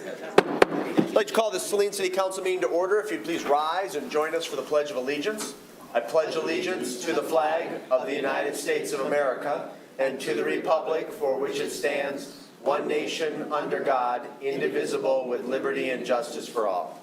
I'd like to call this Saline City Council meeting to order. If you'd please rise and join us for the Pledge of Allegiance. I pledge allegiance to the flag of the United States of America and to the republic for which it stands, one nation under God, indivisible, with liberty and justice for all.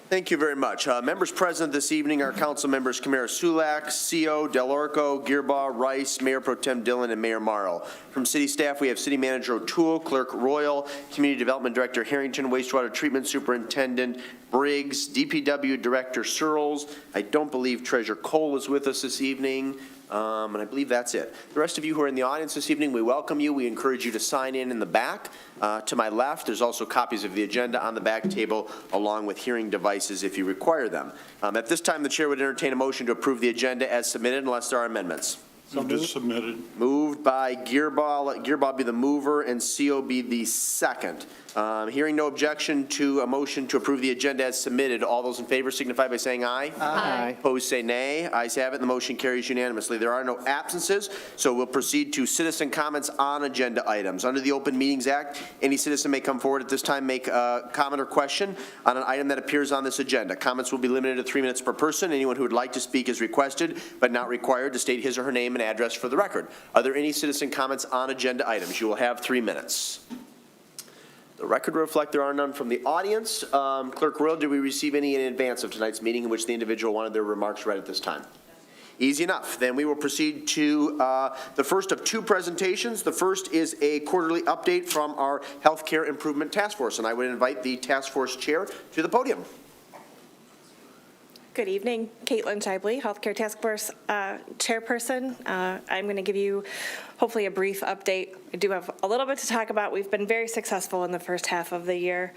Thank you very much. Members present this evening are Council Members Kamara Sulak, CO, Delorco, Gearbaugh, Rice, Mayor Pro Tem Dillon, and Mayor Morrow. From City staff, we have City Manager O'Toole, Clerk Royal, Community Development Director Harrington, Wastewater Treatment Superintendent Briggs, DPW Director Searles. I don't believe Treasurer Cole is with us this evening. And I believe that's it. The rest of you who are in the audience this evening, we welcome you. We encourage you to sign in the back. To my left, there's also copies of the agenda on the back table, along with hearing devices if you require them. At this time, the chair would entertain a motion to approve the agenda as submitted unless there are amendments. Moved as submitted. Moved by Gearbaugh. Let Gearbaugh be the mover and CO be the second. Hearing no objection to a motion to approve the agenda as submitted, all those in favor signify by saying aye. Aye. Opposed say nay. Ayes have it, and the motion carries unanimously. There are no absences, so we'll proceed to citizen comments on agenda items. Under the Open Meetings Act, any citizen may come forward at this time, make a comment or question on an item that appears on this agenda. Comments will be limited to 3 minutes per person. Anyone who would like to speak is requested, but not required, to state his or her name and address for the record. Are there any citizen comments on agenda items? You will have 3 minutes. The record will reflect there are none from the audience. Clerk Royal, did we receive any in advance of tonight's meeting in which the individual wanted their remarks read at this time? Easy enough. Then we will proceed to the first of two presentations. The first is a quarterly update from our Healthcare Improvement Task Force, and I would invite the task force chair to the podium. Good evening, Caitlin Shibley, Healthcare Task Force Chairperson. I'm going to give you hopefully a brief update. I do have a little bit to talk about. We've been very successful in the first half of the year.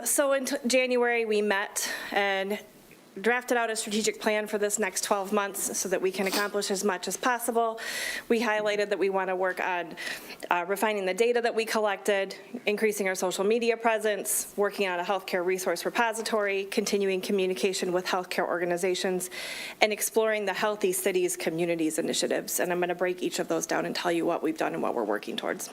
So in January, we met and drafted out a strategic plan for this next 12 months so that we can accomplish as much as possible. We highlighted that we want to work on refining the data that we collected, increasing our social media presence, working on a healthcare resource repository, continuing communication with healthcare organizations, and exploring the Healthy Cities Communities initiatives. And I'm going to break each of those down and tell you what we've done and what we're working towards.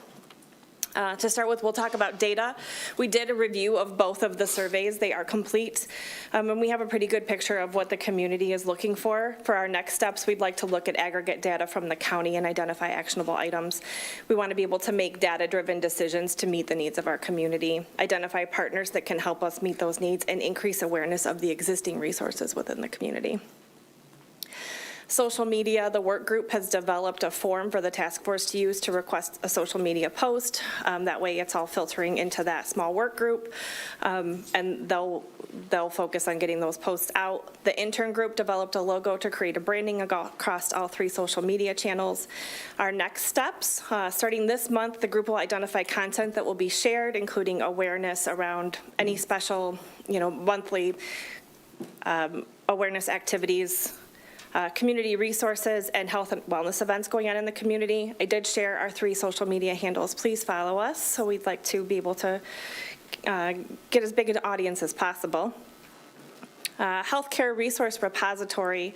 To start with, we'll talk about data. We did a review of both of the surveys. They are complete, and we have a pretty good picture of what the community is looking for. For our next steps, we'd like to look at aggregate data from the county and identify actionable items. We want to be able to make data-driven decisions to meet the needs of our community, identify partners that can help us meet those needs, and increase awareness of the existing resources within the community. Social media, the work group has developed a form for the task force to use to request a social media post. That way it's all filtering into that small work group, and they'll focus on getting those posts out. The intern group developed a logo to create a branding across all 3 social media channels. Our next steps, starting this month, the group will identify content that will be shared, including awareness around any special, monthly awareness activities, community resources, and health and wellness events going on in the community. I did share our 3 social media handles. Please follow us. So we'd like to be able to get as big an audience as possible. Healthcare resource repository.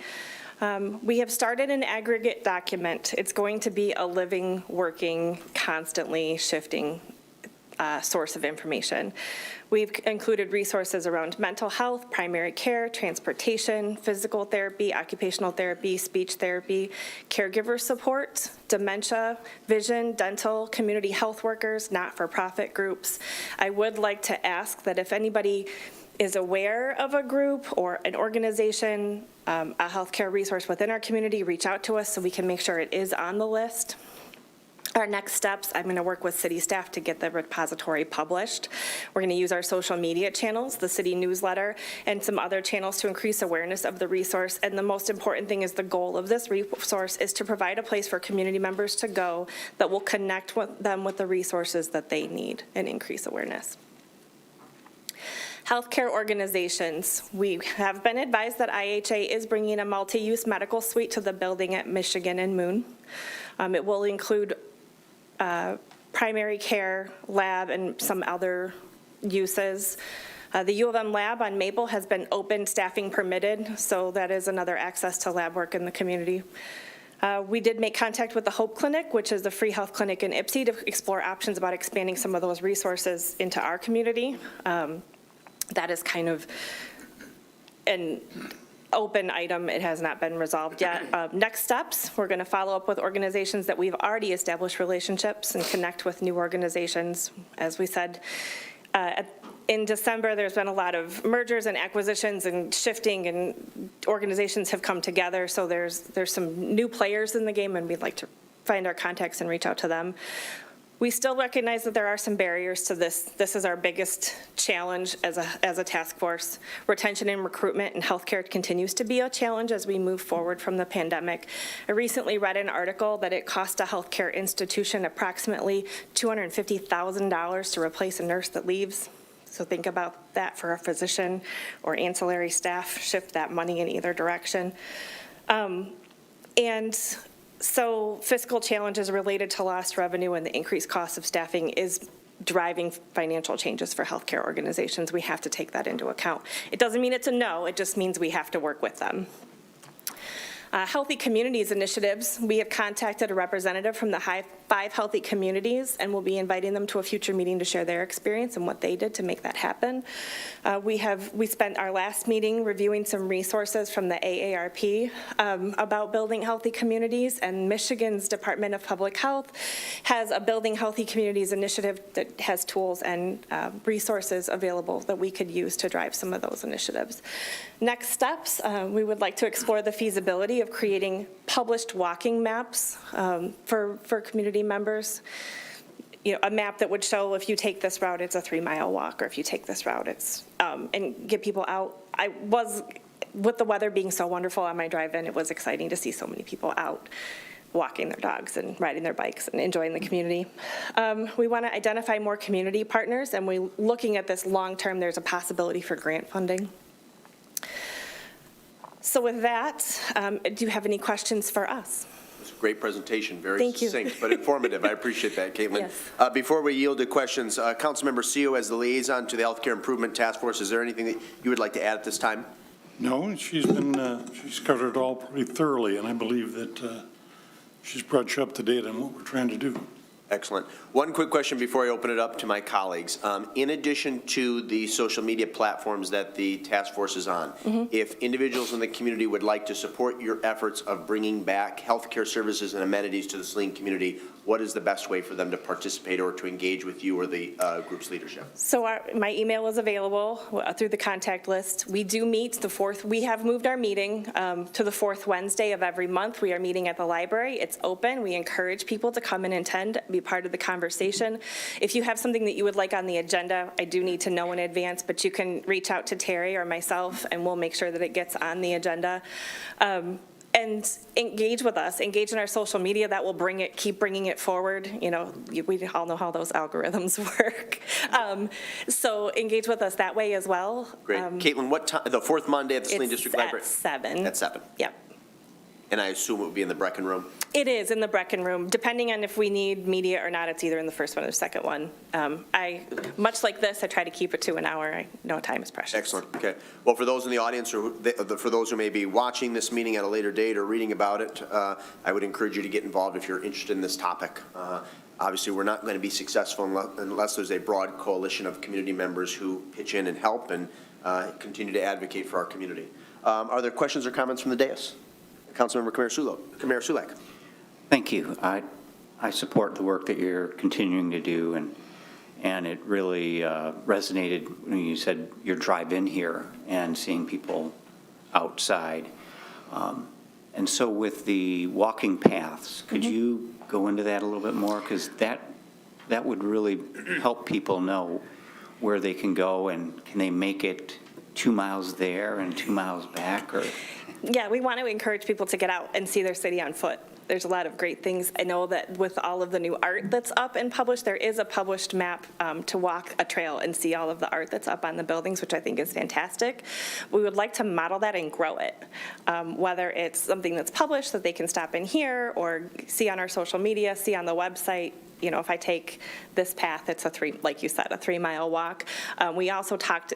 We have started an aggregate document. It's going to be a living, working, constantly shifting source of information. We've included resources around mental health, primary care, transportation, physical therapy, occupational therapy, speech therapy, caregiver support, dementia, vision, dental, community health workers, not-for-profit groups. I would like to ask that if anybody is aware of a group or an organization, a healthcare resource within our community, reach out to us so we can make sure it is on the list. Our next steps, I'm going to work with city staff to get the repository published. We're going to use our social media channels, the city newsletter, and some other channels to increase awareness of the resource. And the most important thing is the goal of this resource is to provide a place for community members to go that will connect them with the resources that they need and increase awareness. Healthcare organizations. We have been advised that IHA is bringing a multi-use medical suite to the building at Michigan and Moon. It will include primary care, lab, and some other uses. The U of M lab on Maple has been open, staffing permitted, so that is another access to lab work in the community. We did make contact with the Hope Clinic, which is the free health clinic in Ipsy, to explore options about expanding some of those resources into our community. That is kind of an open item. It has not been resolved yet. Next steps, we're going to follow up with organizations that we've already established relationships and connect with new organizations. As we said, in December, there's been a lot of mergers and acquisitions and shifting, and organizations have come together, so there's some new players in the game, and we'd like to find our contacts and reach out to them. We still recognize that there are some barriers to this. This is our biggest challenge as a task force. Retention and recruitment in healthcare continues to be a challenge as we move forward from the pandemic. I recently read an article that it costs a healthcare institution approximately $250,000 to replace a nurse that leaves. So think about that for a physician or ancillary staff, shift that money in either direction. So fiscal challenges related to lost revenue and the increased cost of staffing is driving financial changes for healthcare organizations. We have to take that into account. It doesn't mean it's a no, it just means we have to work with them. Healthy Communities initiatives, we have contacted a representative from the 5 healthy communities, and we'll be inviting them to a future meeting to share their experience and what they did to make that happen. We spent our last meeting reviewing some resources from the AARP about building healthy communities, and Michigan's Department of Public Health has a Building Healthy Communities initiative that has tools and resources available that we could use to drive some of those initiatives. Next steps, we would like to explore the feasibility of creating published walking maps for community members. You know, a map that would show if you take this route, it's a 3-mile walk, or if you take this route, it's, and get people out. With the weather being so wonderful on my drive-in, it was exciting to see so many people out walking their dogs and riding their bikes and enjoying the community. We want to identify more community partners, and we're looking at this long-term. There's a possibility for grant funding. So with that, do you have any questions for us? It's a great presentation, very Thank you. succinct, but informative. I appreciate that, Caitlin. Yes. Before we yield to questions, Councilmember Seo, as the liaison to the Healthcare Improvement Task Force, is there anything that you would like to add at this time? No, she's covered it all pretty thoroughly, and I believe that she's brought you up to date on what we're trying to do. Excellent. One quick question before I open it up to my colleagues. In addition to the social media platforms that the task force is on, if individuals in the community would like to support your efforts of bringing back healthcare services and amenities to the Saline community, what is the best way for them to participate or to engage with you or the group's leadership? So my email is available through the contact list. We do meet the 4th. We have moved our meeting to the 4th Wednesday of every month. We are meeting at the library. It's open. We encourage people to come and attend, be part of the conversation. If you have something that you would like on the agenda, I do need to know in advance, but you can reach out to Terry or myself, and we'll make sure that it gets on the agenda. And engage with us, engage in our social media. That will keep bringing it forward. You know, we all know how those algorithms work. So engage with us that way as well. Great. Caitlin, what time, the 4th Monday at the Saline District Library? It's at 7. At 7. Yep. And I assume it would be in the Brecken Room? It is in the Brecken Room. Depending on if we need media or not, it's either in the first one or the second one. Much like this, I try to keep it to an hour. I know time is precious. Excellent. Okay. Well, for those in the audience or for those who may be watching this meeting at a later date or reading about it, I would encourage you to get involved if you're interested in this topic. Obviously, we're not going to be successful unless there's a broad coalition of community members who pitch in and help and continue to advocate for our community. Are there questions or comments from the dais? Councilmember Khmer Sulek. Thank you. I support the work that you're continuing to do, and it really resonated when you said your drive in here and seeing people outside. And so with the walking paths, could you go into that a little bit more? Because that would really help people know where they can go, and can they make it 2 miles there and 2 miles back, or? Yeah, we want to encourage people to get out and see their city on foot. There's a lot of great things. I know that with all of the new art that's up and published, there is a published map to walk a trail and see all of the art that's up on the buildings, which I think is fantastic. We would like to model that and grow it, whether it's something that's published that they can stop in here or see on our social media, see on the website. You know, if I take this path, it's like you said, a 3-mile walk. We also talked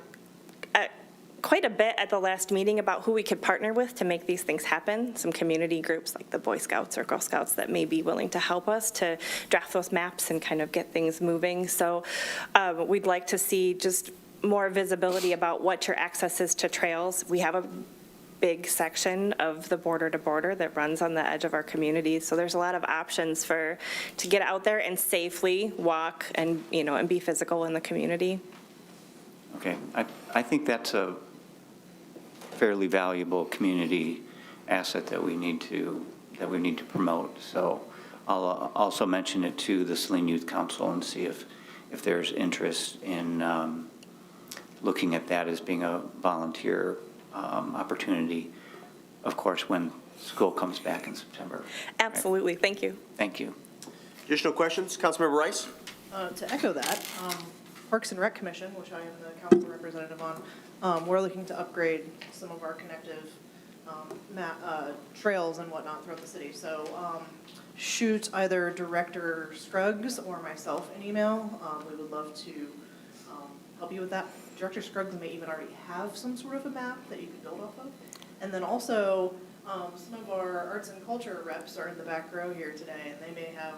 quite a bit at the last meeting about who we could partner with to make these things happen. Some community groups like the Boy Scouts or Girl Scouts that may be willing to help us to draft those maps and kind of get things moving. So we'd like to see just more visibility about what your access is to trails. We have a big section of the border to border that runs on the edge of our community. So there's a lot of options to get out there and safely walk and, and be physical in the community. Okay, I think that's a fairly valuable community asset that we need to promote. So I'll also mention it to the Saline Youth Council and see if there's interest in looking at that as being a volunteer opportunity, of course, when school comes back in September. Absolutely, thank you. Thank you. Additional questions? Councilmember Rice? To echo that, Parks and Rec Commission, which I am the council representative on, we're looking to upgrade some of our connective trails and whatnot throughout the city. So shoot either Director Scruggs or myself an email. We would love to help you with that. Director Scruggs may even already have some sort of a map that you could build off of. And then also, some of our arts and culture reps are in the back row here today, and they may have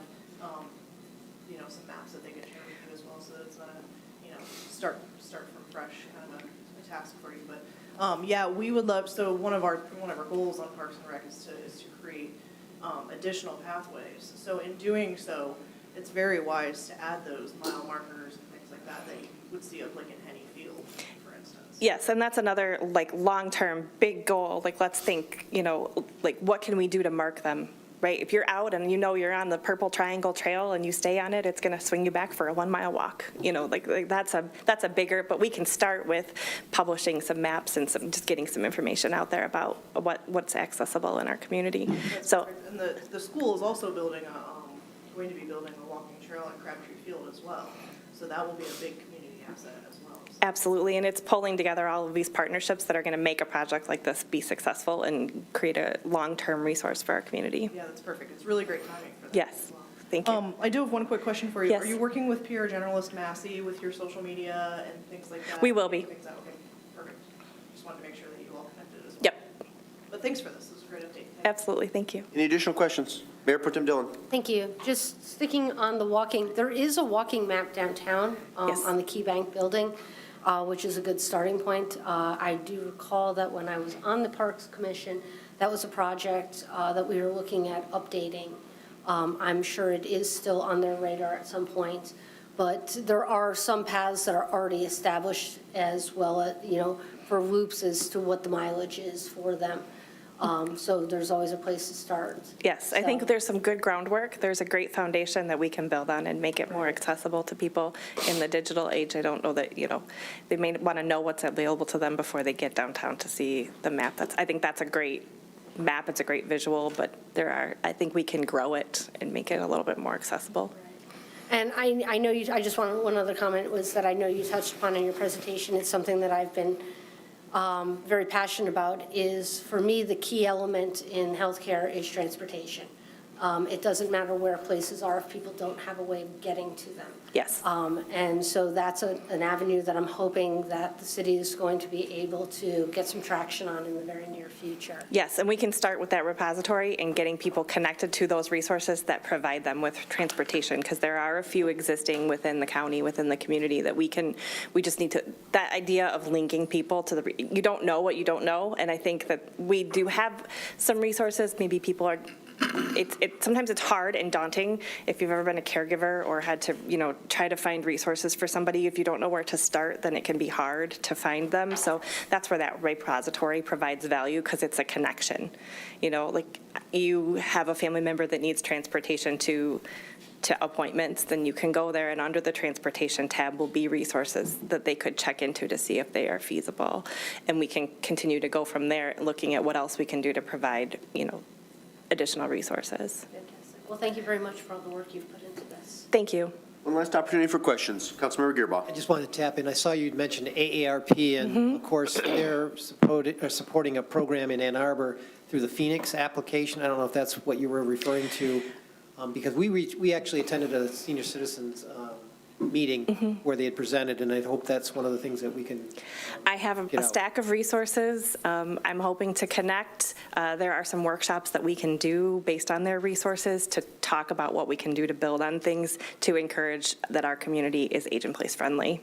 some maps that they could share with you as well, so that it's not a, start from fresh kind of a task for you. But yeah, we would love, so one of our goals on Parks and Rec is to create additional pathways. So in doing so, it's very wise to add those mile markers and things like that you would see of like in Henny Field, for instance. Yes, and that's another long-term big goal. Let's think, what can we do to mark them? Right, if you're out and you're on the Purple Triangle Trail and you stay on it, it's going to swing you back for a 1-mile walk. That's a bigger, but we can start with publishing some maps and just getting some information out there about what's accessible in our community. So, and the school is also going to be building a walking trail at Crabtree Field as well. So that will be a big community asset as well. Absolutely, and it's pulling together all of these partnerships that are going to make a project like this be successful and create a long-term resource for our community. Yeah, that's perfect. It's really great timing for that. Yes, as well. thank you. I do have one quick question for you. Yes. Are you working with PR Generalist Massey with your social media and things like that? We will be. Okay, perfect. Just wanted to make sure that you all connected as well. Yep, But thanks for this. This is a great update. Thank you. absolutely, thank you. Any additional questions? Mayor Pro Tem Dillon. Thank you. Just sticking on the walking, there is a walking map downtown Yes. on the Key Bank building, which is a good starting point. I do recall that when I was on the Parks Commission, that was a project that we were looking at updating. I'm sure it is still on their radar at some point, but there are some paths that are already established as well, for loops as to what the mileage is for them. So there's always a place to start. Yes, I think So- there's some good groundwork. There's a great foundation that we can build on and make it more accessible to people in the digital age. I don't know that, they may want to know what's available to them before they get downtown to see the map. I think that's a great map. It's a great visual, but I think we can grow it and make it a little bit more accessible. And I know I just want one other comment was that I know you touched upon in your presentation. It's something that I've been very passionate about is, for me, the key element in healthcare is transportation. It doesn't matter where places are if people don't have a way of getting to them. Yes. And so that's an avenue that I'm hoping that the city is going to be able to get some traction on in the very near future. Yes, and we can start with that repository and getting people connected to those resources that provide them with transportation, because there are a few existing within the county, within the community that we just need to, that idea of linking people to you don't know what you don't know, and I think that we do have some resources. Maybe people are, sometimes it's hard and daunting if you've ever been a caregiver or had to, try to find resources for somebody. If you don't know where to start, then it can be hard to find them. So that's where that repository provides value, because it's a connection. Like you have a family member that needs transportation to appointments, then you can go there, and under the transportation tab will be resources that they could check into to see if they are feasible. And we can continue to go from there, looking at what else we can do to provide, additional resources. Fantastic. Well, thank you very much for all the work you've put into this. Thank you. One last opportunity for questions. Councilmember Gearbox. I just wanted to tap in. I saw you'd mentioned AARP, and of course, they're supporting a program in Ann Arbor through the Phoenix application. I don't know if that's what you were referring to, because we actually attended a senior citizens meeting where they had presented, and I hope that's one of the things that we can, I have Get a out. stack of resources. I'm hoping to connect. There are some workshops that we can do based on their resources to talk about what we can do to build on things to encourage that our community is age and place friendly.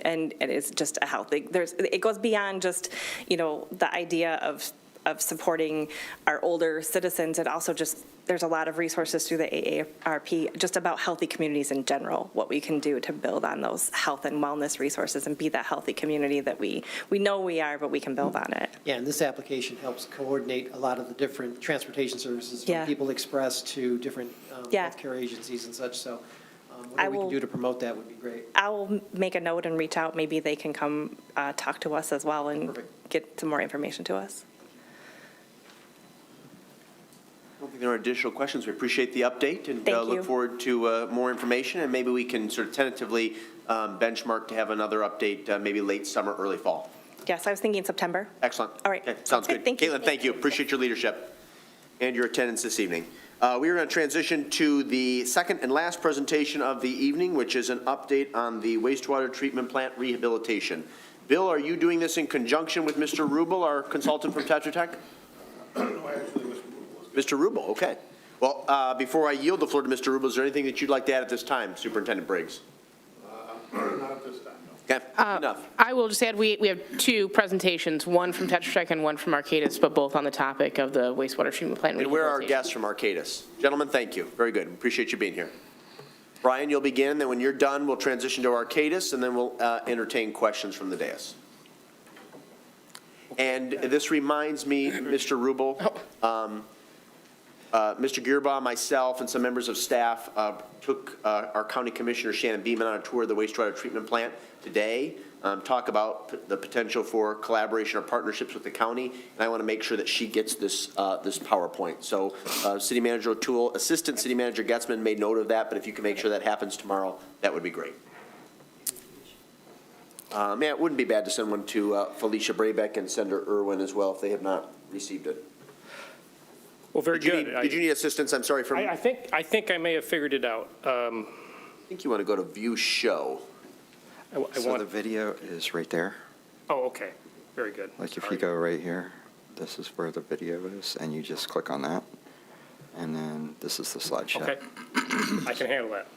And it is just a healthy, it goes beyond just, the idea of supporting our older citizens. It also just, there's a lot of resources through the AARP just about healthy communities in general, what we can do to build on those health and wellness resources and be that healthy community that we know we are, but we can build on it. yeah, and this application helps coordinate a lot of the different transportation services Yeah. from People Express to different Yeah. healthcare agencies and such, so I whatever we can will- do to promote that would be great. I will make a note and reach out. Maybe they can come talk to us as well and Perfect. get some more information to us. I don't think there are additional questions. We appreciate the update and Thank you. look forward to more information, and maybe we can sort of tentatively benchmark to have another update maybe late summer, early fall. Yes, I was thinking September. Excellent. All right. Okay, sounds Okay, good. thank you. Caitlin, thank you. Appreciate your leadership and your attendance this evening. We are going to transition to the second and last presentation of the evening, which is an update on the wastewater treatment plant rehabilitation. Bill, are you doing this in conjunction with Mr. Rubel, our consultant from Tetra Tech? No, actually, Mr. Rubel, okay. Well, before I yield the floor to Mr. Rubel, is there anything that you'd like to add at this time, Superintendent Briggs? not at this time, no. Okay, enough. I will just add, we have two presentations, one from Tetra Tech and one from Arcadis, but both on the topic of the wastewater treatment plant. And where are our rehabilitation. guests from Arcadis? Gentlemen, thank you. Very good. Appreciate you being here. Brian, you'll begin, then when you're done, we'll transition to Arcadis, and then we'll entertain questions from the dais. And this reminds me, Mr. Rubel, Mr. Gearbaugh, myself, and some members of staff took our County Commissioner Shannon Beeman on a tour of the wastewater treatment plant today, talk about the potential for collaboration or partnerships with the county, and I want to make sure that she gets this PowerPoint. So City Manager O'Toole, Assistant City Manager Getzman made note of that, but if you can make sure that happens tomorrow, that would be great. Yeah, it wouldn't be bad to send one to Felicia Brabeck and Senator Irwin as well if they have not received it. Well, very good. Did you need assistance? I'm sorry for. I think I may have figured it out. I think you want to go to View Show. I So the want, video is right there. oh, okay, very good. Like if All you right. go right here, this is where the video is, and you just click on that. And then this is the slideshow. Okay, I can handle that.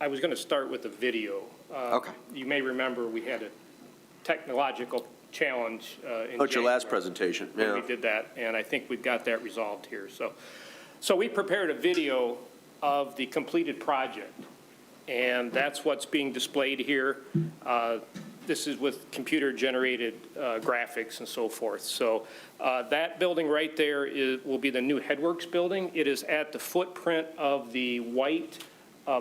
I was going to start with the video. Okay. You may remember we had a technological challenge in Oh, it's your last January presentation. when Yeah. we did that, and I think we've got that resolved here. So we prepared a video of the completed project, and that's what's being displayed here. This is with computer-generated graphics and so forth. So that building right there will be the new Headworks building. It is at the footprint of the white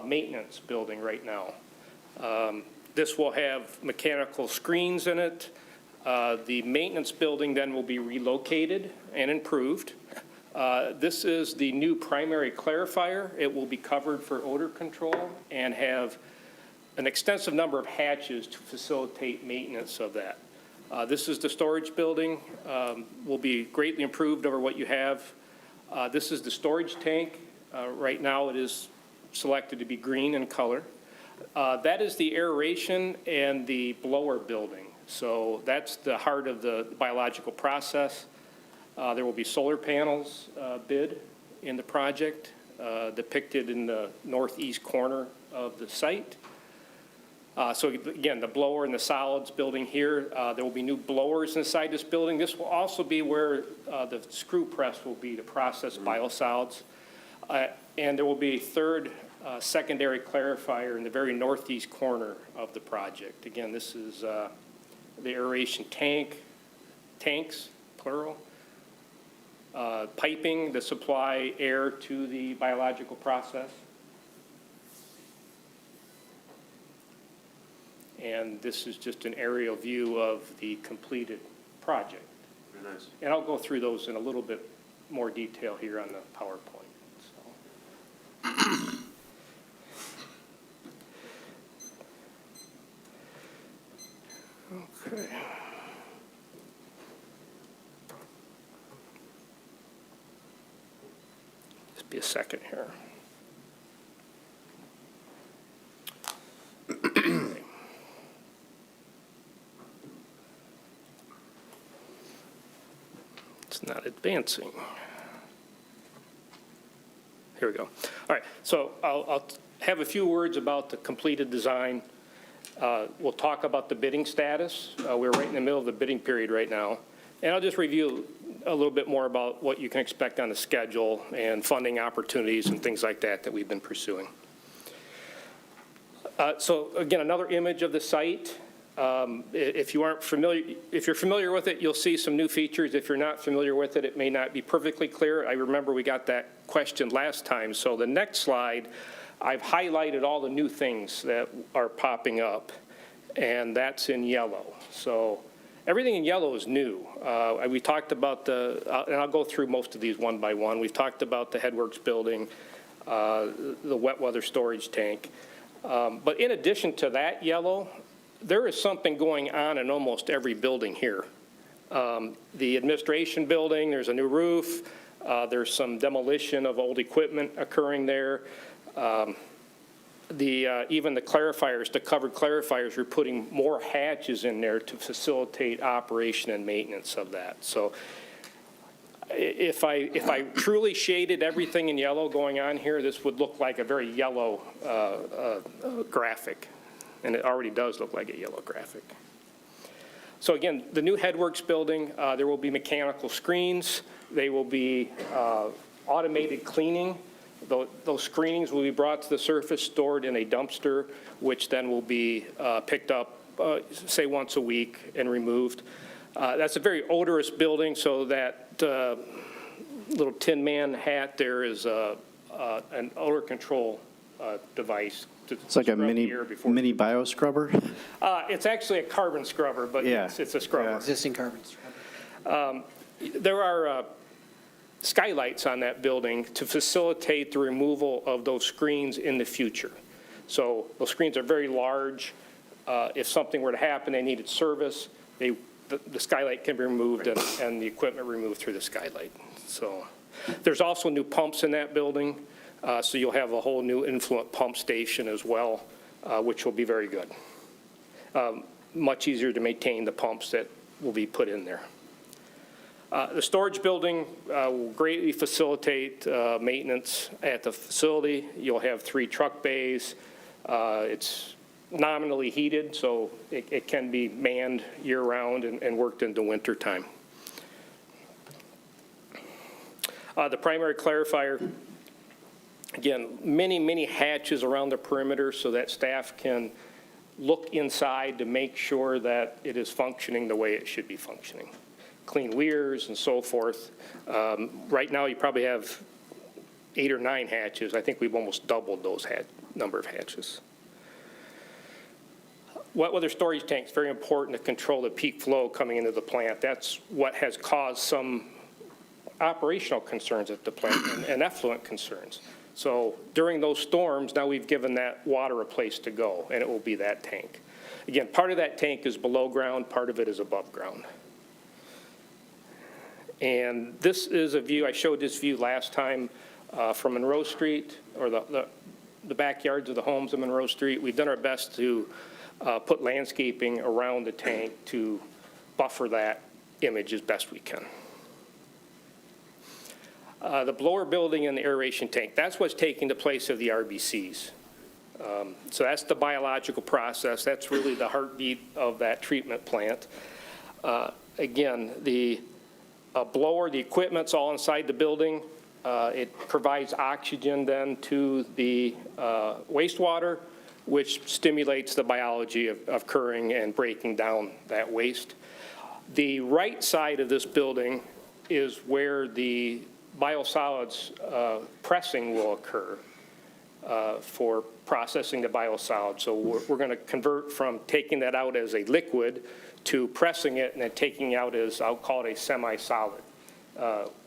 maintenance building right now. This will have mechanical screens in it. The maintenance building then will be relocated and improved. This is the new primary clarifier. It will be covered for odor control and have an extensive number of hatches to facilitate maintenance of that. This is the storage building, will be greatly improved over what you have. This is the storage tank. Right now, it is selected to be green in color. That is the aeration and the blower building. So that's the heart of the biological process. There will be solar panels bid in the project, depicted in the northeast corner of the site. So again, the blower and the solids building here, there will be new blowers inside this building. This will also be where the screw press will be to process biosolids. And there will be a third secondary clarifier in the very northeast corner of the project. Again, this is the aeration tanks, plural, piping to supply air to the biological process. And this is just an aerial view of the completed project. Very nice. And I'll go through those in a little bit more detail here on the PowerPoint. Okay. Just be a second here. It's not advancing. Here we go. All right, so I'll have a few words about the completed design. We'll talk about the bidding status. We're right in the middle of the bidding period right now. And I'll just review a little bit more about what you can expect on the schedule and funding opportunities and things like that that we've been pursuing. So again, another image of the site. If you're familiar with it, you'll see some new features. If you're not familiar with it, it may not be perfectly clear. I remember we got that question last time. So the next slide, I've highlighted all the new things that are popping up, and that's in yellow. So everything in yellow is new. We talked about and I'll go through most of these one by one. We've talked about the Headworks building, the wet weather storage tank. But in addition to that yellow, there is something going on in almost every building here. The administration building, there's a new roof. There's some demolition of old equipment occurring there. Even the clarifiers, the covered clarifiers, we're putting more hatches in there to facilitate operation and maintenance of that. So if I truly shaded everything in yellow going on here, this would look like a very yellow graphic. And it already does look like a yellow graphic. So again, the new Headworks building, there will be mechanical screens. They will be automated cleaning. Those screenings will be brought to the surface, stored in a dumpster, which then will be picked up, say, once a week and removed. That's a very odorous building, so that little Tin Man hat there is an odor control device. It's like a mini bioscrubber? It's actually a carbon scrubber, but Yeah. yes, it's a scrubber. Existing carbon scrubber. There are skylights on that building to facilitate the removal of those screens in the future. So those screens are very large. If something were to happen, they needed service, the skylight can be removed and the equipment removed through the skylight. So there's also new pumps in that building. So you'll have a whole new influent pump station as well, which will be very good. Much easier to maintain the pumps that will be put in there. The storage building will greatly facilitate maintenance at the facility. You'll have 3 truck bays. It's nominally heated, so it can be manned year-round and worked in the wintertime. The primary clarifier, again, many hatches around the perimeter so that staff can look inside to make sure that it is functioning the way it should be functioning. Clean weirs and so forth. Right now, you probably have 8 or 9 hatches. I think we've almost doubled those number of hatches. Wet weather storage tanks, very important to control the peak flow coming into the plant. That's what has caused some operational concerns at the plant and effluent concerns. So during those storms, now we've given that water a place to go, and it will be that tank. Again, part of that tank is below ground, part of it is above ground. And this is a view, I showed this view last time from Monroe Street, or the backyards of the homes in Monroe Street. We've done our best to put landscaping around the tank to buffer that image as best we can. The blower building and the aeration tank, that's what's taking the place of the RBCs. So that's the biological process. That's really the heartbeat of that treatment plant. Again, the blower, the equipment's all inside the building. It provides oxygen then to the wastewater, which stimulates the biology of occurring and breaking down that waste. The right side of this building is where the biosolids pressing will occur for processing the biosolids. So we're going to convert from taking that out as a liquid to pressing it and then taking out as, I'll call it a semi-solid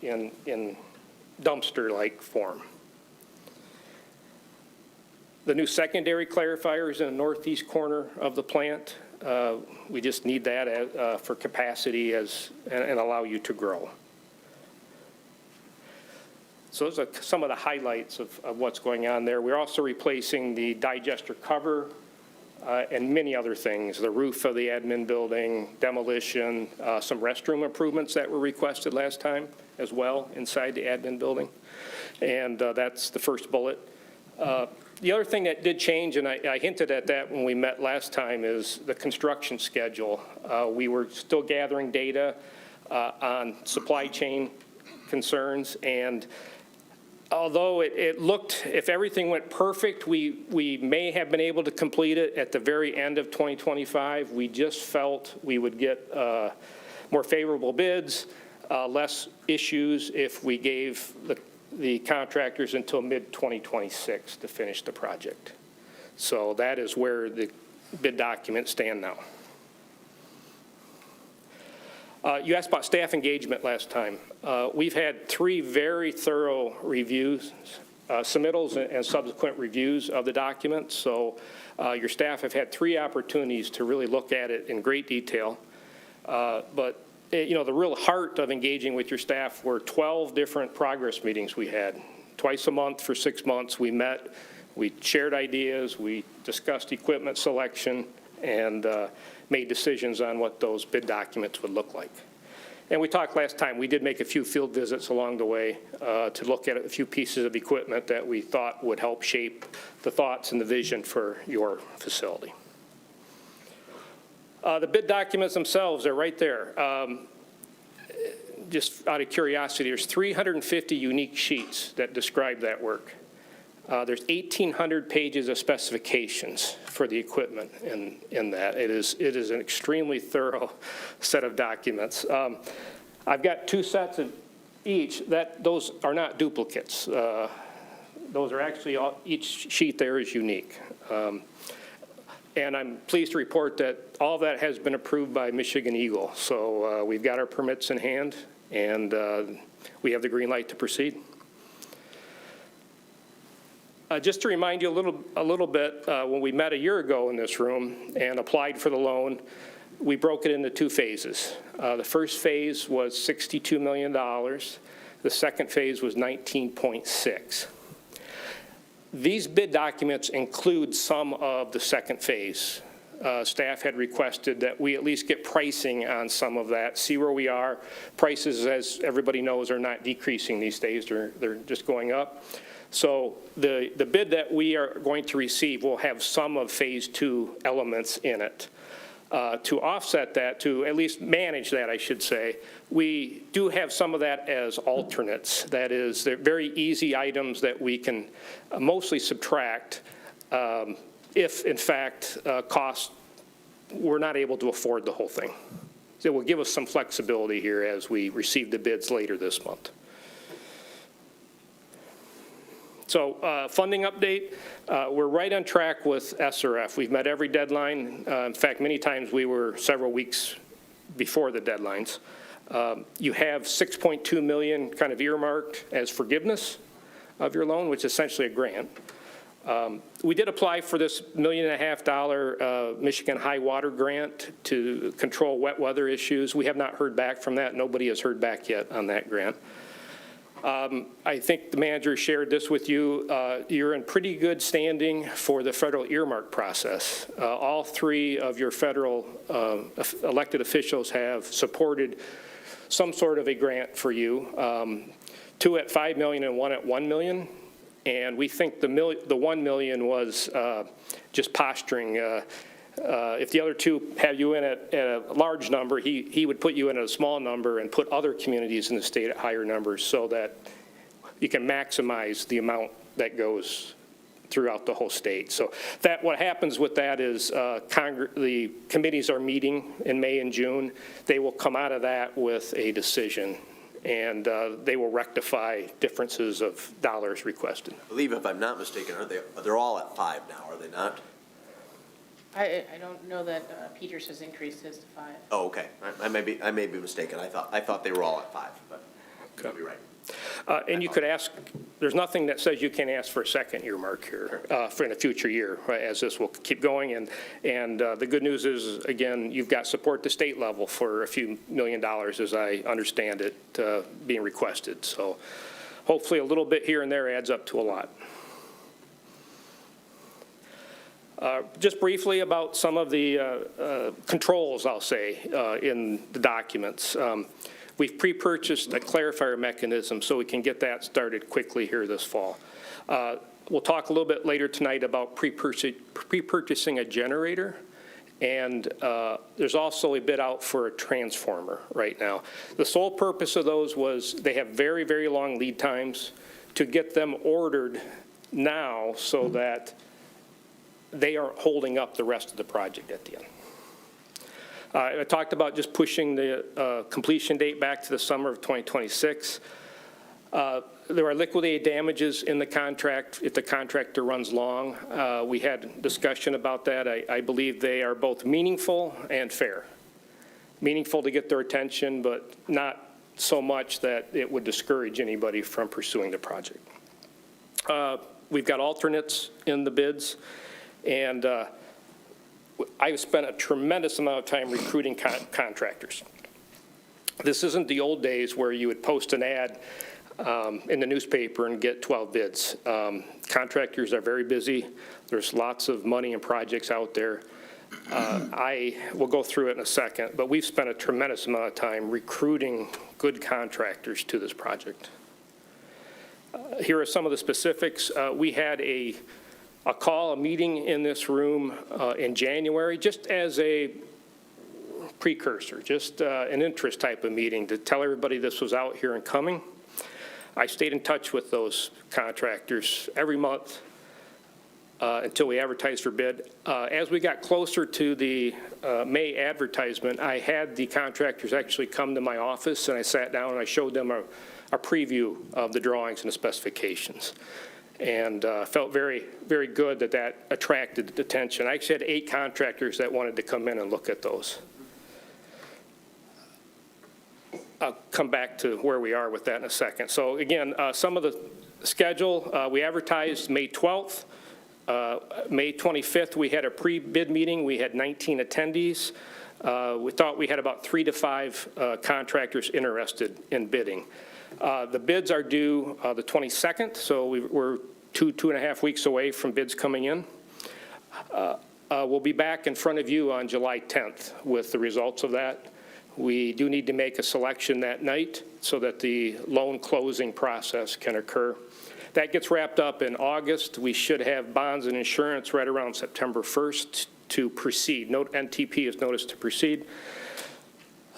in dumpster-like form. The new secondary clarifier is in the northeast corner of the plant. We just need that for capacity and allow you to grow. So those are some of the highlights of what's going on there. We're also replacing the digester cover and many other things, the roof of the admin building, demolition, some restroom improvements that were requested last time as well inside the admin building. And that's the first bullet. The other thing that did change, and I hinted at that when we met last time, is the construction schedule. We were still gathering data on supply chain concerns, and although it looked, if everything went perfect, we may have been able to complete it at the very end of 2025. We just felt we would get more favorable bids, less issues if we gave the contractors until mid-2026 to finish the project. So that is where the bid documents stand now. You asked about staff engagement last time. We've had 3 very thorough reviews, submittals and subsequent reviews of the documents. So your staff have had 3 opportunities to really look at it in great detail. But you know, the real heart of engaging with your staff were 12 different progress meetings we had. Twice a month for 6 months we met, we shared ideas, we discussed equipment selection, and made decisions on what those bid documents would look like. And we talked last time, we did make a few field visits along the way to look at a few pieces of equipment that we thought would help shape the thoughts and the vision for your facility. The bid documents themselves are right there. Just out of curiosity, there's 350 unique sheets that describe that work. There's 1,800 pages of specifications for the equipment in that. It is an extremely thorough set of documents. I've got 2 sets of each. Those are not duplicates. Those are actually, each sheet there is unique. And I'm pleased to report that all of that has been approved by Michigan Eagle. So we've got our permits in hand, and we have the green light to proceed. Just to remind you a little bit, when we met a year ago in this room and applied for the loan, we broke it into 2 phases. The first phase was $62 million. The second phase was 19.6. These bid documents include some of the second phase. Staff had requested that we at least get pricing on some of that, see where we are. Prices, as everybody knows, are not decreasing these days. They're just going up. So the bid that we are going to receive will have some of phase 2 elements in it. To offset that, to at least manage that, I should say, we do have some of that as alternates. That is, they're very easy items that we can mostly subtract if, in fact, costs, we're not able to afford the whole thing. So it will give us some flexibility here as we receive the bids later this month. So funding update, we're right on track with SRF. We've met every deadline. In fact, many times we were several weeks before the deadlines. You have $6.2 million kind of earmarked as forgiveness of your loan, which is essentially a grant. We did apply for this $1.5 million Michigan high water grant to control wet weather issues. We have not heard back from that. Nobody has heard back yet on that grant. I think the manager shared this with you. You're in pretty good standing for the federal earmark process. All 3 of your federal elected officials have supported some sort of a grant for you, 2 at $5 million and 1 at $1 million. And we think the $1 million was just posturing. If the other 2 have you in at a large number, he would put you in at a small number and put other communities in the state at higher numbers so that you can maximize the amount that goes throughout the whole state. So that what happens with that is the committees are meeting in May and June. They will come out of that with a decision, and they will rectify differences of dollars requested. I believe, if I'm not mistaken, they're all at 5 now, are they not? I don't know that Peters has increased his to 5. Oh, okay. I may be mistaken. I thought they were all at 5, but you could be right. And you could ask, there's nothing that says you can't ask for a second earmark here for in a future year, right, as this will keep going. And the good news is, again, you've got support at the state level for a few $1 million, as I understand it, being requested. So hopefully a little bit here and there adds up to a lot. Just briefly about some of the controls, I'll say, in the documents. We've pre-purchased a clarifier mechanism so we can get that started quickly here this fall. We'll talk a little bit later tonight about pre-purchasing a generator, and there's also a bid out for a transformer right now. The sole purpose of those was they have very, very long lead times to get them ordered now so that they aren't holding up the rest of the project at the end. I talked about just pushing the completion date back to the summer of 2026. There are liquidated damages in the contract if the contractor runs long. We had discussion about that. I believe they are both meaningful and fair. Meaningful to get their attention, but not so much that it would discourage anybody from pursuing the project. We've got alternates in the bids. And I've spent a tremendous amount of time recruiting contractors. This isn't the old days where you would post an ad in the newspaper and get 12 bids. Contractors are very busy. There's lots of money and projects out there. I will go through it in a second, but we've spent a tremendous amount of time recruiting good contractors to this project. Here are some of the specifics. We had a meeting in this room in January, just as a precursor, just an interest type of meeting to tell everybody this was out here and coming. I stayed in touch with those contractors every month until we advertised for bid. As we got closer to the May advertisement, I had the contractors actually come to my office, and I sat down and I showed them a preview of the drawings and the specifications. And felt very, very good that that attracted attention. I actually had 8 contractors that wanted to come in and look at those. I'll come back to where we are with that in a second. So again, some of the schedule, we advertised May 12th. May 25th, we had a pre-bid meeting. We had 19 attendees. We thought we had about 3 to 5 contractors interested in bidding. The bids are due the 22nd, so we're 2.5 weeks away from bids coming in. We'll be back in front of you on July 10th with the results of that. We do need to make a selection that night so that the loan closing process can occur. That gets wrapped up in August. We should have bonds and insurance right around September 1st to proceed. NTP is notice to proceed.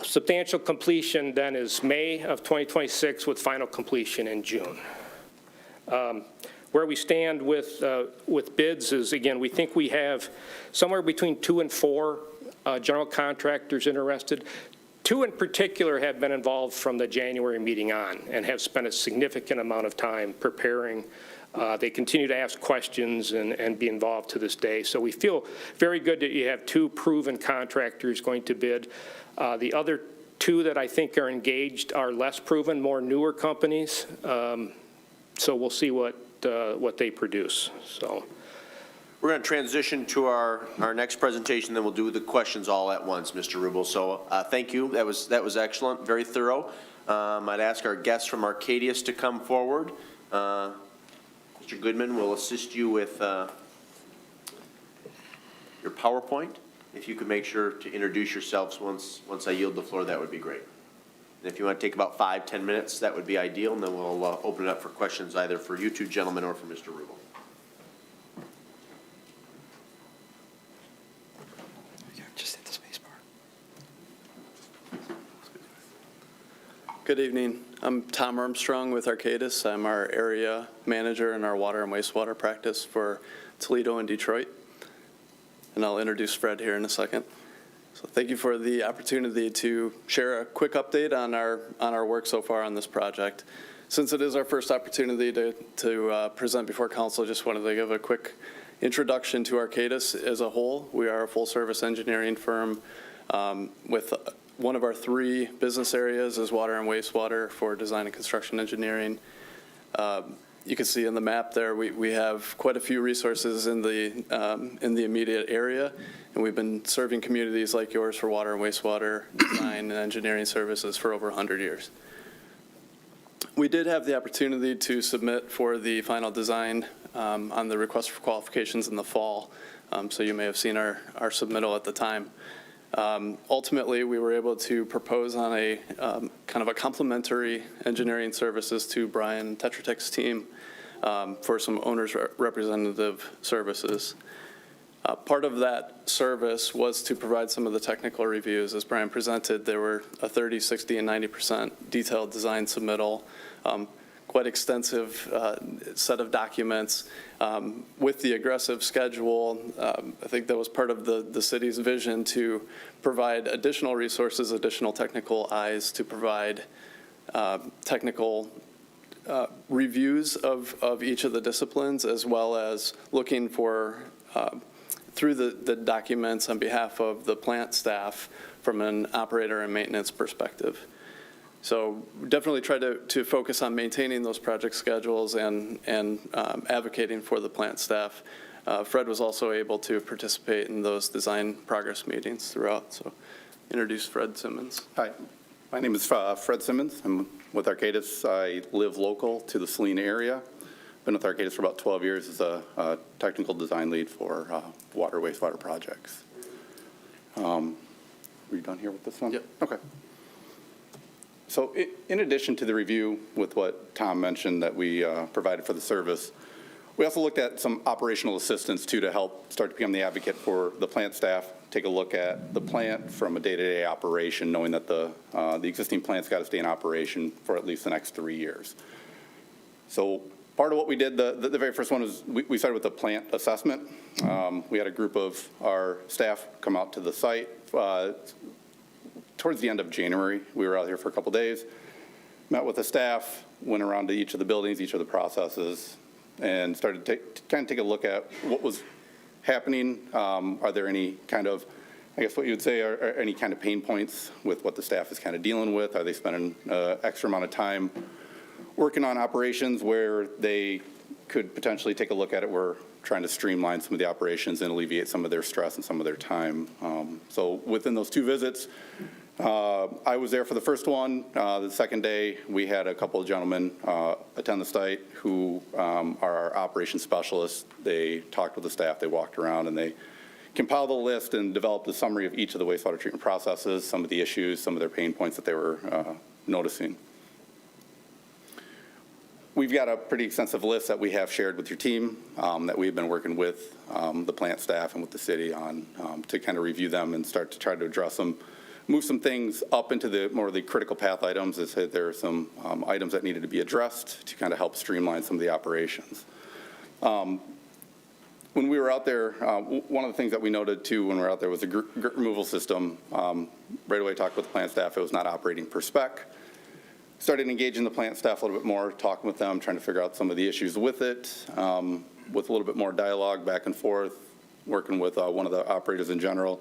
Substantial completion then is May of 2026 with final completion in June. Where we stand with bids is, again, we think we have somewhere between 2 and 4 general contractors interested. 2 in particular have been involved from the January meeting on and have spent a significant amount of time preparing. They continue to ask questions and be involved to this day. So we feel very good that you have 2 proven contractors going to bid. The other 2 that I think are engaged are less proven, more newer companies. So we'll see what they produce. So we're going to transition to our next presentation, then we'll do the questions all at once, Mr. Rubel. So thank you. That was excellent, very thorough. I'd ask our guests from Arcadius to come forward. Mr. Goodman will assist you with your PowerPoint. If you could make sure to introduce yourselves once I yield the floor, that would be great. And if you want to take about 5-10 minutes, that would be ideal, and then we'll open it up for questions either for you 2 gentlemen or for Mr. Rubel. Just hit the space bar. Good evening. I'm Tom Armstrong with Arcadis. I'm our area manager in our water and wastewater practice for Toledo and Detroit. And I'll introduce Fred here in a second. So thank you for the opportunity to share a quick update on our work so far on this project. Since it is our first opportunity to present before council, just wanted to give a quick introduction to Arcadis as a whole. We are a full-service engineering firm with one of our 3 business areas is water and wastewater for design and construction engineering. You can see in the map there, we have quite a few resources in the immediate area, and we've been serving communities like yours for water and wastewater design and engineering services for over 100 years. We did have the opportunity to submit for the final design on the request for qualifications in the fall, so you may have seen our submittal at the time. Ultimately, we were able to propose on a kind of a complementary engineering services to Brian Tetra Tech's team for some owner's representative services. Part of that service was to provide some of the technical reviews. As Brian presented, there were a 30, 60, and 90% detailed design submittal, quite extensive set of documents. With the aggressive schedule, I think that was part of the city's vision to provide additional resources, additional technical eyes to provide technical reviews of each of the disciplines, as well as looking for through the documents on behalf of the plant staff from an operator and maintenance perspective. So definitely try to focus on maintaining those project schedules and advocating for the plant staff. Fred was also able to participate in those design progress meetings throughout. So introduce Fred Simmons. Hi, my name is Fred Simmons. I'm with Arcadis. I live local to the Saline area. Been with Arcadis for about 12 years as a technical design lead for water, wastewater projects. Were you done here with this one? Yep. Okay. So in addition to the review with what Tom mentioned that we provided for the service, we also looked at some operational assistance too to help start to become the advocate for the plant staff, take a look at the plant from a day-to-day operation, knowing that the existing plant's got to stay in operation for at least the next 3 years. So part of what we did, the very first one was we started with the plant assessment. We had a group of our staff come out to the site. Towards the end of January, we were out here for a couple days, met with the staff, went around to each of the buildings, each of the processes, and started to kind of take a look at what was happening. Are there any kind of, I guess what you would say, are any kind of pain points with what the staff is kind of dealing with? Are they spending extra amount of time working on operations where they could potentially take a look at it? We're trying to streamline some of the operations and alleviate some of their stress and some of their time. So within those 2 visits, I was there for the first one. The second day, we had a couple of gentlemen attend the site who are our operations specialists. They talked with the staff, they walked around, and they compiled a list and developed a summary of each of the wastewater treatment processes, some of the issues, some of their pain points that they were noticing. We've got a pretty extensive list that we have shared with your team that we've been working with the plant staff and with the city on to kind of review them and start to try to address them. Move some things up into the more of the critical path items. As said, there are some items that needed to be addressed to kind of help streamline some of the operations. When we were out there, one of the things that we noted too when we were out there was the grit removal system. Right away talked with the plant staff, it was not operating per spec. Started engaging the plant staff a little bit more, talking with them, trying to figure out some of the issues with it, with a little bit more dialogue back and forth, working with one of the operators in general.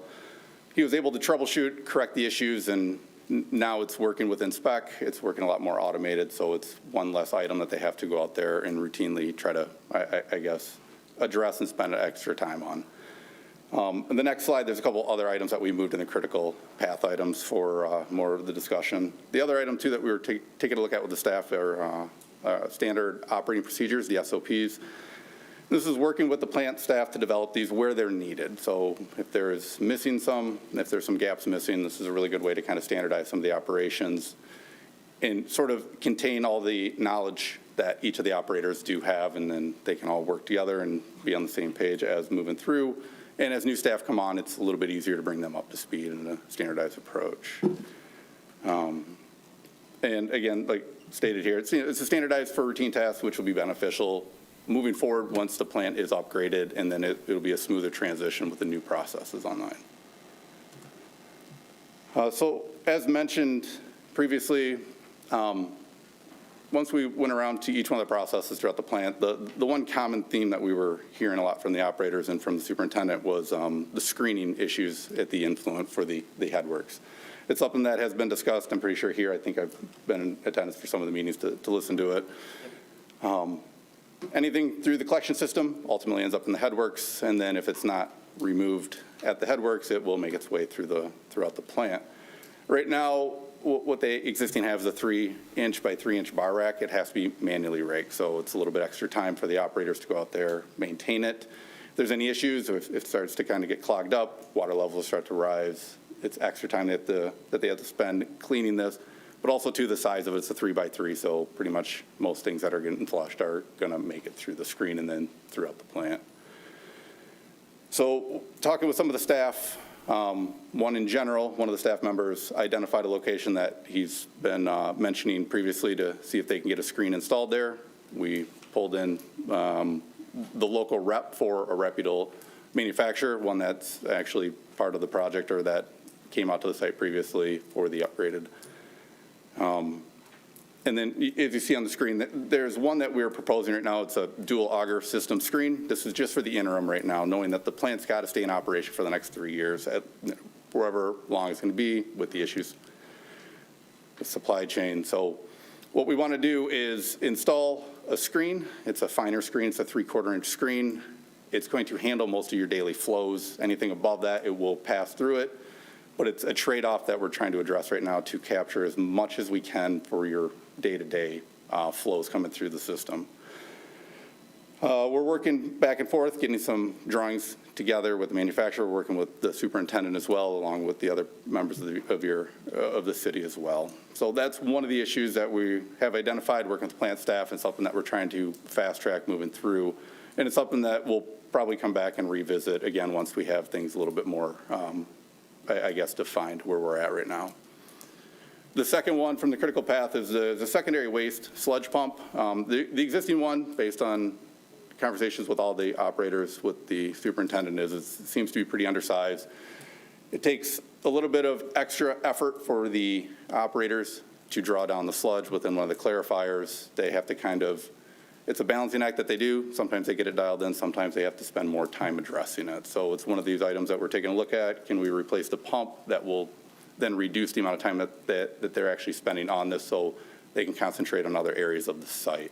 He was able to troubleshoot, correct the issues, and now it's working within spec. It's working a lot more automated, so it's one less item that they have to go out there and routinely try to, I guess, address and spend extra time on. In the next slide, there's a couple other items that we moved in the critical path items for more of the discussion. The other item, too, that we were taking a look at with the staff are standard operating procedures, the SOPs. This is working with the plant staff to develop these where they're needed. So if there is missing some, if there's some gaps missing, this is a really good way to kind of standardize some of the operations and sort of contain all the knowledge that each of the operators do have, and then they can all work together and be on the same page as moving through. And as new staff come on, it's a little bit easier to bring them up to speed in a standardized approach. And again, like stated here, it's a standardized for routine tasks, which will be beneficial moving forward once the plant is upgraded, and then it'll be a smoother transition with the new processes online. So as mentioned previously, once we went around to each one of the processes throughout the plant, the one common theme that we were hearing a lot from the operators and from the superintendent was the screening issues at the influent for the headworks. It's something that has been discussed, I'm pretty sure here. I think I've been in attendance for some of the meetings to listen to it. Anything through the collection system ultimately ends up in the headworks, and then if it's not removed at the headworks, it will make its way throughout the plant. Right now, what they existing have is a 3-inch by 3-inch bar rack. It has to be manually raked, so it's a little bit extra time for the operators to go out there, maintain it. If there's any issues, or if it starts to kind of get clogged up, water levels start to rise, it's extra time that they have to spend cleaning this. But also, too, the size of it's a 3x3, so pretty much most things that are getting flushed are going to make it through the screen and then throughout the plant. So talking with some of the staff, one in general, one of the staff members identified a location that he's been mentioning previously to see if they can get a screen installed there. We pulled in the local rep for a reputable manufacturer, one that's actually part of the project or that came out to the site previously for the upgraded. And then, as you see on the screen, there's one that we're proposing right now. It's a dual auger system screen. This is just for the interim right now, knowing that the plant's got to stay in operation for the next 3 years, at wherever long it's going to be with the issues with supply chain. So what we want to do is install a screen. It's a finer screen. It's a 3/4-inch screen. It's going to handle most of your daily flows. Anything above that, it will pass through it. But it's a trade-off that we're trying to address right now to capture as much as we can for your day-to-day flows coming through the system. We're working back and forth, getting some drawings together with the manufacturer, working with the superintendent as well, along with the other members of the city as well. So that's one of the issues that we have identified, working with plant staff, and something that we're trying to fast-track moving through. And it's something that we'll probably come back and revisit again once we have things a little bit more I guess, defined where we're at right now. The second one from the critical path is the secondary waste sludge pump. The existing one, based on conversations with all the operators with the superintendent, is it seems to be pretty undersized. It takes a little bit of extra effort for the operators to draw down the sludge within one of the clarifiers. They have to kind of, it's a balancing act that they do. Sometimes they get it dialed in. Sometimes they have to spend more time addressing it. So it's one of these items that we're taking a look at. Can we replace the pump that will then reduce the amount of time that they're actually spending on this so they can concentrate on other areas of the site?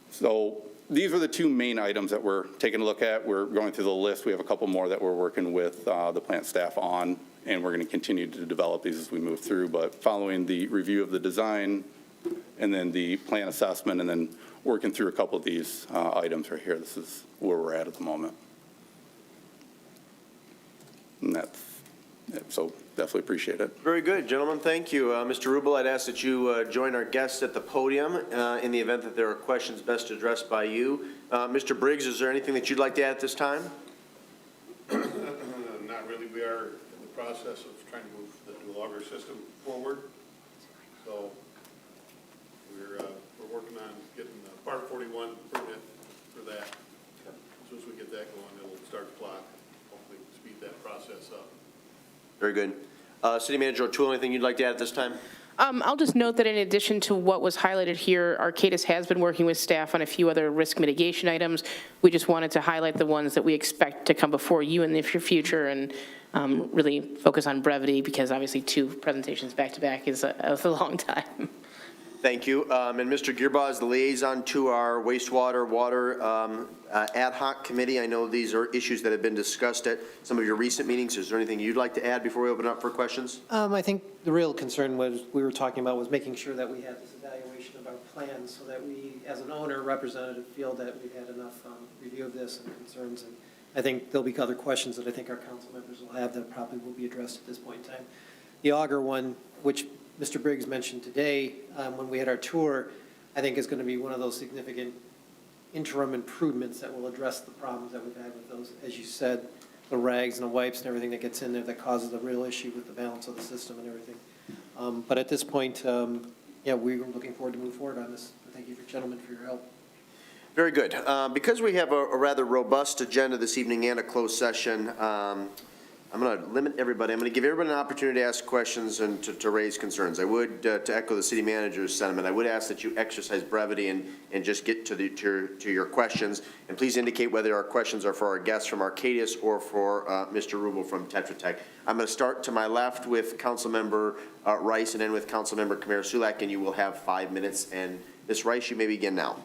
So these are the two main items that we're taking a look at. We're going through the list. We have a couple more that we're working with the plant staff on, and we're going to continue to develop these as we move through. But following the review of the design and then the plan assessment and then working through a couple of these items right here. This is where we're at the moment. And that's it. So definitely appreciate it. Very good, gentlemen. Thank you. Mr. Rubel, I'd ask that you join our guests at the podium in the event that there are questions best addressed by you. Mr. Briggs, is there anything that you'd like to add at this time? Not really. We are in the process of trying to move the dual auger system forward. So we're working on getting the Part 41 permit for that. As soon as we get that going, it'll start the clock, hopefully speed that process up. Very good. City Manager O'Toole, anything you'd like to add at this time? I'll just note that in addition to what was highlighted here, Arcadis has been working with staff on a few other risk mitigation items. We just wanted to highlight the ones that we expect to come before you in the future and really focus on brevity because obviously 2 presentations back-to-back is a long time. Thank you. And Mr. Gearbaugh is the liaison to our wastewater, water ad hoc committee. I know these are issues that have been discussed at some of your recent meetings. Is there anything you'd like to add before we open up for questions? I think the real concern we were talking about was making sure that we had this evaluation of our plans so that we, as an owner representative, feel that we've had enough review of this and concerns. And I think there'll be other questions that I think our council members will have that probably will be addressed at this point in time. The auger one, which Mr. Briggs mentioned today when we had our tour, I think is going to be one of those significant interim improvements that will address the problems that we've had with those, as you said, the rags and the wipes and everything that gets in there that causes the real issue with the balance of the system and everything. But at this point, yeah, we're looking forward to move forward on this. Thank you, gentlemen, for your help. Very good. Because we have a rather robust agenda this evening and a closed session, I'm going to limit everybody. I'm going to give everybody an opportunity to ask questions and to raise concerns. I would, to echo the city manager's sentiment, I would ask that you exercise brevity and just get to your questions. And please indicate whether our questions are for our guests from Arcadis or for Mr. Rubel from Tetra Tech. I'm going to start to my left with Councilmember Rice and end with Councilmember Kamara-Sulak, and you will have 5 minutes. And Ms. Rice, you may begin now.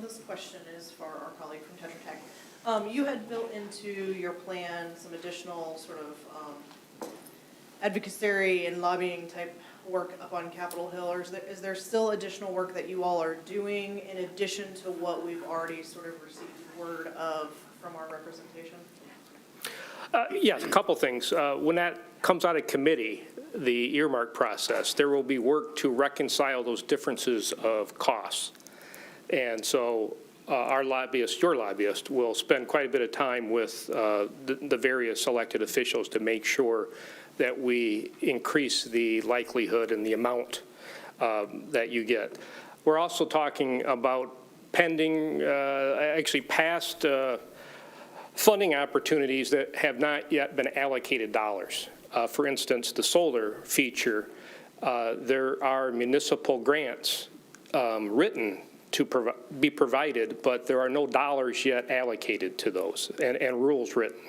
This question is for our colleague from Tetra Tech. You had built into your plan some additional sort of advocacy and lobbying type work up on Capitol Hill, or is there still additional work that you all are doing in addition to what we've already sort of received word of from our representation? Yes, a couple things. When that comes out of committee, the earmark process, there will be work to reconcile those differences of costs. And so our lobbyist, your lobbyist, will spend quite a bit of time with the various elected officials to make sure that we increase the likelihood and the amount that you get. We're also talking about pending, actually past funding opportunities that have not yet been allocated dollars. For instance, the solar feature, there are municipal grants written to be provided, but there are no dollars yet allocated to those and rules written.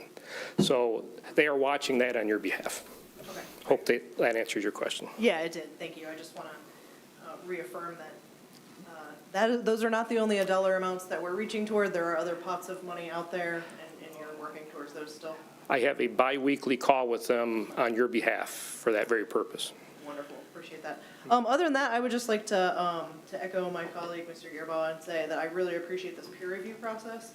So they are watching that on your behalf. Okay. Hope that answers your question. Yeah, it did. Thank you. I just want to reaffirm that those are not the only dollar amounts that we're reaching toward. There are other pots of money out there, and you're working towards those still. I have a bi-weekly call with them on your behalf for that very purpose. Wonderful. Appreciate that. Other than that, I would just like to echo my colleague, Mr. Gearbaugh, and say that I really appreciate this peer review process.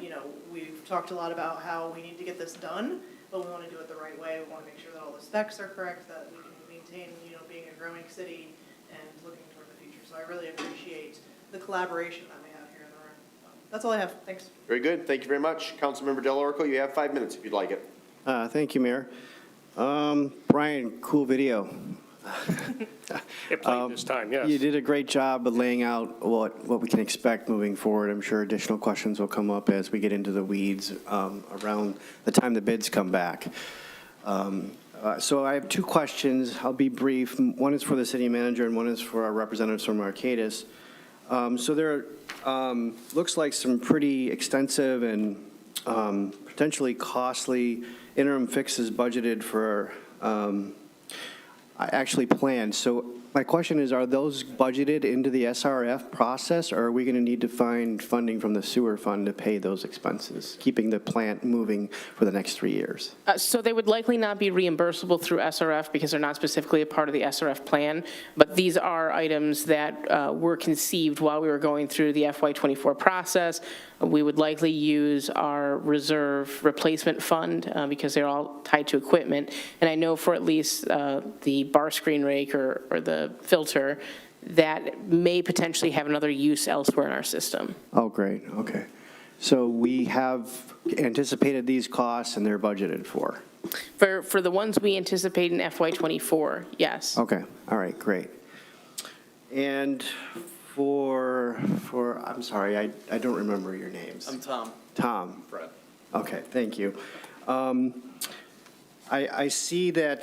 You know, we've talked a lot about how we need to get this done, but we want to do it the right way. We want to make sure that all the specs are correct, that we can maintain, you know, being a growing city and looking toward the future. So I really appreciate the collaboration that we have here in the room. That's all I have. Thanks. Very good. Thank you very much. Councilmember Del Orco, you have 5 minutes if you'd like it. Thank you, Mayor. Brian, cool video. It played this time, yes. You did a great job of laying out what we can expect moving forward. I'm sure additional questions will come up as we get into the weeds around the time the bids come back. So I have two questions. I'll be brief. One is for the city manager and one is for our representatives from Arcadis. So there looks like some pretty extensive and potentially costly interim fixes budgeted for actually planned. So my question is, are those budgeted into the SRF process, or are we going to need to find funding from the sewer fund to pay those expenses, keeping the plant moving for the next 3 years? So they would likely not be reimbursable through SRF because they're not specifically a part of the SRF plan, but these are items that were conceived while we were going through the FY24 process. We would likely use our reserve replacement fund because they're all tied to equipment. And I know for at least the bar screen rake or the filter, that may potentially have another use elsewhere in our system. Oh, great. Okay. So we have anticipated these costs and they're budgeted for? For the ones we anticipate in FY24, yes. Okay. All right, great. And for I'm sorry, I don't remember your names. I'm Tom. Tom. Fred. Okay, thank you. I see that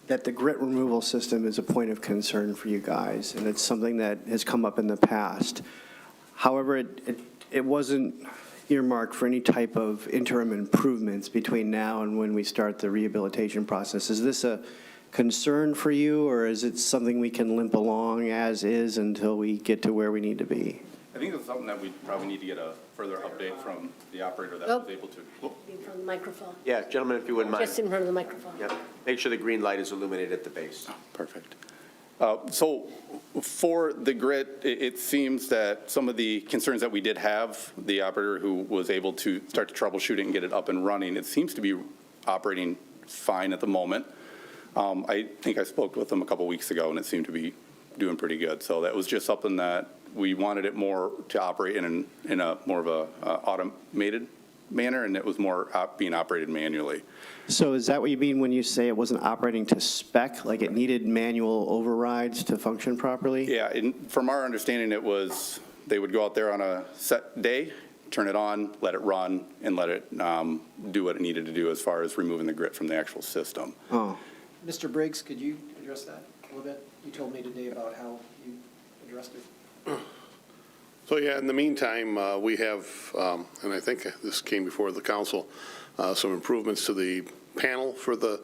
that the grit removal system is a point of concern for you guys, and it's something that has come up in the past. However, it wasn't earmarked for any type of interim improvements between now and when we start the rehabilitation process. Is this a concern for you, or is it something we can limp along as is until we get to where we need to be? I think it's something that we probably need to get a further update from the operator that Oh. was able to. In front of the microphone. Yeah, gentlemen, if you wouldn't mind. Just in front of the microphone. Yep. Make sure the green light is illuminated at the base. Perfect. So for the grit, it seems that some of the concerns that we did have, the operator who was able to start to troubleshoot it and get it up and running, it seems to be operating fine at the moment. I think I spoke with them a couple weeks ago, and it seemed to be doing pretty good. So that was just something that we wanted it more to operate in a more of a automated manner, and it was more being operated manually. So is that what you mean when you say it wasn't operating to spec, like it needed manual overrides to function properly? Yeah, from our understanding, it was, they would go out there on a set day, turn it on, let it run, and let it do what it needed to do as far as removing the grit from the actual system. Oh. Mr. Briggs, could you address that a little bit? You told me today about how you addressed it. So, yeah, in the meantime, we have, and I think this came before the council, some improvements to the panel for the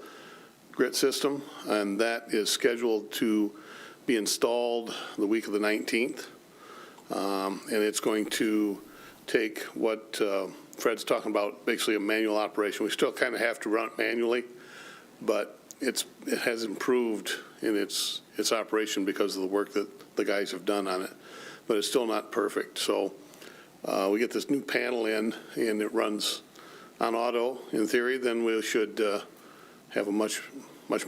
grit system, and that is scheduled to be installed the week of the 19th. And it's going to take what Fred's talking about, basically a manual operation. We still kind of have to run it manually, but it has improved in its operation because of the work that the guys have done on it, but it's still not perfect. So we get this new panel in, and it runs on auto, in theory, then we should have a much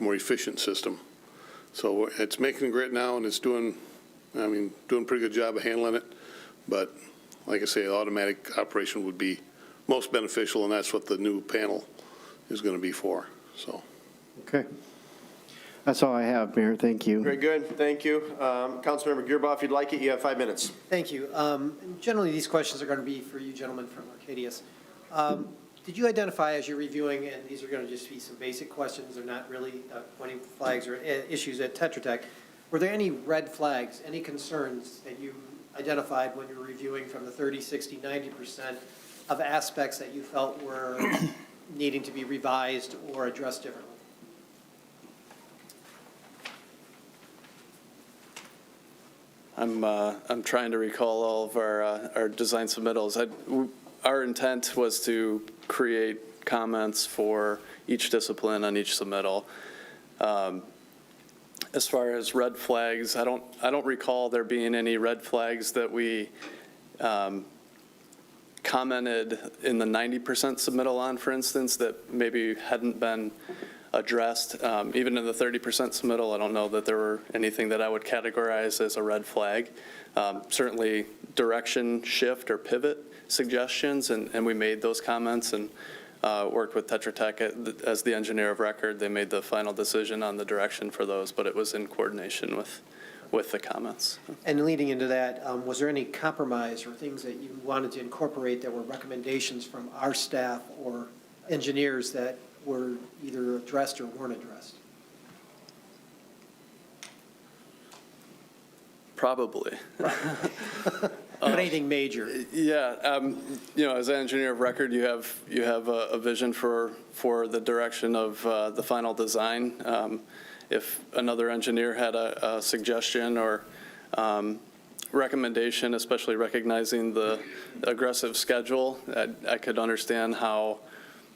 more efficient system. So it's making grit now, and it's doing a pretty good job of handling it. But like I say, automatic operation would be most beneficial, and that's what the new panel is going to be for. So. Okay. That's all I have, Mayor. Thank you. Very good, thank you. Councilmember Gearboff, if you'd like it, you have 5 minutes. Thank you. Generally, these questions are going to be for you gentlemen from Arcadius. Did you identify as you're reviewing, and these are going to just be some basic questions, they're not really pointing flags or issues at Tetra Tech, were there any red flags, any concerns that you identified when you were reviewing from the 30, 60, 90% of aspects that you felt were needing to be revised or addressed differently? I'm trying to recall all of our design submittals. Our intent was to create comments for each discipline on each submittal. As far as red flags, I don't recall there being any red flags that we commented in the 90% submittal on, for instance, that maybe hadn't been addressed. Even in the 30% submittal, I don't know that there were anything that I would categorize as a red flag. Certainly direction shift or pivot suggestions, and we made those comments and worked with Tetra Tech as the engineer of record. They made the final decision on the direction for those, but it was in coordination with the comments. And leading into that, was there any compromise or things that you wanted to incorporate that were recommendations from our staff or engineers that were either addressed or weren't addressed? Probably. But anything major? Yeah, as an engineer of record, you have a vision for the direction of the final design. If another engineer had a suggestion or recommendation, especially recognizing the aggressive schedule, I could understand how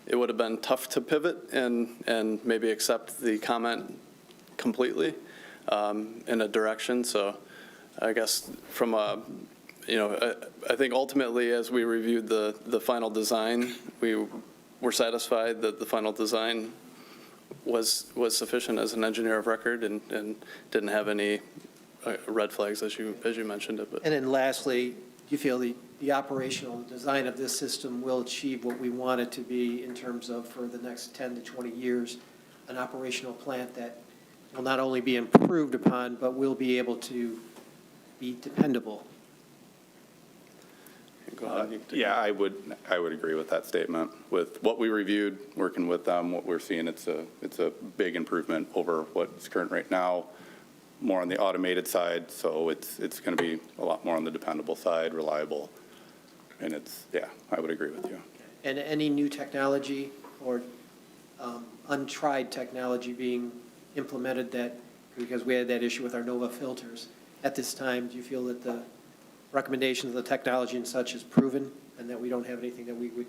it would have been tough to pivot and maybe accept the comment completely in a direction. So I guess from a, I think ultimately as we reviewed the final design, we were satisfied that the final design was sufficient as an engineer of record and didn't have any red flags as you mentioned it. But. And then lastly, do you feel the operational design of this system will achieve what we want it to be in terms of for the next 10 to 20 years, an operational plant that will not only be improved upon, but will be able to be dependable? Yeah, I would agree with that statement. With what we reviewed, working with them, what we're seeing, it's a big improvement over what's current right now, more on the automated side, so it's going to be a lot more on the dependable side, reliable, and I would agree with you. And any new technology or untried technology being implemented that, because we had that issue with our NOVA filters, at this time, do you feel that the recommendations of the technology and such is proven and that we don't have anything that we would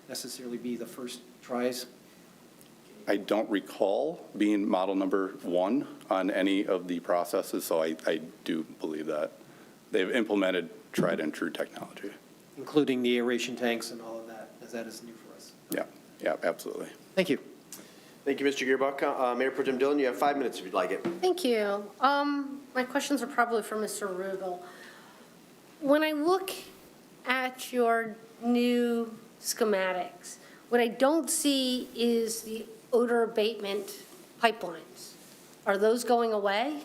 necessarily be the first tries? I don't recall being model number 1 on any of the processes, so I do believe that they've implemented tried and true technology. Including the aeration tanks and all of that, as that is new for us. Yeah, absolutely. Thank you. Thank you, Mr. Gearbock. Mayor Pro Tem Dillon, you have 5 minutes if you'd like it. Thank you. My questions are probably for Mr. Rubel. When I look at your new schematics, what I don't see is the odor abatement pipelines. Are those going away?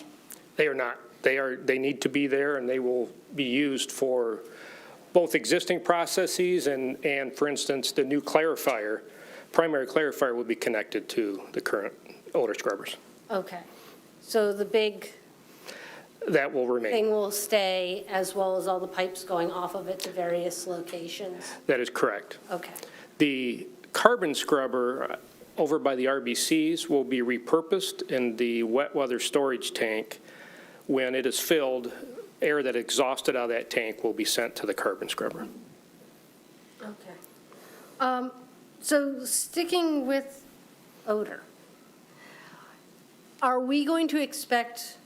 They are not. They need to be there, and they will be used for both existing processes and for instance, the new clarifier, primary clarifier will be connected to the current odor scrubbers. Okay. So the big That will remain. thing will stay, as well as all the pipes going off of it to various locations? That is correct. Okay. The carbon scrubber over by the RBCs will be repurposed in the wet weather storage tank. When it is filled, air that exhausted out of that tank will be sent to the carbon scrubber. Okay. So sticking with odor, Are we going to expect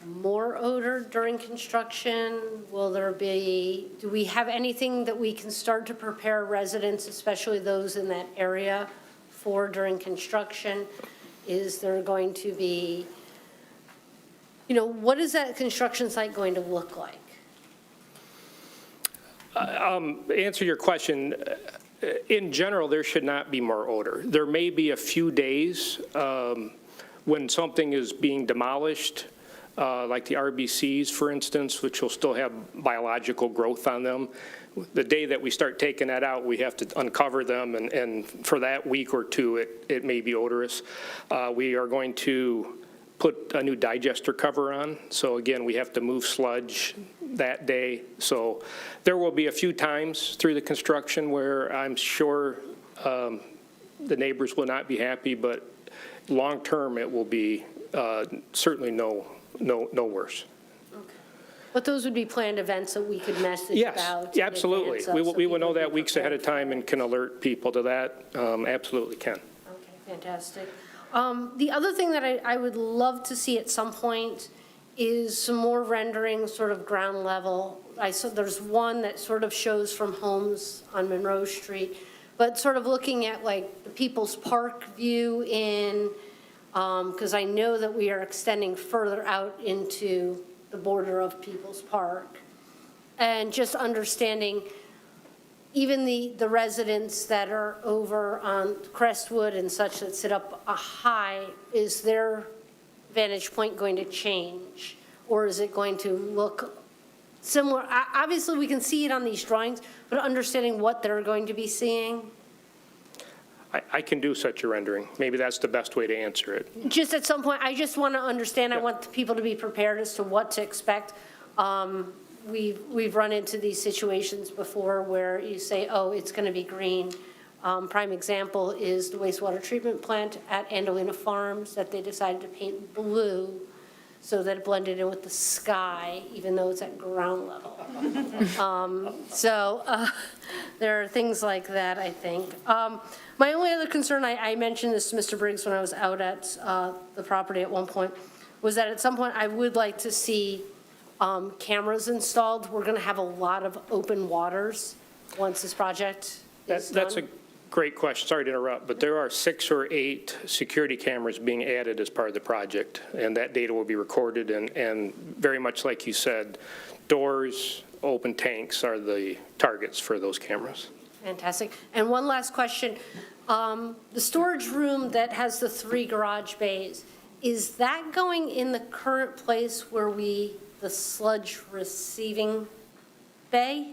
more odor during construction? Will there be, do we have anything that we can start to prepare residents, especially those in that area, for during construction? Is there going to be, what is that construction site going to look like? Answer your question, in general, there should not be more odor. There may be a few days when something is being demolished, like the RBCs, for instance, which will still have biological growth on them. The day that we start taking that out, we have to uncover them, and for that week or two, it may be odorous. We are going to put a new digester cover on, so again, we have to move sludge that day. So there will be a few times through the construction where I'm sure the neighbors will not be happy, but long-term, it will be certainly no worse. But those would be planned events that we could message about? Yes, absolutely. We will know that weeks ahead of time and can. can alert people to that. Absolutely can. Okay, fantastic. The other thing that I would love to see at some point is some more rendering, sort of ground level. There's one that sort of shows from homes on Monroe Street, but sort of looking at like the People's Park view because I know that we are extending further out into the border of People's Park. And just understanding even the residents that are over on Crestwood and such that sit up high, is their vantage point going to change? Or is it going to look similar? Obviously, we can see it on these drawings, but understanding what they're going to be seeing. I can do such a rendering. Maybe that's the best way to answer it. Just at some point, I just want to understand, I want people to be prepared as to what to expect. We've run into these situations before where you say, oh, it's going to be green. Prime example is the wastewater treatment plant at Andalina Farms that they decided to paint blue so that it blended in with the sky, even though it's at ground level. There are things like that, I think. My only other concern, I mentioned this to Mr. Briggs when I was out at the property at one point, was that at some point I would like to see cameras installed. We're going to have a lot of open waters once this project is done. That's a great question. Sorry to interrupt, but there are 6 or 8 security cameras being added as part of the project, and that data will be recorded. And very much like you said, doors, open tanks are the targets for those cameras. Fantastic. And one last question. The storage room that has the 3 garage bays, is that going in the current place where the sludge receiving bay?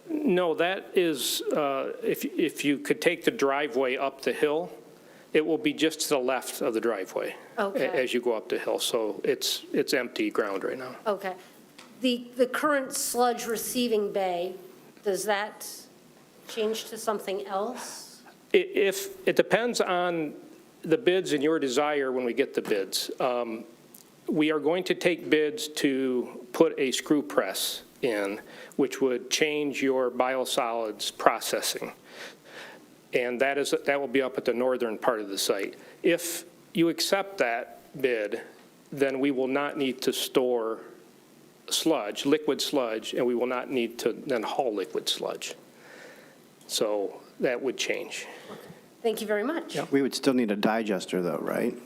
No, that is, if you could take the driveway up the hill, it will be just to the left of the driveway as you go up the hill. So it's empty ground right now. Okay. The current sludge receiving bay, does that change to something else? It depends on the bids and your desire when we get the bids. We are going to take bids to put a screw press in, which would change your biosolids processing. And that will be up at the northern part of the site. If you accept that bid, then we will not need to store sludge, liquid sludge, and we will not need to then haul liquid sludge. So that would change. Thank you very much. We would still need a digester though, right?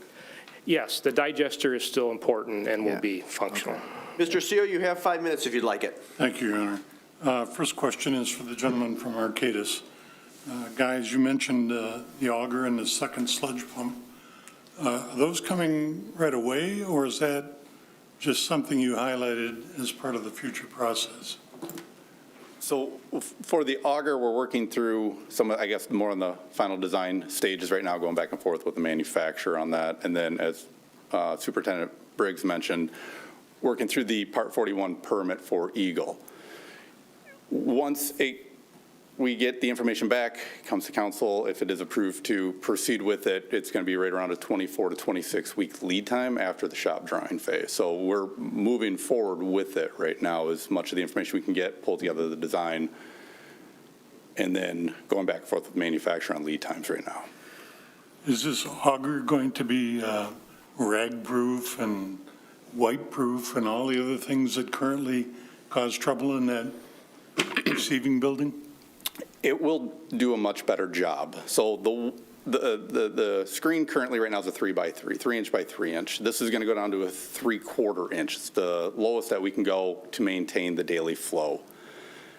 Yes, the digester is still important and will be functional. Mr. Seal, you have 5 minutes if you'd like it. Thank you, Your Honor. First question is for the gentleman from Arcadis. Guys, you mentioned the auger and the second sludge pump. Are those coming right away, or is that just something you highlighted as part of the future process? So for the auger, we're working through some, I guess, more on the final design stages right now, going back and forth with the manufacturer on that. And then as Superintendent Briggs mentioned, working through the Part 41 permit for Eagle. Once we get the information back, comes to council, if it is approved to proceed with it, it's going to be right around a 24 to 26 week lead time after the shop drawing phase. So we're moving forward with it right now, as much of the information we can get, pull together the design, and then going back and forth with manufacturer on lead times right now. Is this auger going to be rag-proof and wipe-proof and all the other things that currently cause trouble in that receiving building? It will do a much better job. So the screen currently right now is a 3x3, 3-inch by 3-inch. This is going to go down to a 3/4 inch. It's the lowest that we can go to maintain the daily flow.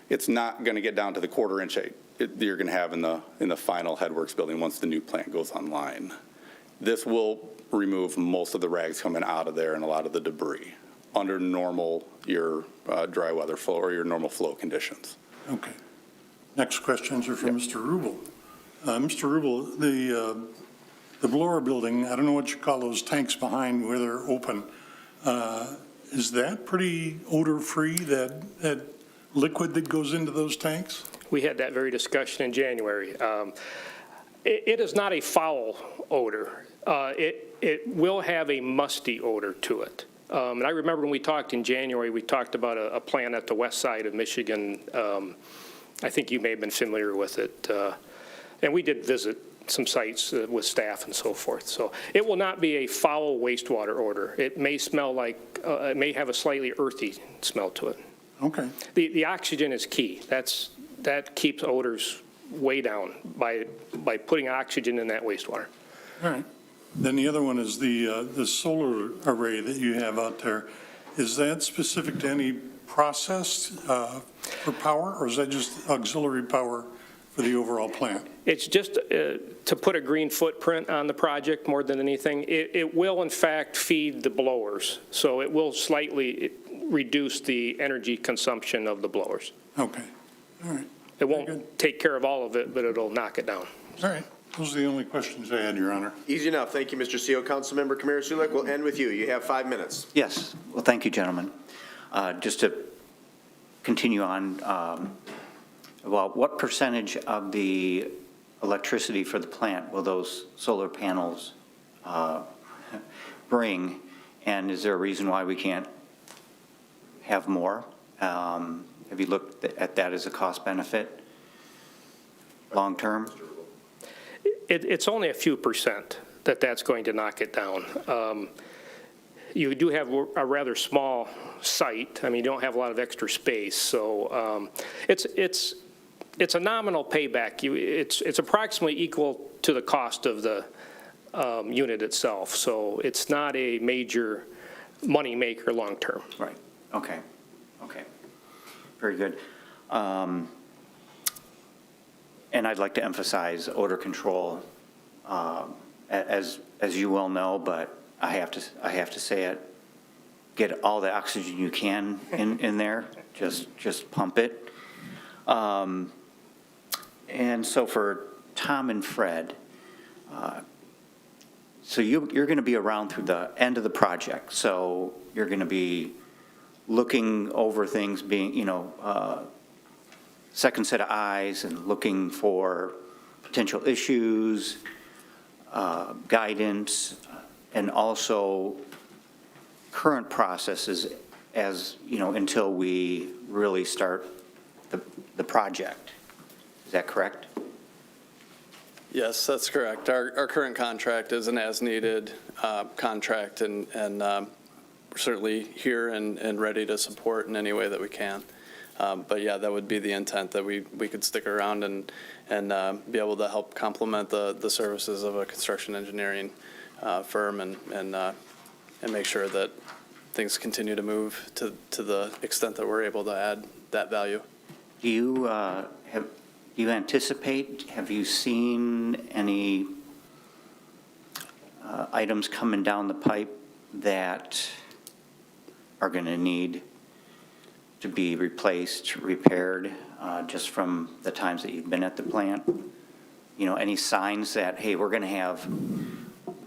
It's not going to get down to the 1/4 inch you're going to have in the final Headworks building once the new plant goes online. This will remove most of the rags coming out of there and a lot of the debris under normal your dry weather flow or your normal flow conditions. Okay. Next questions are for Mr. Rubel. Mr. Rubel, the blower building, I don't know what you call those tanks behind where they're open. Is that pretty odor-free, that liquid that goes into those tanks? We had that very discussion in January. It is not a foul odor. It will have a musty odor to it. And I remember when we talked in January, we talked about a plant at the west side of Michigan. I think you may have been familiar with it. And we did visit some sites with staff and so forth. So it will not be a foul wastewater odor. It may smell like, it may have a slightly earthy smell to it. Okay. The oxygen is key. That keeps odors way down by putting oxygen in that wastewater. All right. Then the other one is the solar array that you have out there. Is that specific to any process for power, or is that just auxiliary power for the overall plant? It's just to put a green footprint on the project more than anything. It will, in fact, feed the blowers, so it will slightly reduce the energy consumption of the blowers. Okay. All right. It won't take care of all of it, but it'll knock it down. All right. Those are the only questions I had, Your Honor. Easy enough. Thank you, Mr. Seal. Councilmember Kamara Sulek, we'll end with you. You have 5 minutes. Yes, well, thank you, gentlemen. Just to continue on, well, what percentage of the electricity for the plant will those solar panels bring? And is there a reason why we can't have more? Have you looked at that as a cost benefit long-term? It's only a few percent that's going to knock it down. You do have a rather small site. I mean, you don't have a lot of extra space, so it's a nominal payback. It's approximately equal to the cost of the unit itself, so it's not a major money maker long-term. Right, okay, okay. Very good. And I'd like to emphasize odor control, as you well know, but I have to say it. Get all the oxygen you can in there. Just pump it. And so for Tom and Fred, so you're going to be around through the end of the project. So you're going to be looking over things, being, second set of eyes and looking for potential issues, guidance, and also current processes as, until we really start the project. Is that correct? Yes, that's correct. Our current contract is an as-needed contract, and we're certainly here and ready to support in any way that we can. But yeah, that would be the intent, that we could stick around and be able to help complement the services of a construction engineering firm and make sure that things continue to move to the extent that we're able to add that value. Do you anticipate, have you seen any items coming down the pipe that are going to need to be replaced, repaired, just from the times that you've been at the plant? Any signs that, hey, we're going to have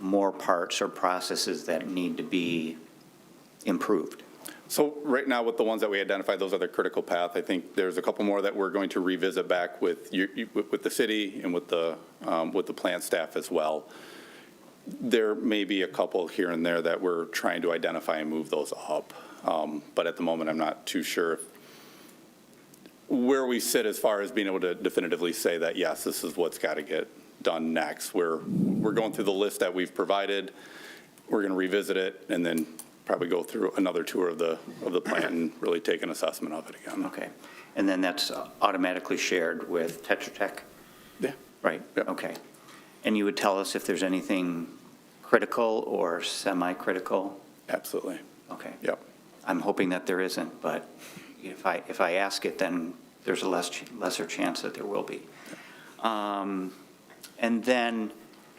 more parts or processes that need to be improved? So right now, with the ones that we identified, those are the critical path. I think there's a couple more that we're going to revisit back with the city and with the plant staff as well. There may be a couple here and there that we're trying to identify and move those up. But at the moment, I'm not too sure where we sit as far as being able to definitively say that, yes, this is what's got to get done next. We're going through the list that we've provided. we're going to revisit it and then probably go through another tour of the plant and really take an assessment of it again. Okay. And then that's automatically shared with Tetra Tech? Yeah. Right? Yep. Okay. And you would tell us if there's anything critical or semi-critical? Absolutely. Okay. Yep. I'm hoping that there isn't, but if I ask it, then there's a lesser chance that there will be. And then,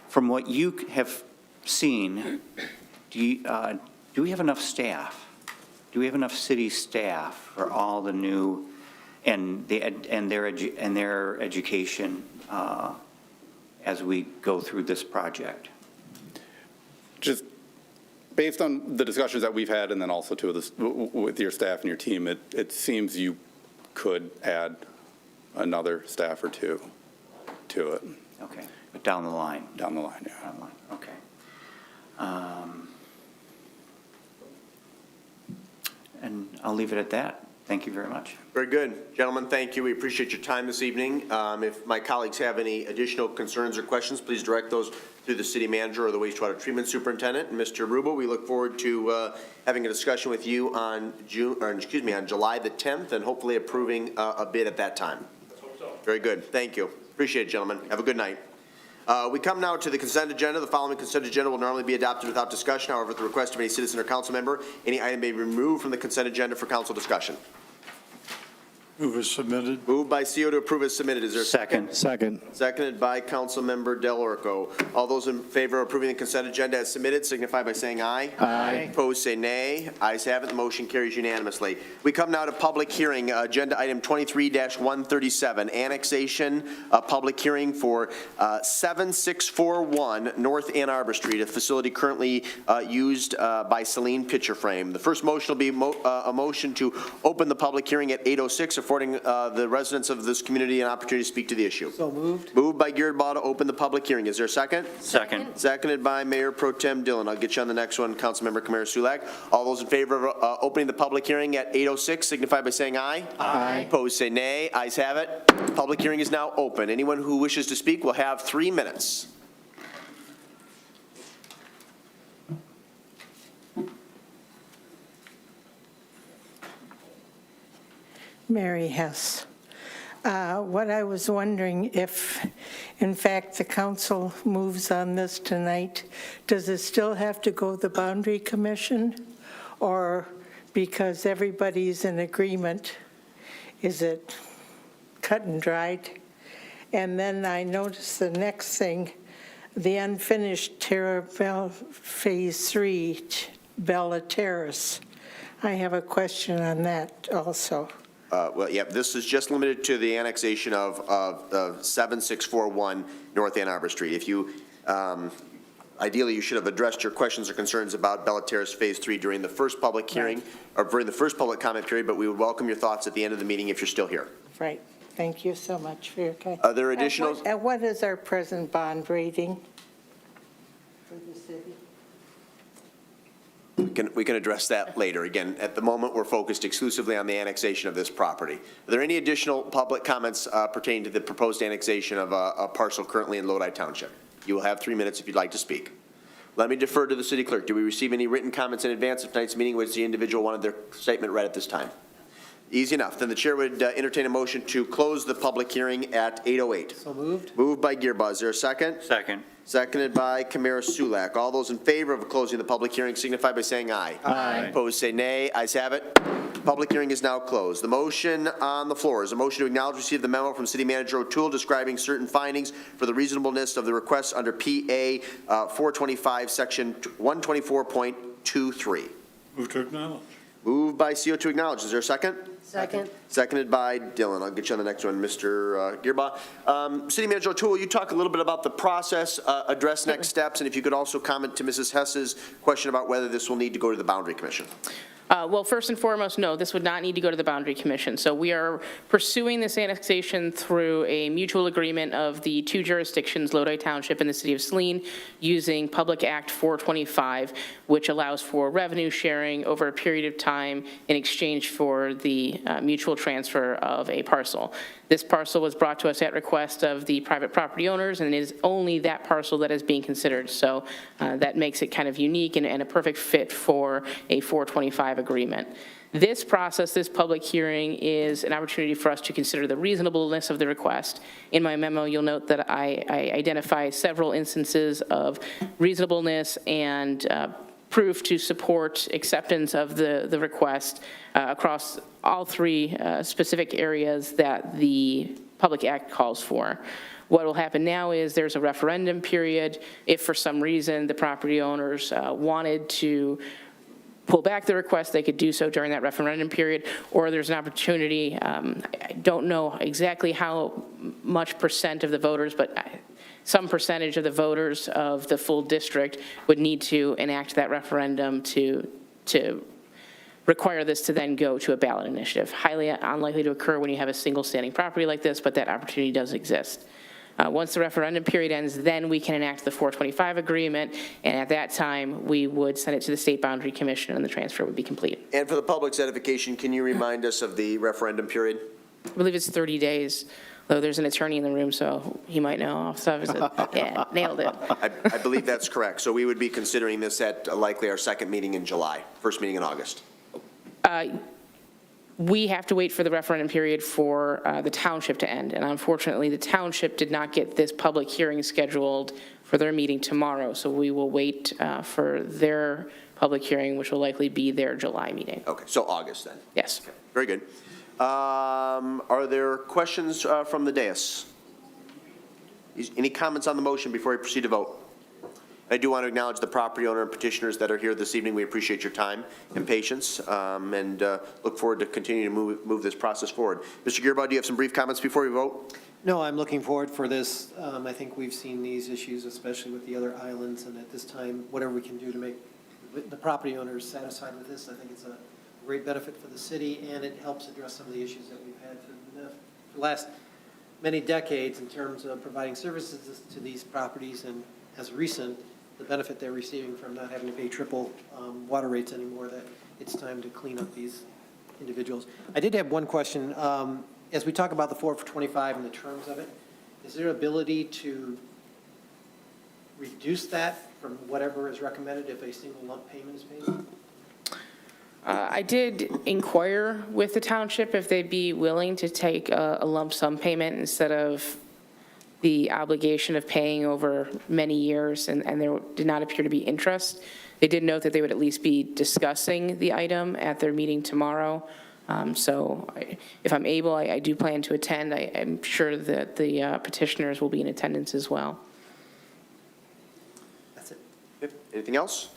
from what you have seen, do we have enough staff? Do we have enough city staff for all the new, and their education as we go through this project? Just based on the discussions that we've had, and then also with your staff and your team, it seems you could add another staff or two to it. Okay, but down the line? Down the line, yeah. Down the line, okay. And I'll leave it at that. Thank you very much. Very good. Gentlemen, thank you. We appreciate your time this evening. If my colleagues have any additional concerns or questions, please direct those through the city manager or the wastewater treatment superintendent. And Mr. Rubo, we look forward to having a discussion with you on on July the 10th and hopefully approving a bid at that time. Let's hope so. Very good. Thank you. Appreciate it, gentlemen. Have a good night. We come now to the consent agenda. The following consent agenda will normally be adopted without discussion. However, at the request of any citizen or council member, any item may be removed from the consent agenda for council discussion. Move as submitted. Moved by CO to approve as submitted. Is there a second? Second. Seconded by Councilmember Del Orco. All those in favor of approving the consent agenda as submitted signify by saying aye. Aye. Opposed, say nay. Ayes have it. The motion carries unanimously. We come now to public hearing, agenda item 23-137, annexation, public hearing for 7641 North Ann Arbor Street, a facility currently used by Saline Picture Frame. The first motion will be a motion to open the public hearing at 8:06, affording the residents of this community an opportunity to speak to the issue. So moved. Moved by Gearbaugh to open the public hearing. Is there a second? Second. Seconded by Mayor Pro Tem Dillon. I'll get you on the next one, Councilmember Kamara Sulak. All those in favor of opening the public hearing at 8:06 signify by saying aye. Aye. Opposed, say nay. Ayes have it. Public hearing is now open. Anyone who wishes to speak will have 3 minutes. Mary Hess. What I was wondering, if in fact the council moves on this tonight, does it still have to go to the Boundary Commission? Or because everybody's in agreement, is it cut and dried? And then I noticed the next thing, the unfinished Terra Bell Phase 3, Bella Terrace. I have a question on that also. Well, yeah, this is just limited to the annexation of 7641 North Ann Arbor Street. If you, ideally, you should have addressed your questions or concerns about Bella Terrace Phase 3 during the first public hearing, or during the first public comment period, but we would welcome your thoughts at the end of the meeting if you're still here. Right. Thank you so much for your time. Are there additional? And what is our present bond rating for the city? We can address that later. Again, at the moment, we're focused exclusively on the annexation of this property. Are there any additional public comments pertaining to the proposed annexation of a parcel currently in Lodi Township? You will have 3 minutes if you'd like to speak. Let me defer to the city clerk. Do we receive any written comments in advance of tonight's meeting, which the individual wanted their statement read at this time? Easy enough. Then the chair would entertain a motion to close the public hearing at 8:08. So moved. Moved by Gearbaugh. Is there a second? Second. Seconded by Kamara Sulak. All those in favor of closing the public hearing signify by saying aye. Aye. Opposed, say nay. Ayes have it. Public hearing is now closed. The motion on the floor is a motion to acknowledge receipt of the memo from City Manager O'Toole describing certain findings for the reasonableness of the requests under PA 425, Section 124.23. Move to acknowledge. Moved by CO to acknowledge. Is there a second? Second. Seconded by Dillon. I'll get you on the next one, Mr. Gearbaugh. City Manager O'Toole, will you talk a little bit about the process, address next steps, and if you could also comment to Mrs. Hess's question about whether this will need to go to the Boundary Commission. Well, first and foremost, no, this would not need to go to the Boundary Commission. So we are pursuing this annexation through a mutual agreement of the two jurisdictions, Lodi Township and the City of Saline, using Public Act 425, which allows for revenue sharing over a period of time in exchange for the mutual transfer of a parcel. This parcel was brought to us at request of the private property owners, and it is only that parcel that is being considered. So that makes it kind of unique and a perfect fit for a 425 agreement. This process, this public hearing, is an opportunity for us to consider the reasonableness of the request. In my memo, you'll note that I identify several instances of reasonableness and proof to support acceptance of the request across all three specific areas that the Public Act calls for. What will happen now is there's a referendum period. If for some reason the property owners wanted to pull back the request, they could do so during that referendum period, or there's an opportunity, I don't know exactly how much percent of the voters, but some percentage of the voters of the full district would need to enact that referendum to require this to then go to a ballot initiative. Highly unlikely to occur when you have a single standing property like this, but that opportunity does exist. Once the referendum period ends, then we can enact the 425 agreement, and at that time, we would send it to the State Boundary Commission, and the transfer would be complete. And for the public's edification, can you remind us of the referendum period? I believe it's 30 days, though there's an attorney in the room, so he might know off the top of his head. Yeah, nailed it. I believe that's correct. So we would be considering this at likely our second meeting in July, first meeting in August. We have to wait for the referendum period for the township to end, and unfortunately, the township did not get this public hearing scheduled for their meeting tomorrow, so we will wait for their public hearing, which will likely be their July meeting. Okay, so August then. Yes. Okay, very good. Are there questions from the dais? Any comments on the motion before we proceed to vote? I do want to acknowledge the property owner and petitioners that are here this evening. We appreciate your time and patience, and look forward to continuing to move this process forward. Mr. Gearbaugh, do you have some brief comments before we vote? No, I'm looking forward for this. I think we've seen these issues, especially with the other islands, and at this time, whatever we can do to make the property owners satisfied with this, I think it's a great benefit for the city, and it helps address some of the issues that we've had for the last many decades in terms of providing services to these properties, and as recent, the benefit they're receiving from not having to pay triple water rates anymore, that it's time to clean up these individuals. I did have one question. As we talk about the 425 and the terms of it, is there ability to reduce that from whatever is recommended if a single lump payment is paid? I did inquire with the township if they'd be willing to take a lump sum payment instead of the obligation of paying over many years, and there did not appear to be interest. They did note that they would at least be discussing the item at their meeting tomorrow. So if I'm able, I do plan to attend. I'm sure that the petitioners will be in attendance as well. That's it. Anything else?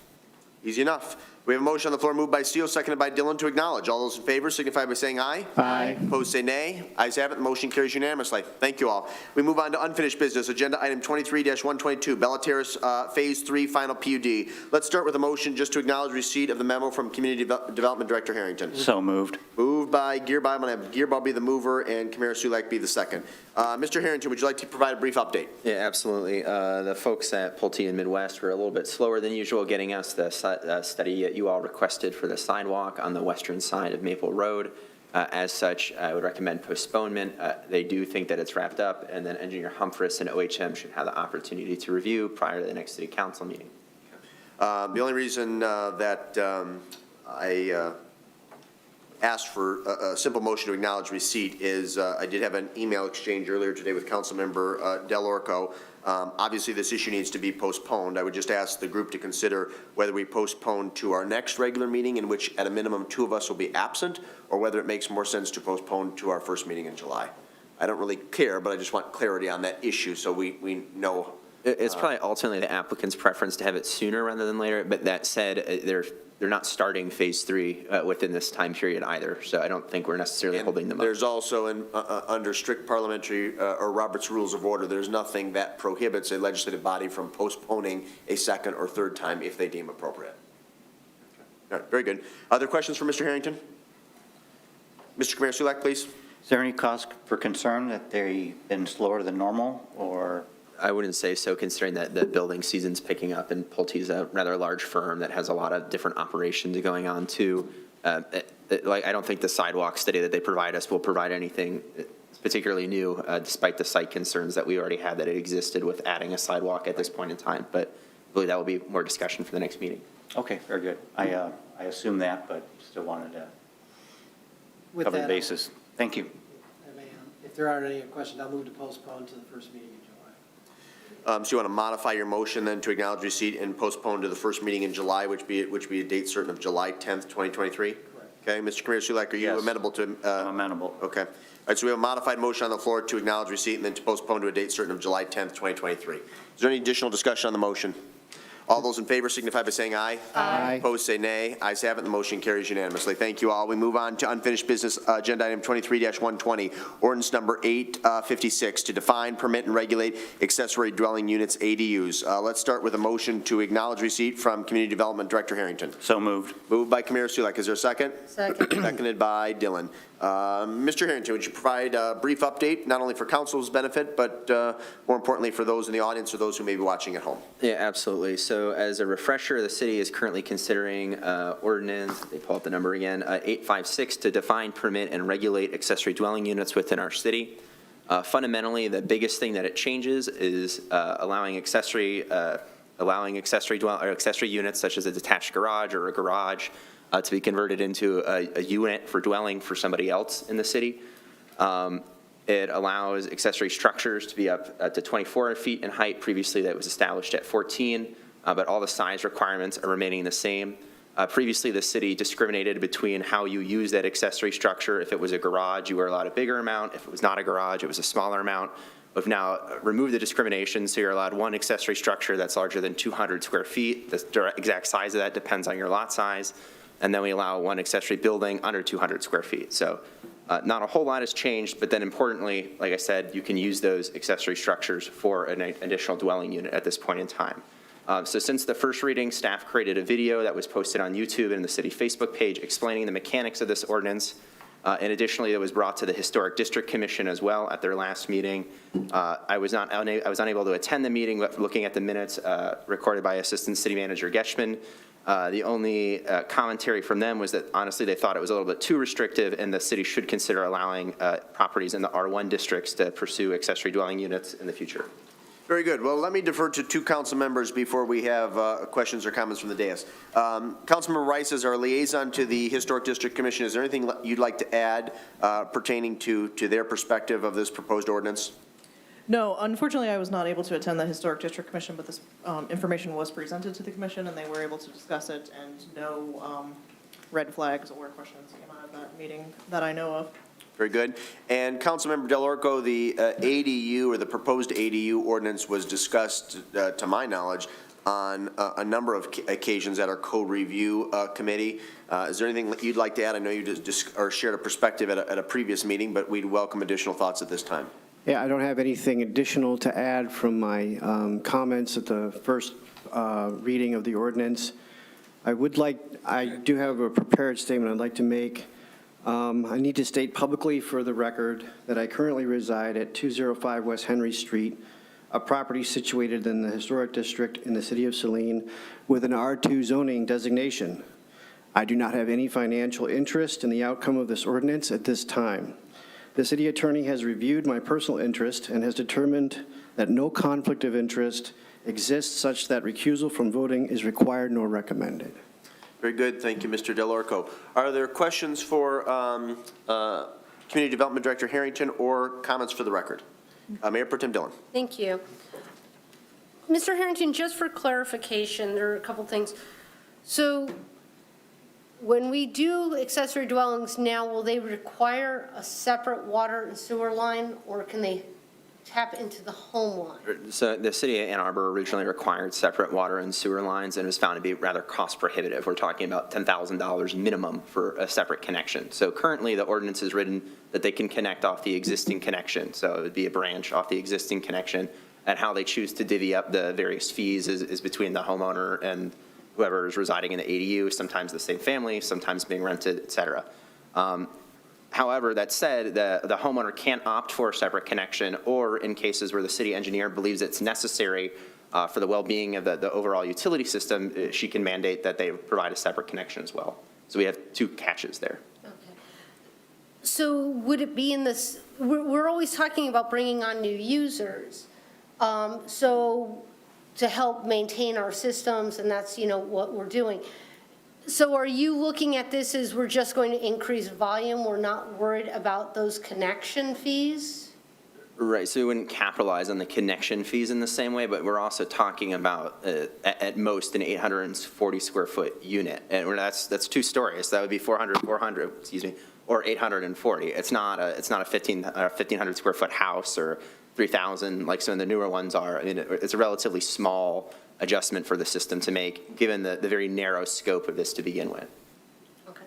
Easy enough. We have a motion on the floor moved by Steele, seconded by Dillon to acknowledge. All those in favor signify by saying aye. Aye. Opposed, say nay. Ayes have it. The motion carries unanimously. Thank you all. We move on to unfinished business. Agenda item 23-122, Bella Terrace Phase 3 Final PUD. Let's start with a motion just to acknowledge receipt of the memo from Community Development Director Harrington. So moved. Moved by Gearbaugh. I'm going to have Gearbaugh be the mover and Kamara Sulak be the second. Mr. Harrington, would you like to provide a brief update? Yeah, absolutely. The folks at Pulte and Midwest were a little bit slower than usual getting us the study that you all requested for the sidewalk on the western side of Maple Road. As such, I would recommend postponement. They do think that it's wrapped up, and then Engineer Humphreys and OHM should have the opportunity to review prior to the next city council meeting. The only reason that I asked for a simple motion to acknowledge receipt is I did have an email exchange earlier today with Councilmember Del Orco. Obviously, this issue needs to be postponed. I would just ask the group to consider whether we postpone to our next regular meeting, in which at a minimum 2 of us will be absent, or whether it makes more sense to postpone to our first meeting in July. I don't really care, but I just want clarity on that issue so we know. It's probably ultimately the applicant's preference to have it sooner rather than later, but that said, they're not starting phase 3 within this time period either, so I don't think we're necessarily holding them up. There's also, under strict parliamentary or Robert's Rules of Order, there's nothing that prohibits a legislative body from postponing a second or third time if they deem appropriate. All right, very good. Other questions for Mr. Harrington? Mr. Kamara Sulak, please. Is there any cause for concern that they've been slower than normal, or? I wouldn't say so, considering that the building season's picking up, and Pulte's a rather large firm that has a lot of different operations going on, too. I don't think the sidewalk study that they provide us will provide anything particularly new, despite the site concerns that we already had that it existed with adding a sidewalk at this point in time. But I believe that will be more discussion for the next meeting. Okay, very good. I assume that, but still wanted to With cover the that, bases. Thank you. If there aren't any questions, I'll move to postpone to the first meeting in July. So you want to modify your motion then to acknowledge receipt and postpone to the first meeting in July, which be a date certain of July 10th, 2023? Correct. Okay, Mr. Kamara Sulak, are you Yes. amenable to? I'm amenable. Okay. All right, so we have a modified motion on the floor to acknowledge receipt and then to postpone to a date certain of July 10th, 2023. Is there any additional discussion on the motion? All those in favor signify by saying aye. Aye. Opposed, say nay. Ayes have it, the motion carries unanimously. Thank you all. We move on to unfinished business, agenda item 23-120, ordinance number 856, to define, permit, and regulate accessory dwelling units, ADUs. Let's start with a motion to acknowledge receipt from Community Development Director Harrington. So moved. Moved by Kamara Sulak. Is there a second? Second. Seconded by Dillon. Mr. Harrington, would you provide a brief update, not only for council's benefit, but more importantly for those in the audience or those who may be watching at home? Yeah, absolutely. So as a refresher, the city is currently considering ordinance, they pull up the number again, 856, to define, permit, and regulate accessory dwelling units within our city. Fundamentally, the biggest thing that it changes is allowing accessory units such as a detached garage or a garage to be converted into a unit for dwelling for somebody else in the city. It allows accessory structures to be up to 24 feet in height. Previously, that was established at 14, but all the size requirements are remaining the same. Previously, the city discriminated between how you use that accessory structure. If it was a garage, you were allowed a bigger amount. If it was not a garage, it was a smaller amount. We've now removed the discrimination, so you're allowed one accessory structure that's larger than 200 square feet. The exact size of that depends on your lot size. And then we allow one accessory building under 200 square feet. So not a whole lot has changed, but then importantly, like I said, you can use those accessory structures for an additional dwelling unit at this point in time. So since the first reading, staff created a video that was posted on YouTube and the city Facebook page explaining the mechanics of this ordinance. And additionally, it was brought to the Historic District Commission as well at their last meeting. I was unable to attend the meeting, but looking at the minutes recorded by Assistant City Manager Geschman, the only commentary from them was that honestly they thought it was a little bit too restrictive and the city should consider allowing properties in the R1 districts to pursue accessory dwelling units in the future. Very good. Well, let me defer to two council members before we have questions or comments from the dais. Councilmember Rice is our liaison to the Historic District Commission. Is there anything you'd like to add pertaining to their perspective of this proposed ordinance? No, unfortunately, I was not able to attend the Historic District Commission, but this information was presented to the commission, and they were able to discuss it, and no red flags or questions came out of that meeting that I know of. Very good. And Councilmember Del Orco, the ADU or the proposed ADU ordinance was discussed, to my knowledge, on a number of occasions at our code review committee. Is there anything you'd like to add? I know you just or shared a perspective at a previous meeting, but we'd welcome additional thoughts at this time. Yeah, I don't have anything additional to add from my comments at the first reading of the ordinance. I do have a prepared statement I'd like to make. I need to state publicly for the record that I currently reside at 205 West Henry Street, a property situated in the Historic District in the city of Saline with an R2 zoning designation. I do not have any financial interest in the outcome of this ordinance at this time. The city attorney has reviewed my personal interest and has determined that no conflict of interest exists such that recusal from voting is required nor recommended. Very good. Thank you, Mr. Del Orco. Are there questions for Community Development Director Harrington or comments for the record? Mayor Pro Tem Dillon. Thank you. Mr. Harrington, just for clarification, there are a couple things. So when we do accessory dwellings now, will they require a separate water and sewer line, or can they tap into the home line? So the city of Ann Arbor originally required separate water and sewer lines, and it was found to be rather cost prohibitive. We're talking about $10,000 minimum for a separate connection. So currently the ordinance is written that they can connect off the existing connection. So it would be a branch off the existing connection, and how they choose to divvy up the various fees is between the homeowner and whoever is residing in the ADU, sometimes the same family, sometimes being rented, et cetera. However, that said, the homeowner can't opt for a separate connection, or in cases where the city engineer believes it's necessary for the well-being of the overall utility system, she can mandate that they provide a separate connection as well. So we have two catches there. Okay. So would it be in this, we're always talking about bringing on new users, so to help maintain our systems, and that's, what we're doing. So are you looking at this as we're just going to increase volume? We're not worried about those connection fees? Right, so we wouldn't capitalize on the connection fees in the same way, but we're also talking about, at most, an 840 square foot unit. And that's 2 stories, so that would be 400, or 840. It's not a 1,500 square foot house or 3,000 like some of the newer ones are. I mean, it's a relatively small adjustment for the system to make, given the very narrow scope of this to begin with. Okay.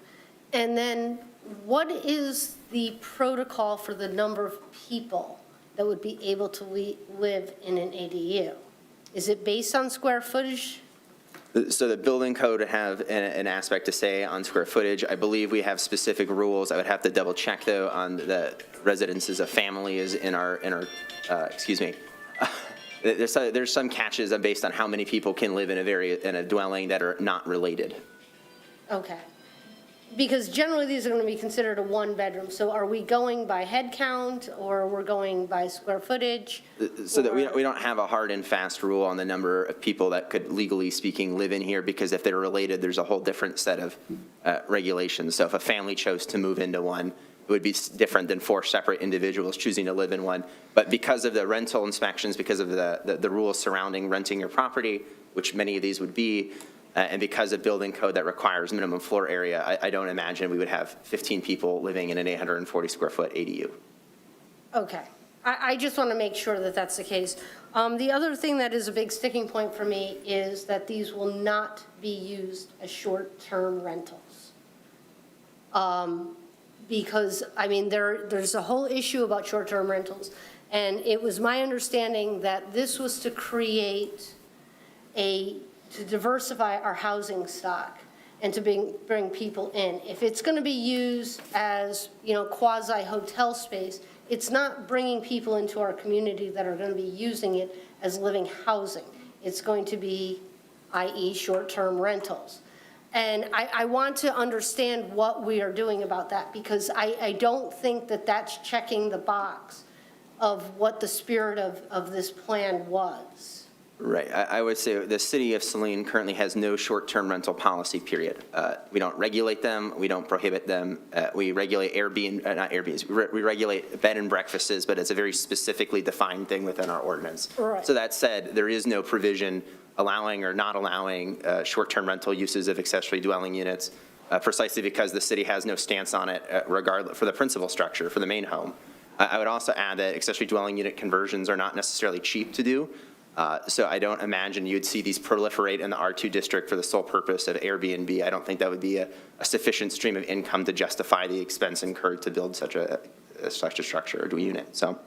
And then what is the protocol for the number of people that would be able to live in an ADU? Is it based on square footage? So the building code would have an aspect to say on square footage. I believe we have specific rules. I would have to double check though on the residences of families in our excuse me. There's some catches based on how many people can live in a dwelling that are not related. Okay. Because generally these are going to be considered a 1-bedroom. So are we going by head count, or we're going by square footage? So that we don't have a hard and fast rule on the number of people that could, legally speaking, live in here, because if they're related, there's a whole different set of regulations. So if a family chose to move into one, it would be different than 4 separate individuals choosing to live in one. But because of the rental inspections, because of the rules surrounding renting your property, which many of these would be, and because of building code that requires minimum floor area, I don't imagine we would have 15 people living in an 840 square foot ADU. Okay. I just want to make sure that that's the case. The other thing that is a big sticking point for me is that these will not be used as short-term rentals. Because, I mean, there's a whole issue about short-term rentals, and it was my understanding that this was to create to diversify our housing stock and to bring people in. If it's going to be used as, quasi-hotel space, it's not bringing people into our community that are going to be using it as living housing. It's going to be, i.e., short-term rentals. And I want to understand what we are doing about that, because I don't think that that's checking the box of what the spirit of this plan was. Right. I would say the city of Saline currently has no short-term rental policy, period. We don't regulate them. We don't prohibit them. We regulate not Airbnbs. We regulate bed and breakfasts, but it's a very specifically defined thing within our ordinance. Right. So that said, there is no provision allowing or not allowing short-term rental uses of accessory dwelling units, precisely because the city has no stance on it regardless for the principal structure, for the main home. I would also add that accessory dwelling unit conversions are not necessarily cheap to do. So I don't imagine you'd see these proliferate in the R2 district for the sole purpose of Airbnb. I don't think that would be a sufficient stream of income to justify the expense incurred to build such a structure or unit. So,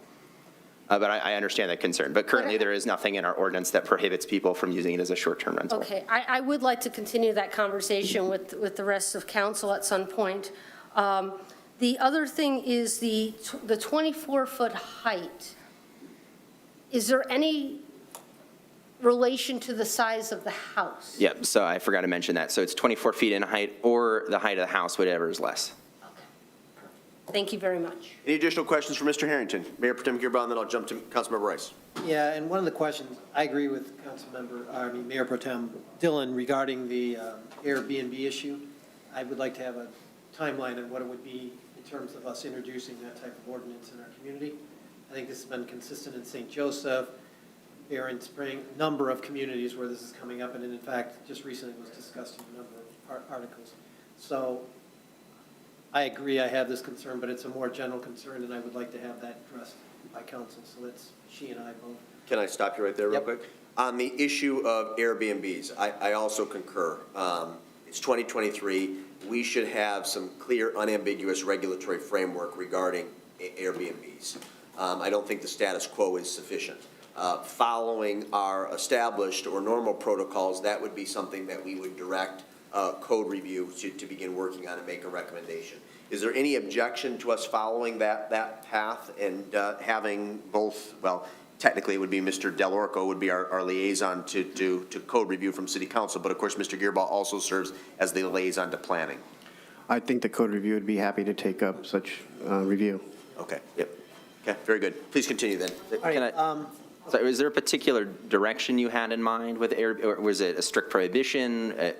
but I understand that concern. But currently there is nothing in our ordinance that prohibits people from using it as a short-term rental. Okay, I would like to continue that conversation with the rest of council at some point. The other thing is the 24-foot height. Is there any relation to the size of the house? Yep, so I forgot to mention that. So it's 24 feet in height or the height of the house, whatever is less. Okay, perfect. Thank you very much. Any additional questions for Mr. Harrington? Mayor Pro Tem Gearbaugh, and then I'll jump to Councilmember Rice. Yeah, and one of the questions, I agree with Mayor Pro Tem Dillon regarding the Airbnb issue. I would like to have a timeline on what it would be in terms of us introducing that type of ordinance in our community. I think this has been consistent in St. Joseph, Barron Spring, number of communities where this is coming up, and in fact, just recently was discussed in a number of articles. So I agree, I have this concern, but it's a more general concern, and I would like to have that addressed by council. So that's she and I both. Can I stop you right there real Yep. quick? On the issue of Airbnbs, I also concur. It's 2023. We should have some clear, unambiguous regulatory framework regarding Airbnbs. I don't think the status quo is sufficient. following our established or normal protocols, that would be something that we would direct code review to begin working on and make a recommendation. Is there any objection to us following that path and having both, well, technically it would be Mr. Delorco would be our liaison to code review from City Council, but of course Mr. Gearbaugh also serves as the liaison to planning. I think the code review would be happy to take up such review. Okay, yep. Okay, very good. Please continue then. Can I, so is there a particular direction you had in mind with air, or was it a strict prohibition?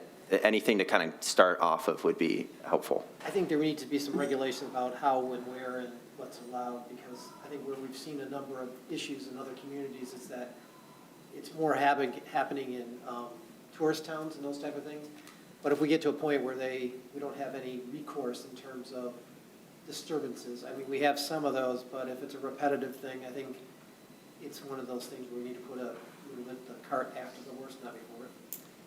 Anything to kind of start off of would be helpful. I think there needs to be some regulation about how and where and what's allowed, because I think where we've seen a number of issues in other communities is that it's more happening in tourist towns and those type of things. But if we get to a point where we don't have any recourse in terms of disturbances, I mean, we have some of those, but if it's a repetitive thing, I think it's one of those things where we need to put the cart after the horse, not before it.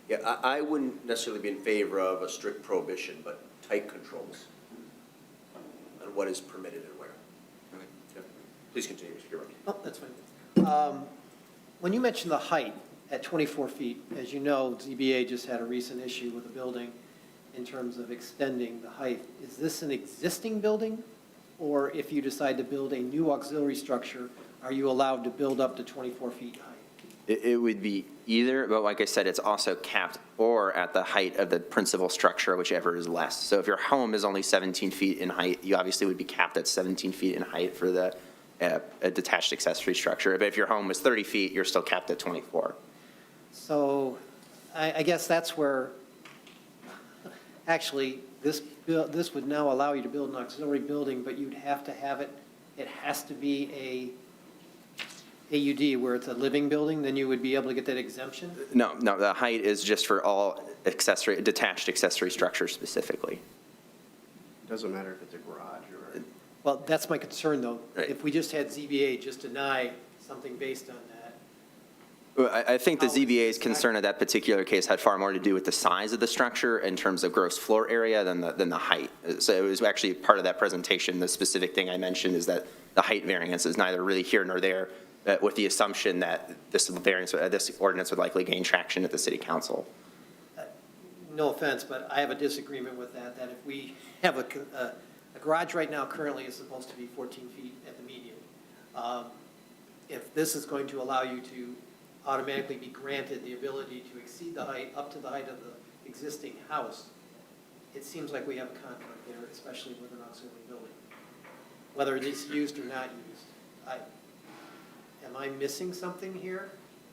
Yeah, I wouldn't necessarily be in favor of a strict prohibition, but tight controls on what is permitted and where. Okay. Please continue, Mr. Gearbaugh. Oh, that's fine. When you mentioned the height at 24 feet, as you know, ZBA just had a recent issue with a building in terms of extending the height. Is this an existing building? Or if you decide to build a new auxiliary structure, are you allowed to build up to 24 feet high? It would be either, but like I said, it's also capped or at the height of the principal structure, whichever is less. So if your home is only 17 feet in height, you obviously would be capped at 17 feet in height for the a detached accessory structure. But if your home was 30 feet, you're still capped at 24. So I guess that's where, actually, this would now allow you to build an auxiliary building, but you'd have to have it has to be a AUD where it's a living building, then you would be able to get that exemption? No, the height is just for all detached accessory structures specifically. Doesn't matter if it's a garage or. Well, that's my concern, though. Right. If we just had ZBA just deny something based on that. Well, I think the ZBA's concern in that particular case had far more to do with the size of the structure in terms of gross floor area than the height. So it was actually part of that presentation. The specific thing I mentioned is that the height variance is neither really here nor there, with the assumption that this ordinance would likely gain traction at the City Council. No offense, but I have a disagreement with that if we have a garage right now currently is supposed to be 14 feet at the median. If this is going to allow you to automatically be granted the ability to exceed the height up to the height of the existing house, it seems like we have a conflict there, especially with an auxiliary building. Whether it's used or not used. Am I missing something here?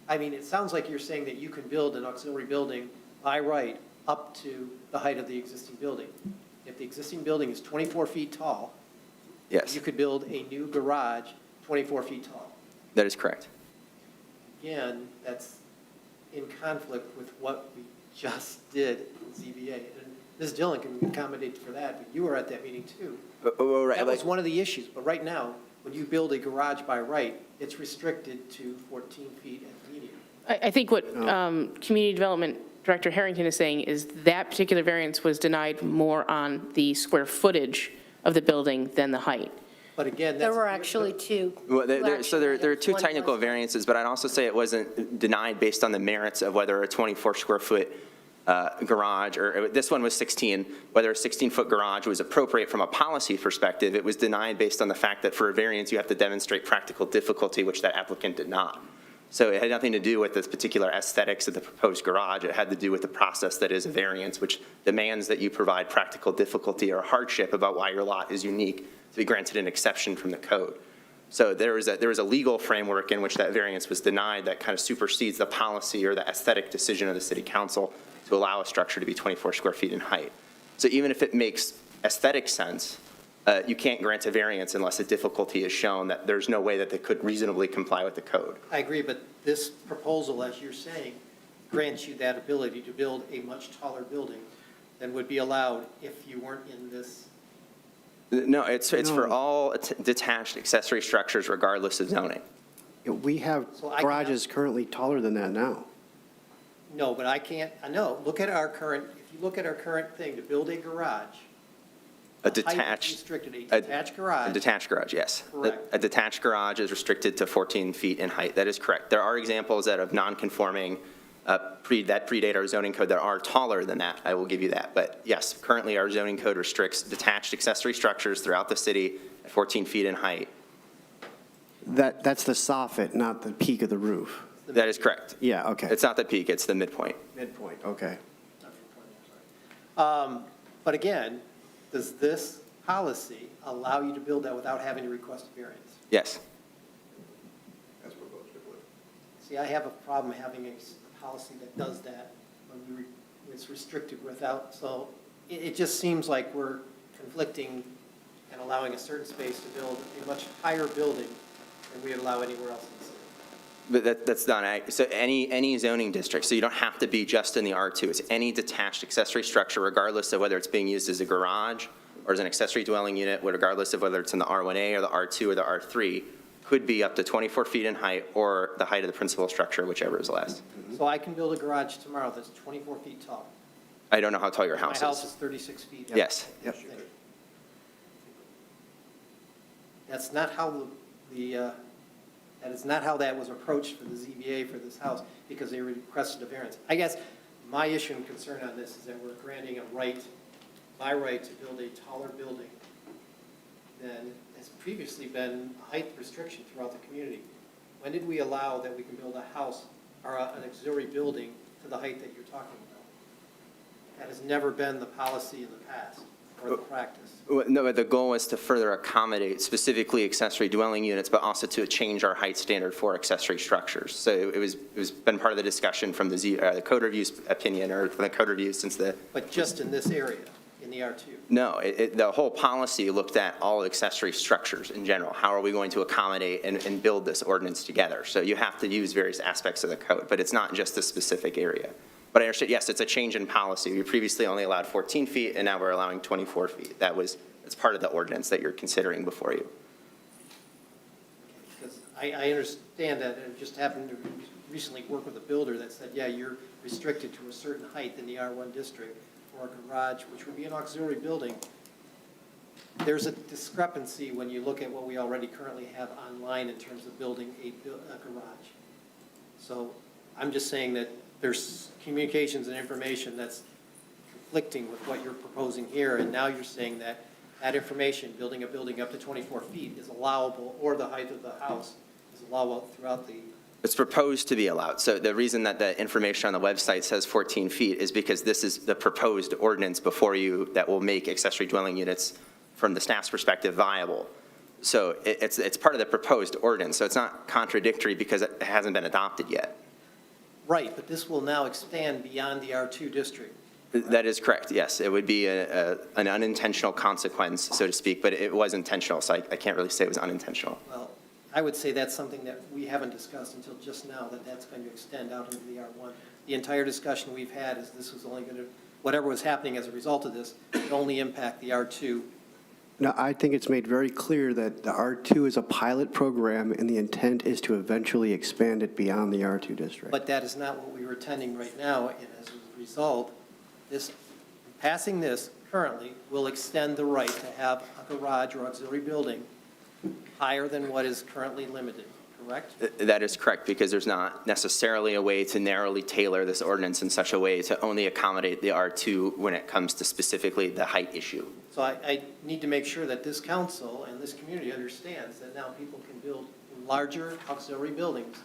I mean, it sounds like you're saying that you can build an auxiliary building by right up to the height of the existing building. If the existing building is 24 feet tall, Yes, you could build a new garage 24 feet tall. that is correct. Again, that's in conflict with what we just did in ZBA. And Ms. Dillon can accommodate for that, but you were at that meeting too. Right, That was one of the issues, but right now, when you build a garage by right, it's restricted to 14 feet at the median. I think what Community Development Director Harrington is saying is that particular variance was denied more on the square footage of the building than the height. But again, There that's. were actually two. Well, so there are two One technical was- variances, but I'd also say it wasn't denied based on the merits of whether a 24 square foot garage, or this one was 16, whether a 16-foot garage was appropriate from a policy perspective. It was denied based on the fact that for a variance, you have to demonstrate practical difficulty, which that applicant did not. So it had nothing to do with this particular aesthetics of the proposed garage. It had to do with the process that is a variance, which demands that you provide practical difficulty or hardship about why your lot is unique to be granted an exception from the code. So there was a legal framework in which that variance was denied that kind of supersedes the policy or the aesthetic decision of the City Council to allow a structure to be 24 square feet in height. So even if it makes aesthetic sense, you can't grant a variance unless a difficulty is shown that there's no way that they could reasonably comply with the code. I agree, but this proposal, as you're saying, grants you that ability to build a much taller building than would be allowed if you weren't in this. No, it's for all detached accessory structures regardless of zoning. We have So I garages currently taller than that now. No, but I can't, I know, look at our current, if you look at our current thing, to build a garage A The height is detached. restricted, a- a detached garage. A detached garage, yes. Correct. A detached garage is restricted to 14 feet in height. That is correct. There are examples that of non-conforming, that predate our zoning code that are taller than that. I will give you that. But yes, currently our zoning code restricts detached accessory structures throughout the city at 14 feet in height. That's the soffit, not the peak of the roof. That is correct. Yeah, okay. It's not the peak, it's the midpoint. Midpoint, okay. But again, does this policy allow you to build that without having to request a variance? Yes. See, I have a problem having a policy that does that when it's restricted without, so it just seems like we're conflicting and allowing a certain space to build a much higher building than we would allow anywhere else in the city. But that's not, so any zoning district, so you don't have to be just in the R2. It's any detached accessory structure, regardless of whether it's being used as a garage or as an accessory dwelling unit, regardless of whether it's in the R1A or the R2 or the R3, could be up to 24 feet in height or the height of the principal structure, whichever is less. So I can build a garage tomorrow that's 24 feet tall. I don't know how tall your house is. My house is 36 feet. Yes. Yep. That's not how that is not how that was approached for the ZBA for this house, because they requested a variance. I guess my issue and concern on this is that we're granting my right to build a taller building than has previously been a height restriction throughout the community. When did we allow that we can build a house or an auxiliary building to the height that you're talking about? That has never been the policy in the past or the practice. No, but the goal is to further accommodate specifically accessory dwelling units, but also to change our height standard for accessory structures. So it was been part of the discussion from the code review's opinion, or from the code review since the. But just in this area, in the R2? No, the whole policy looked at all accessory structures in general. How are we going to accommodate and build this ordinance together? So you have to use various aspects of the code, but it's not just a specific area. But I understand, yes, it's a change in policy. We previously only allowed 14 feet, and now we're allowing 24 feet. That's part of the ordinance that you're considering before you. Because I understand that, and just happened to recently work with a builder that said, yeah, you're restricted to a certain height in the R1 district for a garage, which would be an auxiliary building. There's a discrepancy when you look at what we already currently have online in terms of building a garage. So I'm just saying that there's communications and information that's conflicting with what you're proposing here, and now you're saying that that information, building a building up to 24 feet is allowable, or the height of the house is allowable throughout the. It's proposed to be allowed. So the reason that the information on the website says 14 feet is because this is the proposed ordinance before you that will make accessory dwelling units, from the staff's perspective, viable. So it's part of the proposed ordinance, so it's not contradictory because it hasn't been adopted yet. Right, but this will now expand beyond the R2 district. That is correct, yes. It would be an unintentional consequence, so to speak, but it was intentional, so I can't really say it was unintentional. Well, I would say that's something that we haven't discussed until just now, that that's going to extend out into the R1. The entire discussion we've had is this was only going to, whatever was happening as a result of this, would only impact the R2. Now, I think it's made very clear that the R2 is a pilot program, and the intent is to eventually expand it beyond the R2 district. But that is not what we were attending right now, and as a result, passing this currently will extend the right to have a garage or auxiliary building higher than what is currently limited, correct? That is correct, because there's not necessarily a way to narrowly tailor this ordinance in such a way to only accommodate the R2 when it comes to specifically the height issue. So I need to make sure that this council and this community understands that now people can build larger auxiliary buildings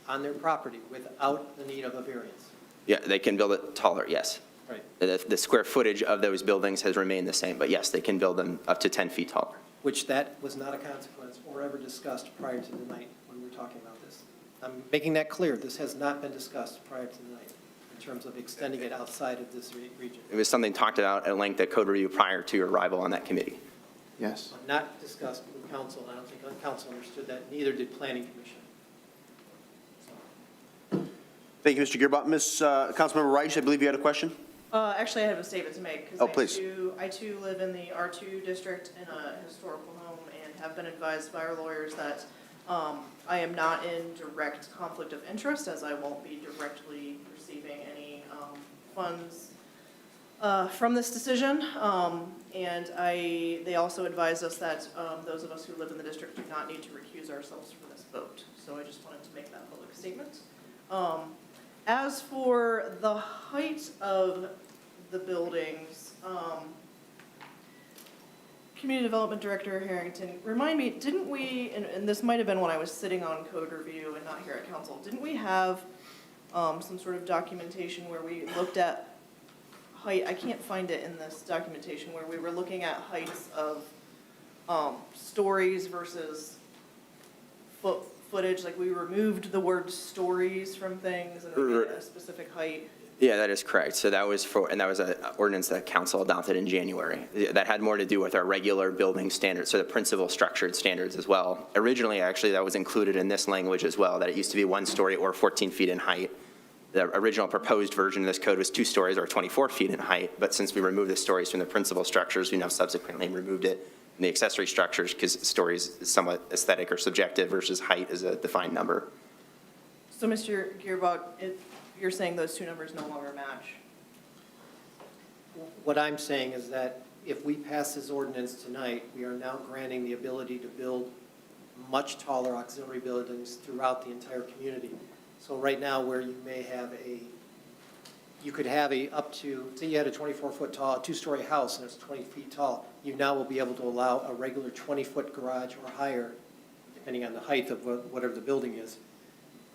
on their property without the need of a variance. Yeah, they can build it taller, yes. Right. The square footage of those buildings has remained the same, but yes, they can build them up to 10 feet taller. Which that was not a consequence or ever discussed prior to the night when we were talking about this. I'm making that clear. This has not been discussed prior to the night in terms of extending it outside of this region. It was something talked about at length at code review prior to your arrival on that committee. Yes. But not discussed with council, and I don't think the council understood that, neither did planning commission. Thank you, Mr. Gearbutt. Councilmember Reich, I believe you had a question? Actually, I have a statement to make. 'Cause Oh, please. I too live in the R2 district in a historical home and have been advised by our lawyers that I am not in direct conflict of interest, as I won't be directly receiving any funds from this decision. And they also advised us that those of us who live in the district do not need to recuse ourselves from this vote. So I just wanted to make that public statement. As for the height of the buildings, Community Development Director Harrington, remind me, didn't we, and this might have been when I was sitting on code review and not here at council, didn't we have some sort of documentation where we looked at height? I can't find it in this documentation, where we were looking at heights of stories versus footage, like we removed the word stories from things and we made it a specific height. Yeah, that is correct. So that was and that was an ordinance that council adopted in January. That had more to do with our regular building standards, so the principal structured standards as well. Originally, actually, that was included in this language as well, that it used to be 1 story or 14 feet in height. The original proposed version of this code was 2 stories or 24 feet in height, but since we removed the stories from the principal structures, we now subsequently removed it in the accessory structures, because stories is somewhat aesthetic or subjective versus height is a defined number. So Mr. Gearbout, you're saying those two numbers no longer match? What I'm saying is that if we pass this ordinance tonight, we are now granting the ability to build much taller auxiliary buildings throughout the entire community. So right now, where you may have you could have up to, say you had a 24-foot tall, 2-story house and it's 20 feet tall, you now will be able to allow a regular 20-foot garage or higher, depending on the height of whatever the building is,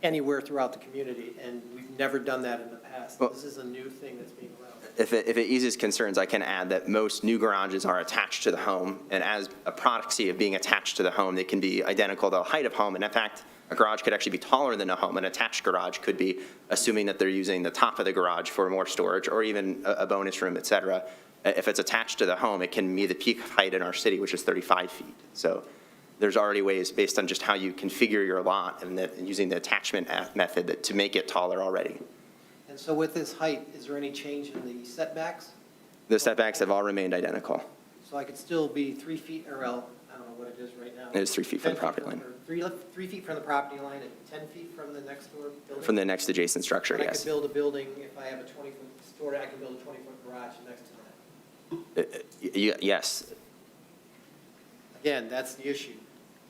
anywhere throughout the community, and we've never done that in the past. Well, this is a new thing that's being allowed. If it eases concerns, I can add that most new garages are attached to the home, and as a proxy of being attached to the home, they can be identical to the height of home, and in fact, a garage could actually be taller than a home. An attached garage could be, assuming that they're using the top of the garage for more storage, or even a bonus room, et cetera. If it's attached to the home, it can be the peak height in our city, which is 35 feet. So there's already ways, based on just how you configure your lot and using the attachment method, to make it taller already. And so with this height, is there any change in the setbacks? The setbacks have all remained identical. So I could still be 3 feet, or I don't know what it is right now. It is 3 feet from the property line. 3 feet from the property line and 10 feet from the next door building? From the next adjacent structure, I yes. could build a building, if I have a 20-foot story, I can build a 20-foot garage next to that. Yes. Again, that's the issue.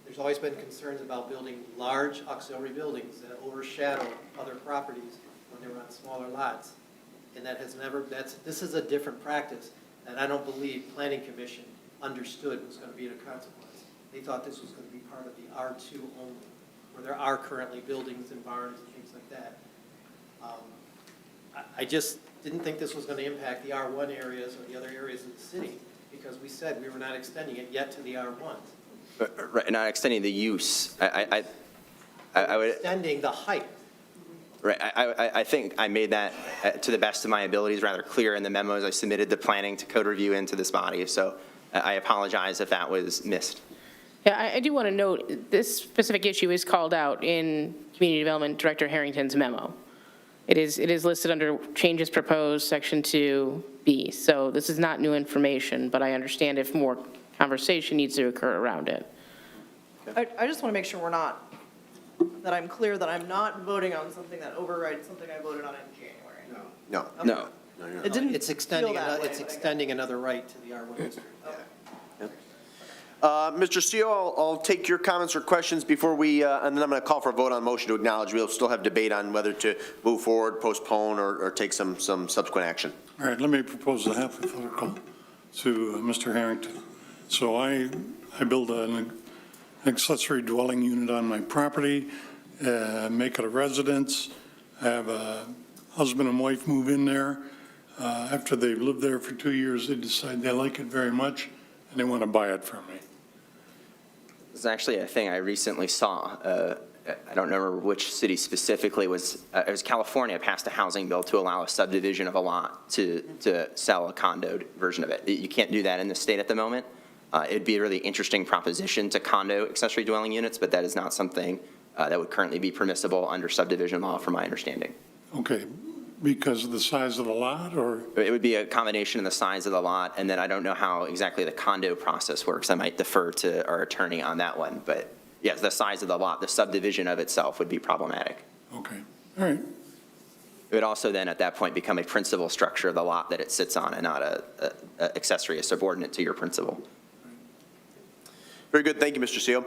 There's always been concerns about building large auxiliary buildings that overshadow other properties when they're on smaller lots. And that has never, this is a different practice that I don't believe Planning Commission understood was going to be the consequence. They thought this was going to be part of the R2 only, where there are currently buildings and barns and things like that. I just didn't think this was going to impact the R1 areas or the other areas of the city, because we said we were not extending it yet to the R1s. Right, not extending the use. I would. Extending the height. Right, I think I made that to the best of my abilities rather clear in the memos I submitted the planning to code review into this body, so I apologize if that was missed. Yeah, I do want to note, this specific issue is called out in Community Development Director Harrington's memo. It is listed under changes proposed, section 2B. So this is not new information, but I understand if more conversation needs to occur around it. I just want to make sure that I'm clear that I'm not voting on something that overrides something I voted on in January. No. No. It didn't It's extending, feel that way, it's but I guess- extending another right to the R1 district. Mr. CEO, I'll take your comments or questions before we, and then I'm going to call for a vote on motion to acknowledge. We'll still have debate on whether to move forward, postpone, or take some subsequent action. All right, let me propose a hypothetical to Mr. Harrington. So I build an accessory dwelling unit on my property, make it a residence, have a husband and wife move in there. After they've lived there for 2 years, they decide they like it very much, and they want to buy it from me. It's actually a thing I recently saw. I don't remember which city specifically it was California passed a housing bill to allow a subdivision of a lot to sell a condoed version of it. You can't do that in the state at the moment. It'd be a really interesting proposition to condo accessory dwelling units, but that is not something that would currently be permissible under subdivision law, from my understanding. Okay, because of the size of the lot, or? It would be a combination of the size of the lot, and then I don't know how exactly the condo process works. I might defer to our attorney on that one, but yes, the size of the lot, the subdivision of itself would be problematic. Okay, all right. It would also then, at that point, become a principal structure of the lot that it sits on and not a accessory, a subordinate to your principal. Very good, thank you, Mr. Seal.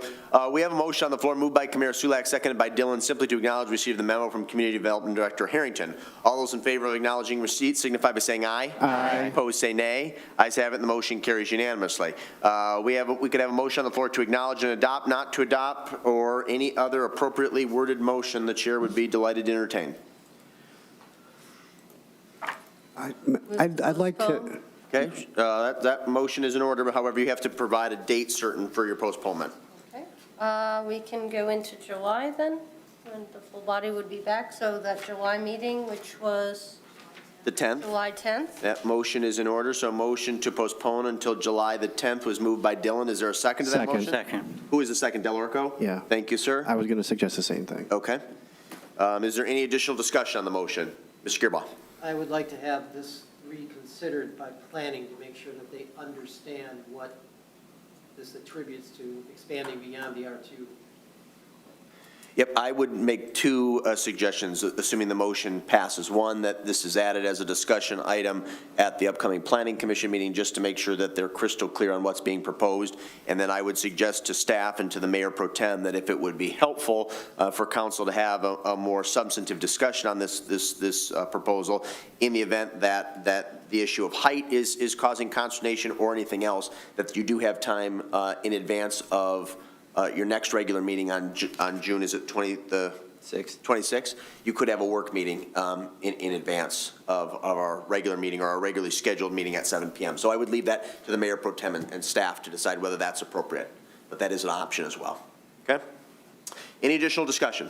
We have a motion on the floor moved by Camara Sulak, seconded by Dillon, simply to acknowledge receipt of the memo from Community Development Director Harrington. All those in favor of acknowledging receipt signify by saying aye. Aye. Opposed, say nay. Ayes have it, and the motion carries unanimously. We could have a motion on the floor to acknowledge and adopt, not to adopt, or any other appropriately worded motion the chair would be delighted to entertain. I'd like to, Okay, that motion is in order, however, you have to provide a date certain for your postponement. Okay. We can go into July then, when the full body would be back. So that July meeting, which was The 10th? July 10th. That motion is in order, so a motion to postpone until July the 10th was moved by Dillon. Is there a second to that Second. motion? Second. Who is the second, Delarico? Yeah. Thank you, sir. I was going to suggest the same thing. Okay. Is there any additional discussion on the motion? Mr. Gearbaugh? I would like to have this reconsidered by planning to make sure that they understand what this attributes to expanding beyond the R2. Yep, I would make two suggestions, assuming the motion passes. One, that this is added as a discussion item at the upcoming Planning Commission meeting, just to make sure that they're crystal clear on what's being proposed. And then I would suggest to staff and to the Mayor Pro Tem that if it would be helpful for council to have a more substantive discussion on this proposal, in the event that the issue of height is causing consternation or anything else, that you do have time in advance of your next regular meeting on June, is it 26? You could have a work meeting in advance of our regular meeting or our regularly scheduled meeting at 7 p.m. So I would leave that to the Mayor Pro Tem and staff to decide whether that's appropriate. But that is an option as well. Okay? Any additional discussion?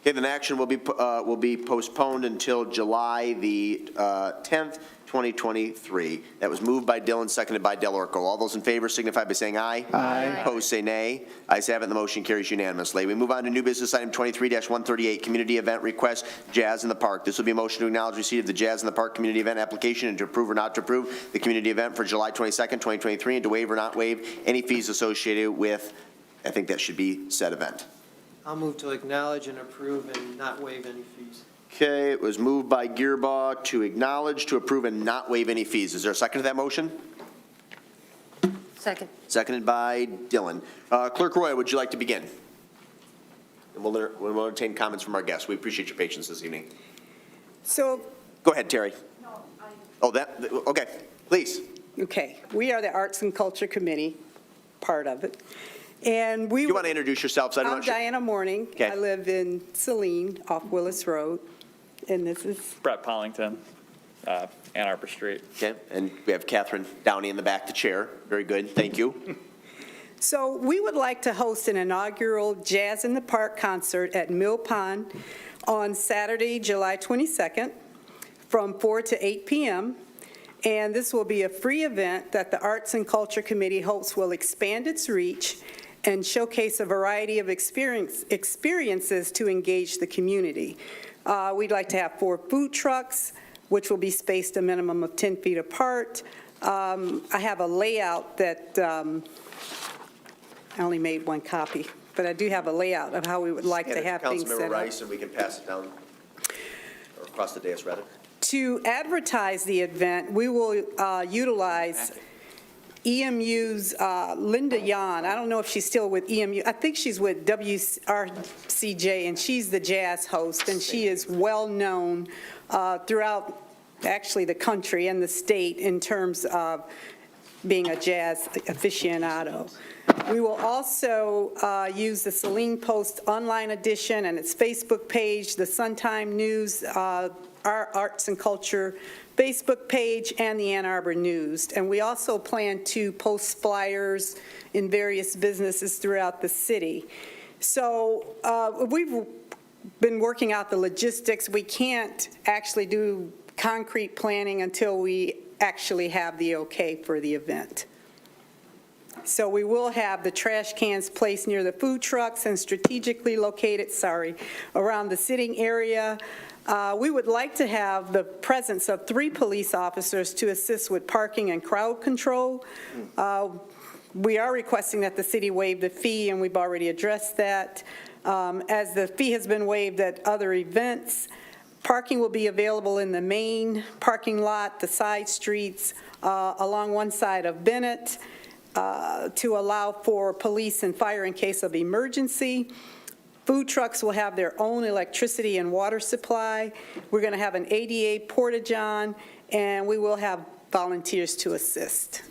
Okay, then action will be postponed until July the 10th, 2023. That was moved by Dillon, seconded by Delarico. All those in favor signify by saying aye. Aye. Opposed, say nay. Ayes have it, and the motion carries unanimously. We move on to new business item 23-138, community event request, Jazz in the Park. This will be a motion to acknowledge receipt of the Jazz in the Park community event application and to approve or not to approve the community event for July 22nd, 2023, and to waive or not waive any fees associated with, I think that should be said event. I'll move to acknowledge and approve and not waive any fees. Okay, it was moved by Gearbaugh to acknowledge, to approve, and not waive any fees. Is there a second to that motion? Second. Seconded by Dillon. Clerk Roy, would you like to begin? And we'll entertain comments from our guests. We appreciate your patience this evening. So, Go ahead, Terry. Okay, please. okay, we are the Arts and Culture Committee, part of it. And we. You want to introduce yourself? So I'm Diana Morning. Okay. I live in Saline off Willis Road. And this is, Brett Pollington, Ann Arbor Street. Okay, and we have Catherine Downey in the back, the chair. Very good, thank you. so we would like to host an inaugural Jazz in the Park concert at Mill Pond on Saturday, July 22nd, from 4 to 8 p.m. And this will be a free event that the Arts and Culture Committee hopes will expand its reach and showcase a variety of experiences to engage the community. We'd like to have 4 food trucks, which will be spaced a minimum of 10 feet apart. I have a layout that, I only made 1 copy, but I do have a layout of how we would like to have things set Councilmember up. Rice, and we can pass it down, or across the dais, rather. To advertise the event, we will utilize EMU's Linda Yan. I don't know if she's still with EMU. I think she's with WRCJ, and she's the jazz host, and she is well-known throughout, actually, the country and the state in terms of being a jazz aficionado. We will also use the Saline Post online edition and its Facebook page, the Sun-Time News, our Arts and Culture Facebook page, and the Ann Arbor News. And we also plan to post flyers in various businesses throughout the city. So we've been working out the logistics. We can't actually do concrete planning until we actually have the okay for the event. So we will have the trash cans placed near the food trucks and strategically located, around the sitting area. We would like to have the presence of 3 police officers to assist with parking and crowd control. We are requesting that the city waive the fee, and we've already addressed that. As the fee has been waived at other events, Parking will be available in the main parking lot, the side streets, along one side of Bennett, to allow for police and fire in case of emergency. Food trucks will have their own electricity and water supply. We're going to have an ADA porta-john, and we will have volunteers to assist.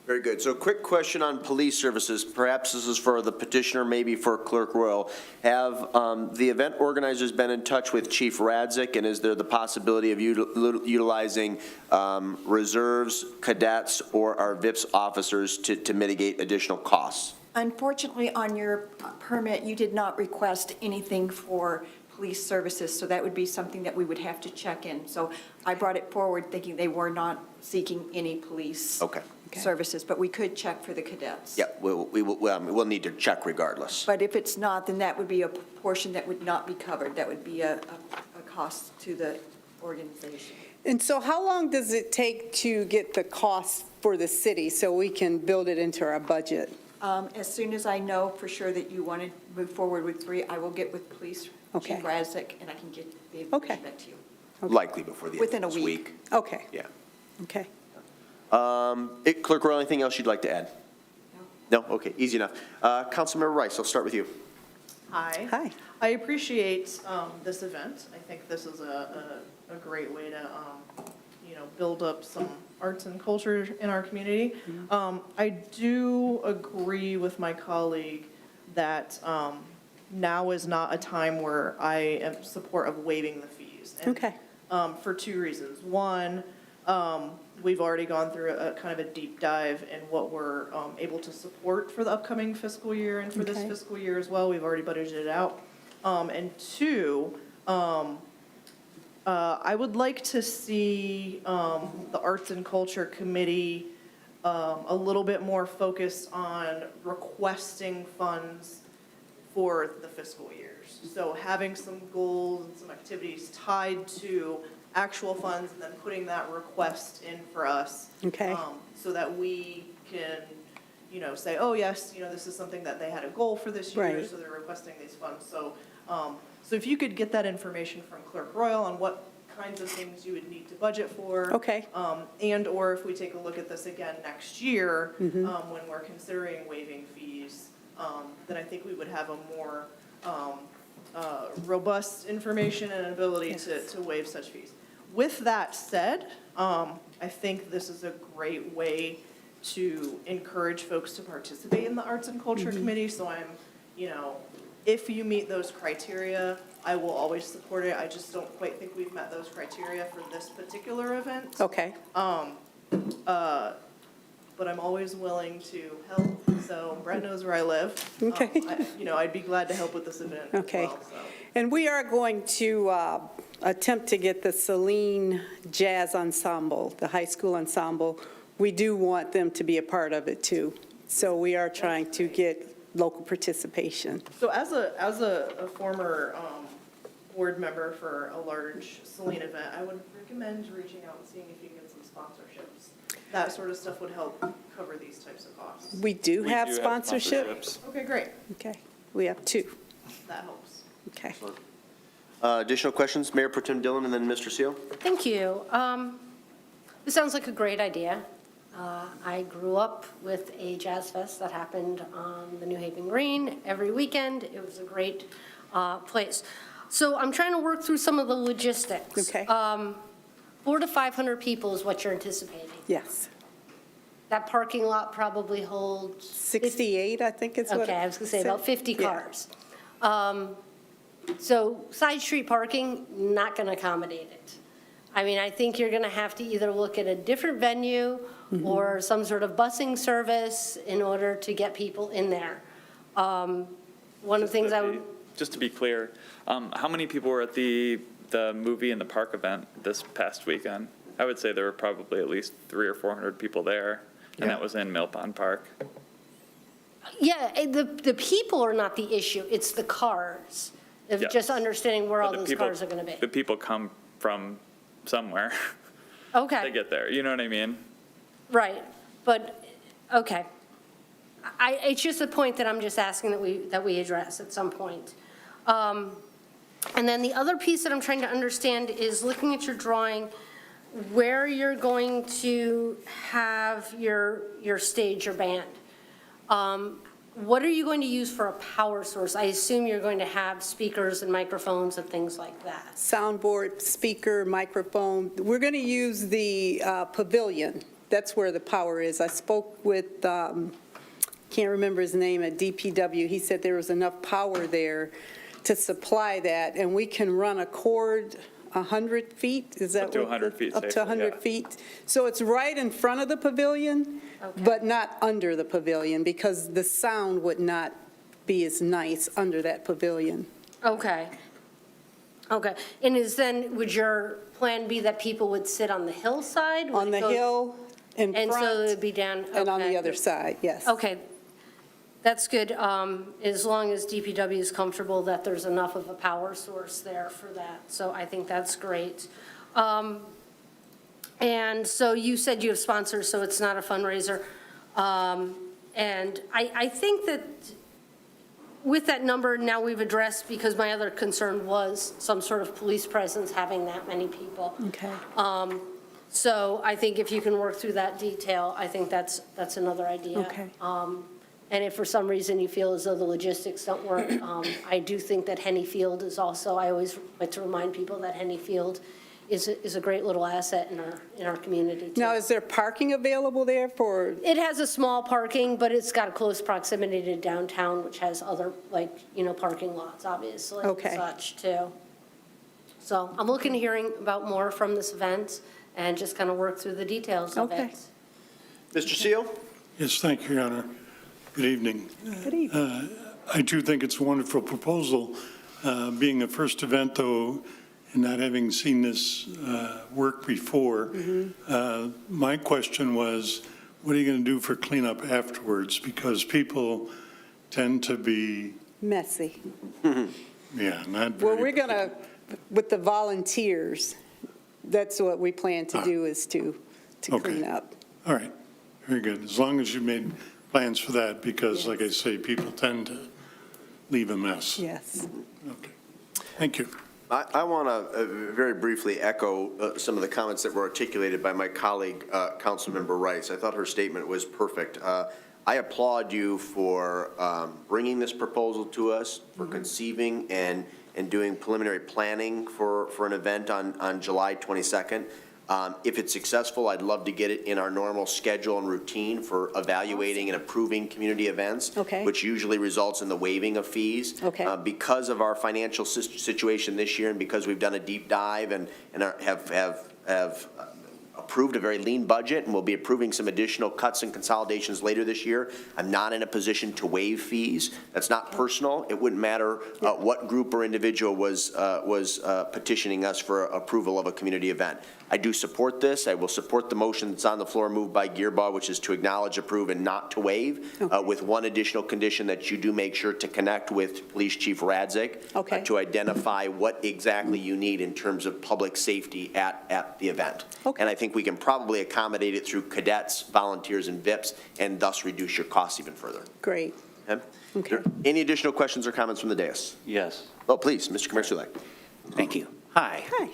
Very good. So quick question on police services. Perhaps this is for the petitioner, maybe for Clerk Royal. Have the event organizers been in touch with Chief Radzik, and is there the possibility of utilizing reserves, cadets, or our VIPS officers to mitigate additional costs? Unfortunately, on your permit, you did not request anything for police services, so that would be something that we would have to check in. So I brought it forward thinking they were not seeking any police services, but we could check for the cadets. Yeah, we'll need to check regardless. But if it's not, then that would be a portion that would not be covered. That would be a cost to the organization. And so how long does it take to get the cost for the city so we can build it into our budget? As soon as I know for sure that you want to move forward with 3, I will get with police, Chief Radzik, and I can get the information back to you. Likely before the end Within of a this week. week. Okay. Yeah. Okay. Clerk Royal, anything else you'd like to add? No? Okay, easy enough. Councilmember Rice, I'll start with you. Hi. Hi. I appreciate this event. I think this is a great way to, build up some arts and culture in our community. I do agree with my colleague that now is not a time where I am in support of waiving the fees. And, for 2 reasons. One, we've already gone through a kind of a deep dive in what we're able to support for the upcoming fiscal year and for this fiscal year as well. We've already budgeted it out. And 2, I would like to see the Arts and Culture Committee a little bit more focused on requesting funds for the fiscal years. So having some goals and some activities tied to actual funds and then putting that request in for us. So that we can, say, oh, yes, this is something that they had a goal for this year, so they're requesting these funds. So, so if you could get that information from Clerk Royal on what kinds of things you would need to budget for. And or if we take a look at this again next year, when we're considering waiving fees, then I think we would have a more robust information and ability to waive such fees. With that said, I think this is a great way to encourage folks to participate in the Arts and Culture Committee. So I'm, if you meet those criteria, I will always support it. I just don't quite think we've met those criteria for this particular event. But I'm always willing to help. So Brett knows where I live. I'd be glad to help with this event as well. So. And we are going to attempt to get the Saline Jazz Ensemble, the high school ensemble. We do want them to be a part of it too. So we are trying to get local participation. So as a former board member for a large Saline event, I would recommend reaching out and seeing if you can get some sponsorships. That sort of stuff would help cover these types of costs. We do have sponsorship. Okay, great. Okay, we have 2. That helps. Okay. Additional questions? Mayor Pro Tem Dillon and then Mr. Seal. Thank you. This sounds like a great idea. I grew up with a jazz fest that happened on the New Haven Green every weekend. It was a great place. So I'm trying to work through some of the logistics. 400 to 500 people is what you're anticipating. Yes. That parking lot probably holds 68, I think it's what. Okay, I was going to say about 50 cars. So side street parking, not going to accommodate it. I mean, I think you're going to have to either look at a different venue or some sort of busing service in order to get people in there. One of the things I would... Just to be clear, how many people were at the movie in the park event this past weekend? I would say there were probably at least 300 or 400 people there, and that was in Mill Pond Park. Yeah, the people are not the issue, it's the cars. Just understanding where all those cars are going to be. The people come from somewhere. Okay. They get there, you know what I mean? Right, but, okay. It's just a point that I'm just asking that we address at some point. And then the other piece that I'm trying to understand is looking at your drawing, where you're going to have your stage, your band. What are you going to use for a power source? I assume you're going to have speakers and microphones and things like that. Soundboard, speaker, microphone. We're going to use the pavilion. That's where the power is. I spoke with, can't remember his name, at DPW. He said there was enough power there to supply that, and we can run a cord 100 feet? Is that Up to what- 100 feet Up to safely, 100 yeah. feet. So it's right in front of the pavilion, but not under the pavilion, because the sound would not be as nice under that pavilion. Okay. Okay. And would your plan be that people would sit on the hillside? Would On it the go- hill, in And so it front, would be down? and on the okay. other side, yes. Okay, that's good, as long as DPW is comfortable that there's enough of a power source there for that. So I think that's great. And so you said you have sponsors, so it's not a fundraiser. And I think that with that number now we've addressed, because my other concern was some sort of police presence having that many people. Okay. So I think if you can work through that detail, I think that's another idea. Okay. And if for some reason you feel as though the logistics don't work, I do think that Henny Field is also, I always like to remind people that Henny Field is a great little asset in our community, too. Now, is there parking available there for, It has a small parking, but it's got a close proximity to downtown, which has other, parking lots, obviously, and Okay. such, too. So I'm looking to hearing about more from this event and just kind of work through the details of Okay. it. Mr. Seal? Yes, thank you, Your Honor. Good evening. good evening. I do think it's a wonderful proposal. Being the first event, though, and not having seen this work before, my question was, what are you going to do for cleanup afterwards? Because people tend to be, Messy? yeah, not Well, very. we're going to, with the volunteers, that's what we plan to do, is to Okay. clean up. All right, very good. As long as you made plans for that, because like I say, people tend to leave a mess. Yes. Okay, thank you. I want to very briefly echo some of the comments that were articulated by my colleague, Councilmember Rice. I thought her statement was perfect. I applaud you for bringing this proposal to us, for conceiving and doing preliminary planning for an event on July 22nd. If it's successful, I'd love to get it in our normal schedule and routine for evaluating and approving community events, Okay. which usually results in the waiving of fees. Okay. Because of our financial situation this year and because we've done a deep dive and have approved a very lean budget and we'll be approving some additional cuts and consolidations later this year, I'm not in a position to waive fees. That's not personal. It wouldn't matter what group or individual was petitioning us for approval of a community event. I do support this. I will support the motion that's on the floor moved by Gearbaugh, which is to acknowledge, approve, and not to waive, with one additional condition that you do make sure to connect with Police Chief Radzik Okay. to identify what exactly you need in terms of public safety at the event. Okay. And I think we can probably accommodate it through cadets, volunteers, and VIPs, and thus reduce your costs even further. Great. Okay? Any additional questions or comments from the dais? Yes, Oh, please, Mr. Commissioner. thank you. Hi. Hi.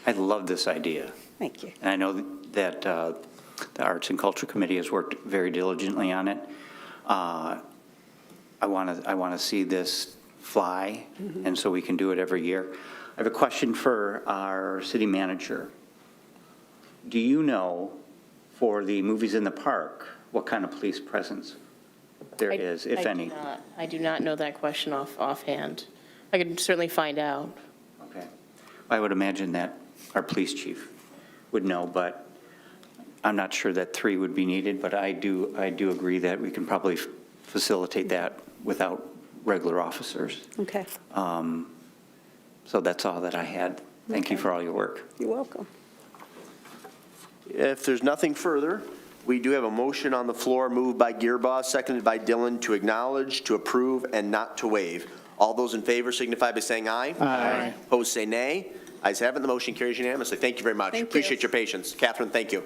I love this idea. Thank you. And I know that the Arts and Culture Committee has worked very diligently on it. I want to see this fly, and so we can do it every year. I have a question for our city manager. Do you know, for the movies in the park, what kind of police presence there is, if any? I do not know that question offhand. I could certainly find out. Okay. I would imagine that our police chief would know, but I'm not sure that 3 would be needed, but I do agree that we can probably facilitate that without regular officers. Okay. So that's all that I had. Thank you Okay. for all your work. You're welcome. If there's nothing further, we do have a motion on the floor moved by Gearbaugh, seconded by Dillon, to acknowledge, to approve, and not to waive. All those in favor signify by saying aye. Aye. Opposed, say nay. Ayes have it, the motion carries unanimously. Thank you very much. Thank you. Appreciate your patience. Catherine, thank you.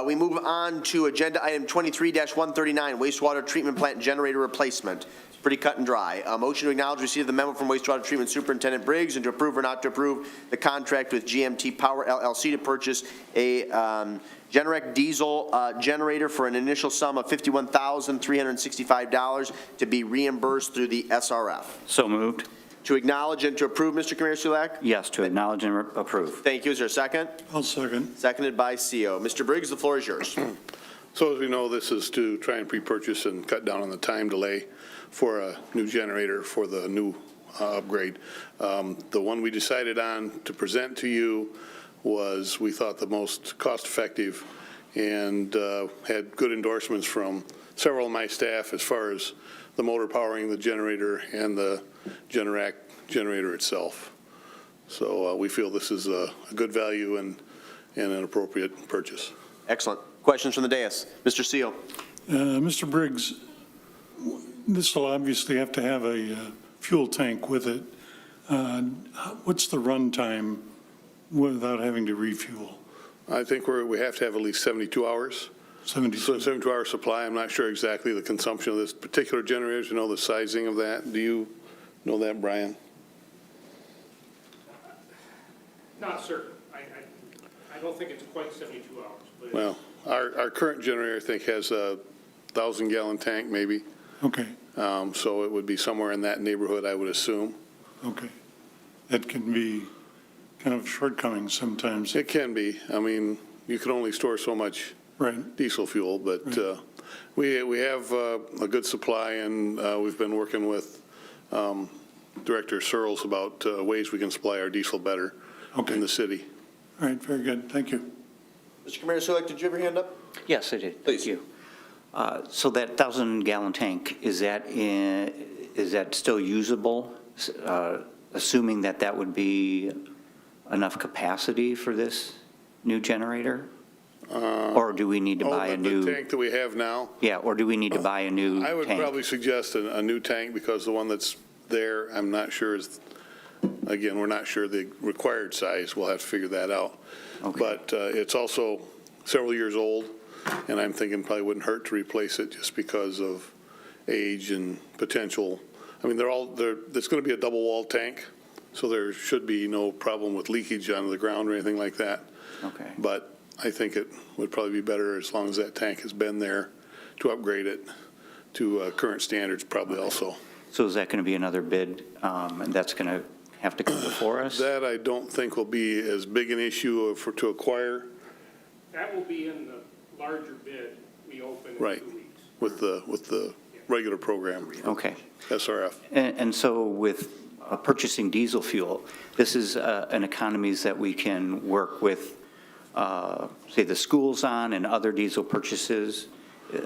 We move on to agenda item 23-139, wastewater treatment plant generator replacement. Pretty cut and dry. A motion to acknowledge receipt of the memo from wastewater treatment superintendent Briggs and to approve or not to approve the contract with GMT Power LLC to purchase a Generac diesel generator for an initial sum of $51,365 to be reimbursed through the SRF. So moved. To acknowledge and to approve, Mr. Sulak? Yes, to acknowledge and approve. Thank you. Is there a second? I'll second. Seconded by CO. Mr. Briggs, the floor is yours. So as we know, this is to try and pre-purchase and cut down on the time delay for a new generator for the new upgrade. The one we decided on to present to you was, we thought, the most cost-effective and had good endorsements from several of my staff as far as the motor powering the generator and the Generac generator itself. So we feel this is a good value and an appropriate purchase. Excellent. Questions from the dais? Mr. Seal. Mr. Briggs, this will obviously have to have a fuel tank with it. What's the run time without having to refuel? I think we have to have at least 72 hours. 72-hour supply. I'm not sure exactly the consumption of this particular generator. You know the sizing of that? Do you know that, Brian? Not certain. I don't think it's quite 72 hours. But Well, our current generator, I think, has a 1,000-gallon tank, maybe. Okay, So it would be somewhere in that neighborhood, I would assume. okay. That can be kind of shortcoming sometimes. It can be. I mean, you can only store so much Right. diesel fuel, but we have a good supply, and we've been working with Director Searles about ways we can supply our diesel better in the city. All right, very good. Thank you. Mr. Sulak, did you have your hand up? Yes, I did. Please. Thank you. So that 1,000-gallon tank, is that still usable, assuming that that would be enough capacity for this new generator? Or do we need to buy a new? The tank that we have now? Yeah, or do we need to buy a new tank? I would probably suggest a new tank, because the one that's there, I'm not sure is, again, we're not sure the required size. We'll have to figure that out. Okay. But it's also several years old, and I'm thinking probably wouldn't hurt to replace it just because of age and potential. I mean, it's going to be a double-walled tank, so there should be no problem with leakage onto the ground or anything like that. Okay. But I think it would probably be better, as long as that tank has been there, to upgrade it to current standards probably also. So is that going to be another bid, and that's going to have to come before us? That I don't think will be as big an issue to acquire. that will be in the larger bid we open in Right. 2 weeks. With the regular program, Okay. SRF. And so with purchasing diesel fuel, this is an economies that we can work with, say, the schools on and other diesel purchases.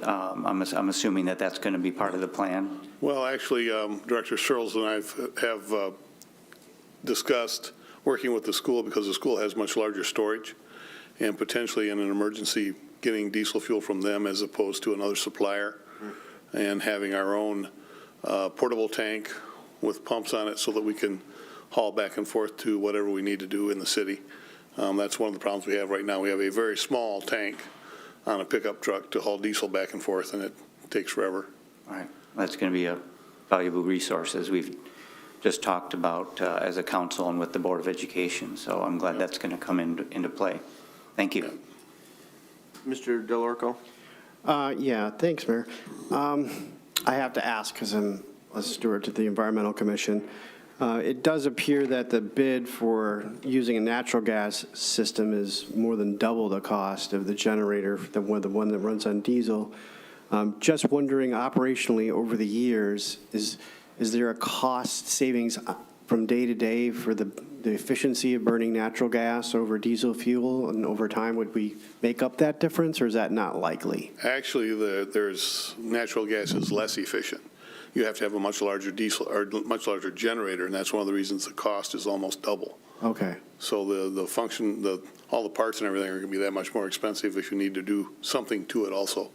I'm assuming that that's going to be part of the plan. Well, actually, Director Searles and I have discussed working with the school, because the school has much larger storage, and potentially in an emergency getting diesel fuel from them as opposed to another supplier, and having our own portable tank with pumps on it so that we can haul back and forth to whatever we need to do in the city. That's one of the problems we have right now. We have a very small tank on a pickup truck to haul diesel back and forth, and it takes forever. All right. That's going to be a valuable resource, as we've just talked about as a council and with the Board of Education. So I'm glad that's going to come into play. Thank you. Mr. DeLorco? Yeah, thanks, Mayor. I have to ask, because I'm a steward to the Environmental Commission. It does appear that the bid for using a natural gas system is more than double the cost of the generator, the one that runs on diesel. Just wondering, operationally over the years, is there a cost savings from day to day for the efficiency of burning natural gas over diesel fuel, and over time would we make up that difference, or is that not likely? Actually, there's natural gas is less efficient. You have to have a much larger diesel or much larger generator, and that's one of the reasons the cost is almost double. Okay. So the function, all the parts and everything are going to be that much more expensive if you need to do something to it also.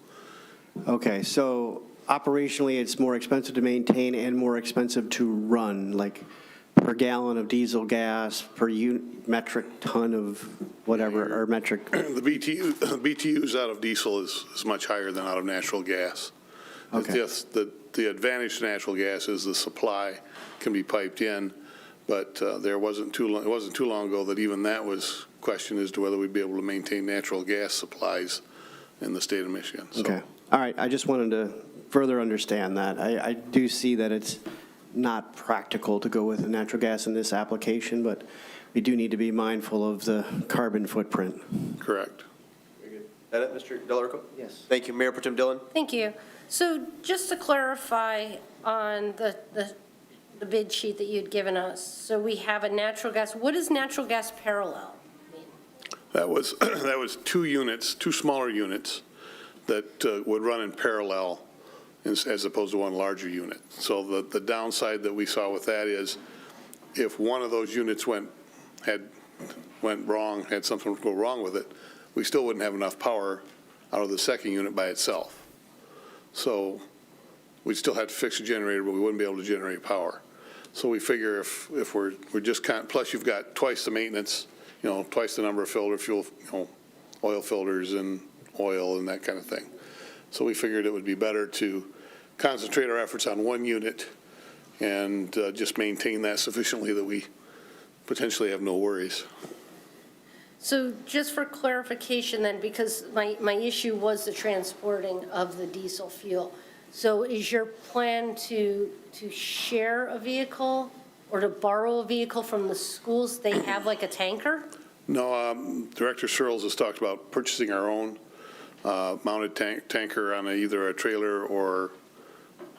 Okay, so operationally, it's more expensive to maintain and more expensive to run, like per gallon of diesel gas, per metric ton of whatever, or metric. The BTUs out of diesel is much higher than out of natural gas. Okay. Yes, the advantage to natural gas is the supply can be piped in, but it wasn't too long ago that even that was questioned as to whether we'd be able to maintain natural gas supplies in the state of Michigan. So, Okay. All right, I just wanted to further understand that. I do see that it's not practical to go with natural gas in this application, but we do need to be mindful of the carbon footprint. correct. Very good. Is that it, Mr. Delarico? Yes. Thank you. Mayor Pro Tem Dillon? Thank you. So just to clarify on the bid sheet that you'd given us, so we have a natural gas, what is natural gas parallel mean? That was, that was two units, two smaller units that would run in parallel as opposed to one larger unit. So the downside that we saw with that is if one of those units went wrong, had something go wrong with it, we still wouldn't have enough power out of the second unit by itself. So we'd still have to fix the generator, but we wouldn't be able to generate power. So we figure if we're just plus you've got twice the maintenance, twice the number of fuel, oil filters and oil and that kind of thing. So we figured it would be better to concentrate our efforts on one unit and just maintain that sufficiently that we potentially have no worries. So just for clarification then, because my issue was the transporting of the diesel fuel. So is your plan to share a vehicle or to borrow a vehicle from the schools? They have like a tanker? No, Director Searles has talked about purchasing our own mounted tanker on either a trailer or,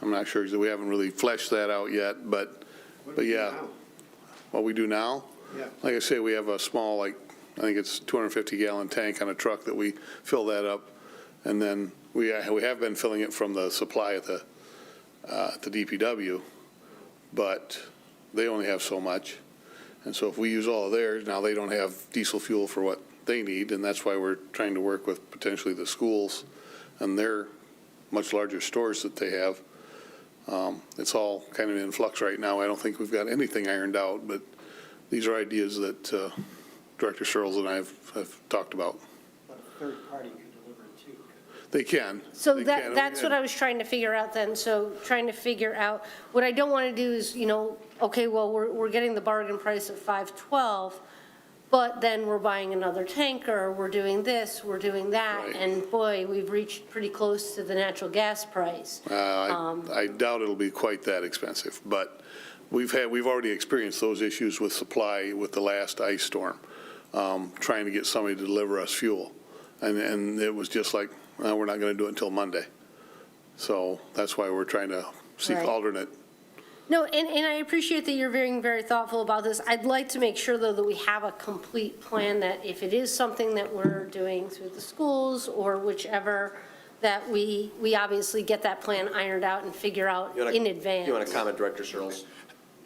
I'm not sure, we haven't really fleshed that out yet, but yeah. What we do now? Yeah. Like I say, we have a small, I think it's 250-gallon tank on a truck that we fill that up, and then we have been filling it from the supply at the DPW, but they only have so much. And so if we use all of theirs, now they don't have diesel fuel for what they need, and that's why we're trying to work with potentially the schools and their much larger stores that they have. It's all kind of in flux right now. I don't think we've got anything ironed out, but these are ideas that Director Searles and I have talked about. But a third party can deliver it too. They can. So They can. that's what I was trying to figure out then. So trying to figure out, what I don't want to do is, okay, well, we're getting the bargain price of $512, but then we're buying another tanker, we're doing this, we're doing that, Right. and boy, we've reached pretty close to the natural gas price. I doubt it'll be quite that expensive, but we've already experienced those issues with supply with the last ice storm, trying to get somebody to deliver us fuel. And it was just like, we're not going to do it until Monday. So that's why we're trying to seek Right. alternate. No, and I appreciate that you're being very thoughtful about this. I'd like to make sure, though, that we have a complete plan, that if it is something that we're doing through the schools or whichever, that we obviously get that plan ironed out and figure out in advance. You want to comment, Director Searles?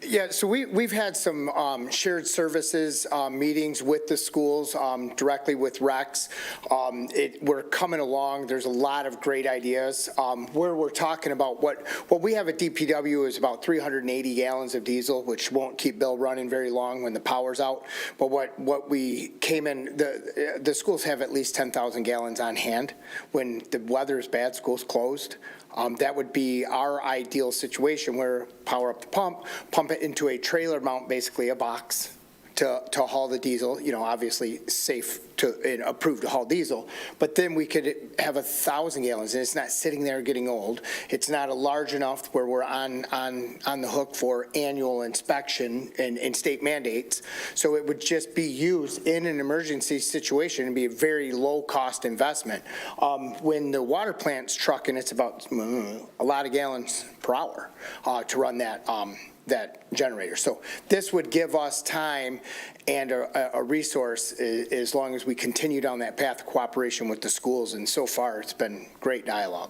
Yeah, so we've had some shared services meetings with the schools, directly with Rex. We're coming along. There's a lot of great ideas. Where we're talking about what we have at DPW is about 380 gallons of diesel, which won't keep Bill running very long when the power's out. But what we came in, the schools have at least 10,000 gallons on hand. When the weather is bad, school's closed. That would be our ideal situation, where power up the pump it into a trailer mount, basically a box, to haul the diesel, obviously safe and approved to haul diesel. But then we could have 1,000 gallons, and it's not sitting there getting old. It's not a large enough where we're on the hook for annual inspection and state mandates. So it would just be used in an emergency situation and be a very low-cost investment. When the water plant's trucking, it's about a lot of gallons per hour to run that generator. So this would give us time and a resource as long as we continue down that path of cooperation with the schools, and so far it's been great dialogue.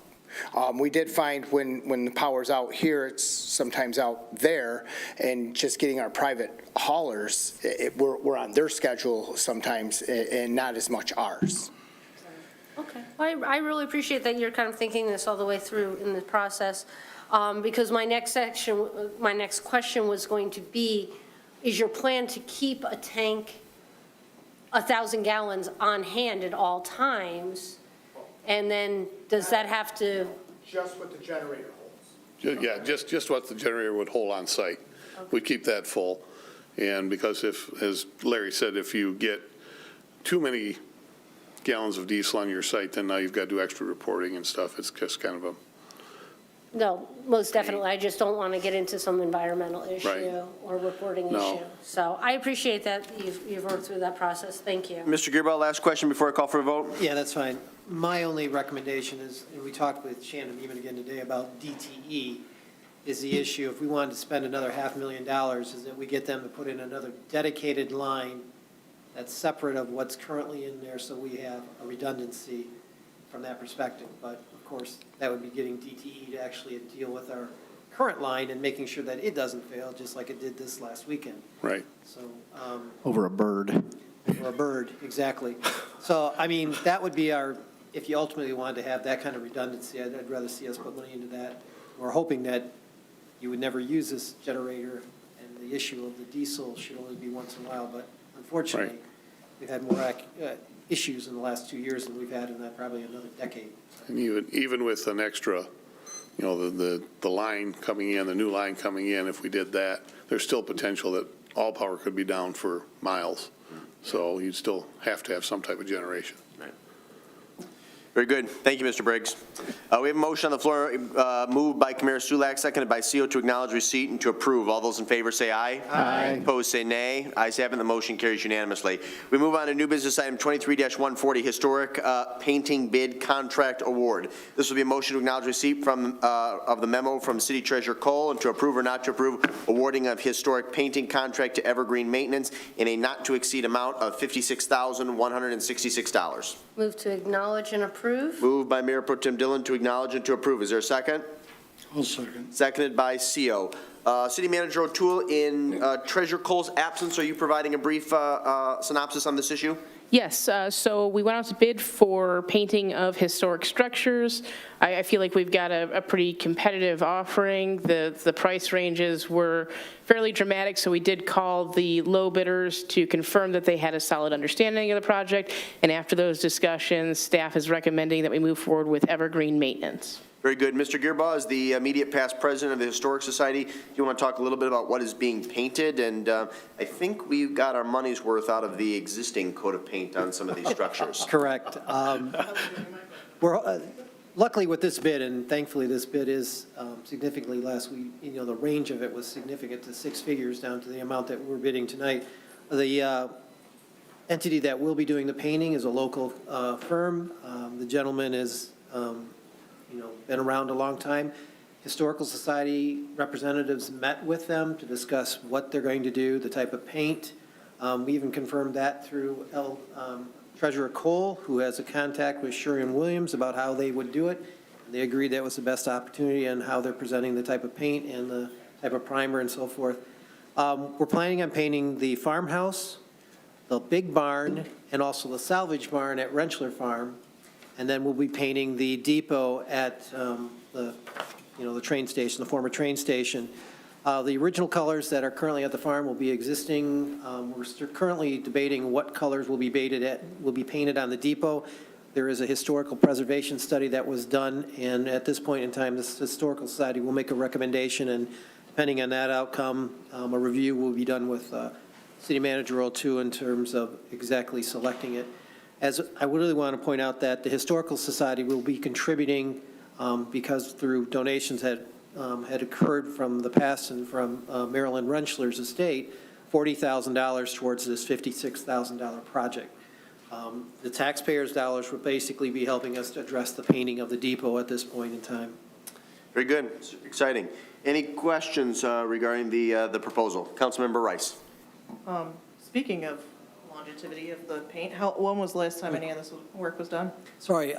We did find when the power's out here, it's sometimes out there, and just getting our private haulers, we're on their schedule sometimes and not as much ours. Okay. Well, I really appreciate that you're kind of thinking this all the way through in the process, because my next question was going to be, is your plan to keep a tank, 1,000 gallons on hand at all times? And then does that have to? Just what the generator holds. Yeah, just what the generator would hold on site. We keep that full. And because if, as Larry said, if you get too many gallons of diesel on your site, then now you've got to do extra reporting and stuff. It's just kind of a, No, most definitely. I just don't want to get into some environmental issue Right. or reporting No. issue. So I appreciate that you've worked through that process. Thank you. Mr. Gearbow, last question before I call for a vote. Yeah, that's fine. My only recommendation is, and we talked with Shannon even again today about DTE, is the issue, if we wanted to spend another $500,000, is that we get them to put in another dedicated line that's separate of what's currently in there, so we have a redundancy from that perspective. But of course, that would be getting DTE to actually deal with our current line and making sure that it doesn't fail, just like it did this last weekend. right. So, Over a bird. or a bird, exactly. So, I mean, that would be our, if you ultimately wanted to have that kind of redundancy, I'd rather see us put money into that. We're hoping that you would never use this generator, and the issue of the diesel should only be once in a while, but unfortunately, Right. we've had more issues in the last 2 years than we've had in that probably another decade. And even with an extra, you know, the line coming in, the new line coming in, if we did that, there's still potential that all power could be down for miles. So you'd still have to have some type of generation. Very good. Thank you, Mr. Briggs. We have a motion on the floor, moved by Commissioner Sulak, seconded by CO, to acknowledge receipt and to approve. All those in favor say aye. Aye. Opposed, say nay. Ayes have it, the motion carries unanimously. We move on to new business item 23-140, historic painting bid contract award. This will be a motion to acknowledge receipt of the memo from City Treasurer Cole and to approve or not to approve awarding of historic painting contract to Evergreen Maintenance in a not-to-exceed amount of $56,166. Move to acknowledge and approve. Moved by Mayor Pro Tem Dillon to acknowledge and to approve. Is there a second? I'll second. Seconded by CO. City Manager O'Toole, in Treasurer Cole's absence, are you providing a brief synopsis on this issue? Yes, so we went out to bid for painting of historic structures. I feel like we've got a pretty competitive offering. The price ranges were fairly dramatic, so we did call the low bidders to confirm that they had a solid understanding of the project. And after those discussions, staff is recommending that we move forward with Evergreen Maintenance. Very good. Mr. Gearbaugh, as the immediate past president of the Historic Society, do you want to talk a little bit about what is being painted? And I think we've got our money's worth out of the existing coat of paint on some of these structures. Correct. We're, luckily with this bid, and thankfully this bid is significantly less, the range of it was significant to six figures down to the amount that we're bidding tonight. The entity that will be doing the painting is a local firm. The gentleman is, been around a long time. Historical Society representatives met with them to discuss what they're going to do, the type of paint. We even confirmed that through Treasurer Cole, who has a contact with Sherwin-Williams about how they would do it. They agreed that was the best opportunity and how they're presenting the type of paint and the type of primer and so forth. We're planning on painting the farmhouse, the big barn, and also the salvage barn at Rentschler Farm. And then we'll be painting the depot at the train station, the former train station. The original colors that are currently at the farm will be existing. We're currently debating what colors will be painted on the depot. There is a historical preservation study that was done, and at this point in time, this Historical Society will make a recommendation, and depending on that outcome, a review will be done with City Manager O'Toole in terms of exactly selecting it. As I really want to point out that the Historical Society will be contributing, because through donations that had occurred from the past and from Marilyn Rentschler's estate, $40,000 towards this $56,000 project. The taxpayers' dollars will basically be helping us to address the painting of the depot at this point in time. Very good. It's exciting. Any questions regarding the proposal? Councilmember Rice. Speaking of longevity of the paint, when was the last time any of this work was done? Sorry,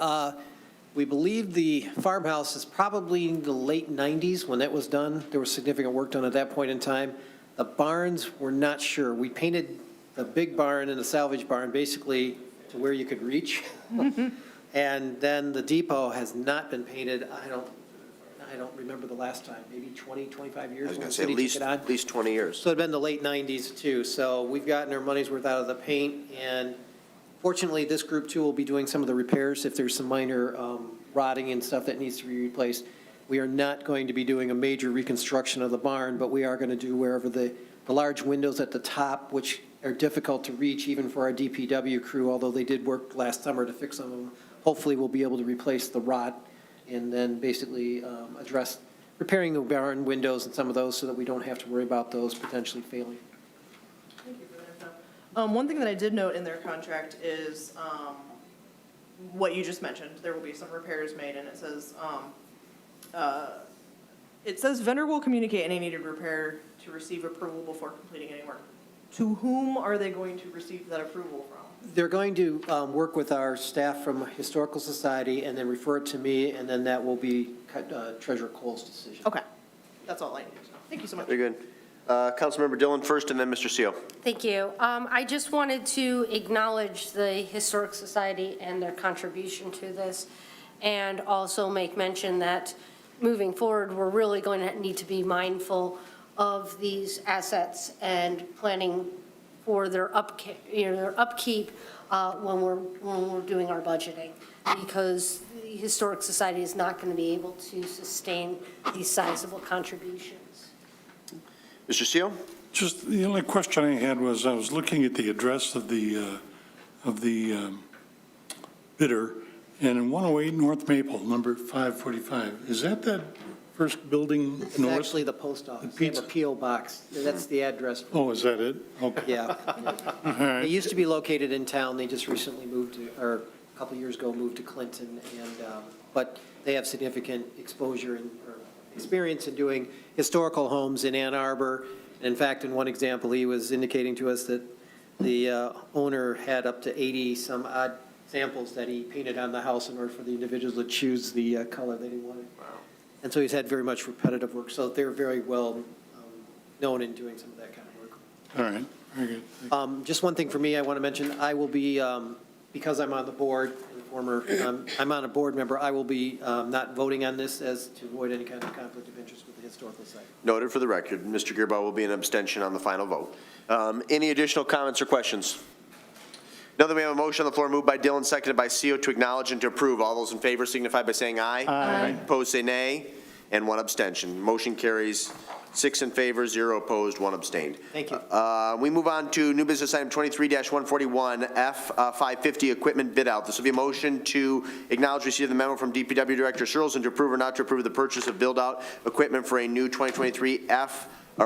we believe the farmhouse is probably in the late 90s when that was done. There was significant work done at that point in time. The barns, we're not sure. We painted the big barn and the salvage barn basically to where you could reach. And then the depot has not been painted, I don't remember the last time, maybe 20, 25 years. I was when going the to say city took it on. at least 20 years. So it'd been the late 90s too. So we've gotten our money's worth out of the paint, and fortunately, this group too will be doing some of the repairs if there's some minor rotting and stuff that needs to be replaced. We are not going to be doing a major reconstruction of the barn, but we are going to do wherever the large windows at the top, which are difficult to reach even for our DPW crew, although they did work last summer to fix some of them. Hopefully, we'll be able to replace the rot and then basically address repairing the barn windows and some of those so that we don't have to worry about those potentially failing. Thank you for that info. One thing that I did note in their contract is what you just mentioned. There will be some repairs made, and it says vendor will communicate any needed repair to receive approval before completing any work. To whom are they going to receive that approval from? They're going to work with our staff from Historical Society and then refer it to me, and then that will be Treasurer Cole's decision. Okay, that's all I need to know. Thank you so much. Very good. Councilmember Dillon first, and then Mr. Seal. Thank you. I just wanted to acknowledge the Historic Society and their contribution to this, and also make mention that moving forward, we're really going to need to be mindful of these assets and planning for their upkeep, when we're doing our budgeting, because the Historic Society is not going to be able to sustain these sizable contributions. Mr. Seal? Just the only question I had was, I was looking at the address of the bidder, and in 108 North Maple, number 545, is that first building It's north? actually the post office. The They have a pizza- P.O. box. That's the address. Oh, is that it? Okay. Yeah. All right. They used to be located in town. They just recently moved to, or a couple of years ago, moved to Clinton. But they have significant exposure or experience in doing historical homes in Ann Arbor. In fact, in one example, he was indicating to us that the owner had up to 80 some odd samples that he painted on the house in order for the individuals to choose the color that he wanted. Wow. And so he's had very much repetitive work. So they're very well known in doing some of that kind of work. All right, very good. Just one thing for me I want to mention, I will be, because I'm on the board, I'm on a board member, I will be not voting on this as to avoid any kind of conflict of interest with the Historical Society. Noted for the record. Mr. Gearbow will be an abstention on the final vote. Any additional comments or questions? Now that we have a motion on the floor moved by Dillon, seconded by Seal to acknowledge and to approve. All those in favor signify by saying aye. Aye. Opposed, say nay, and one abstention. Motion carries 6 in favor, 0 opposed, 1 abstained. Thank you. We move on to new business item 23-141, F550 equipment bid out. This will be a motion to acknowledge receipt of the memo from DPW Director Searles and to approve or not to approve the purchase of build out equipment for a new 2023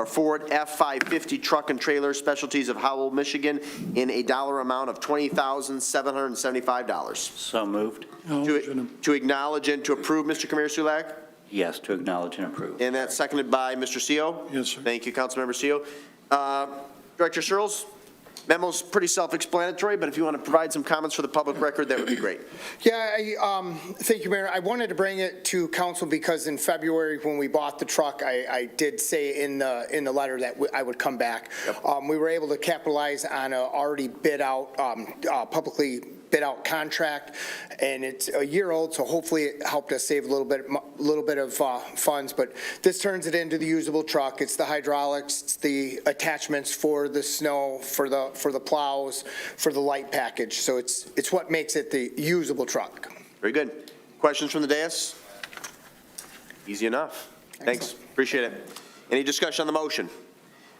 Ford F550 truck and trailer, specialties of Howell, Michigan, in a dollar amount of $20,775. So moved. To acknowledge and to approve, Mr. Kamir Sulak? Yes, to acknowledge and approve. And that's seconded by Mr. Seal? Yes, sir. Thank you, Councilmember Seal. Director Searles, memo's pretty self-explanatory, but if you want to provide some comments for the public record, that would be great. Yeah, thank you, Mayor. I wanted to bring it to council because in February, when we bought the truck, I did say in the letter that I would come back. Yep. We were able to capitalize on a already bid out, publicly bid out contract, and it's a year old, so hopefully it helped us save a little bit of funds, but this turns it into the usable truck. It's the hydraulics, it's the attachments for the snow, for the plows, for the light package, so it's what makes it the usable truck. Very good. Questions from the dais? Easy enough. Thanks. Appreciate it. Any discussion on the motion?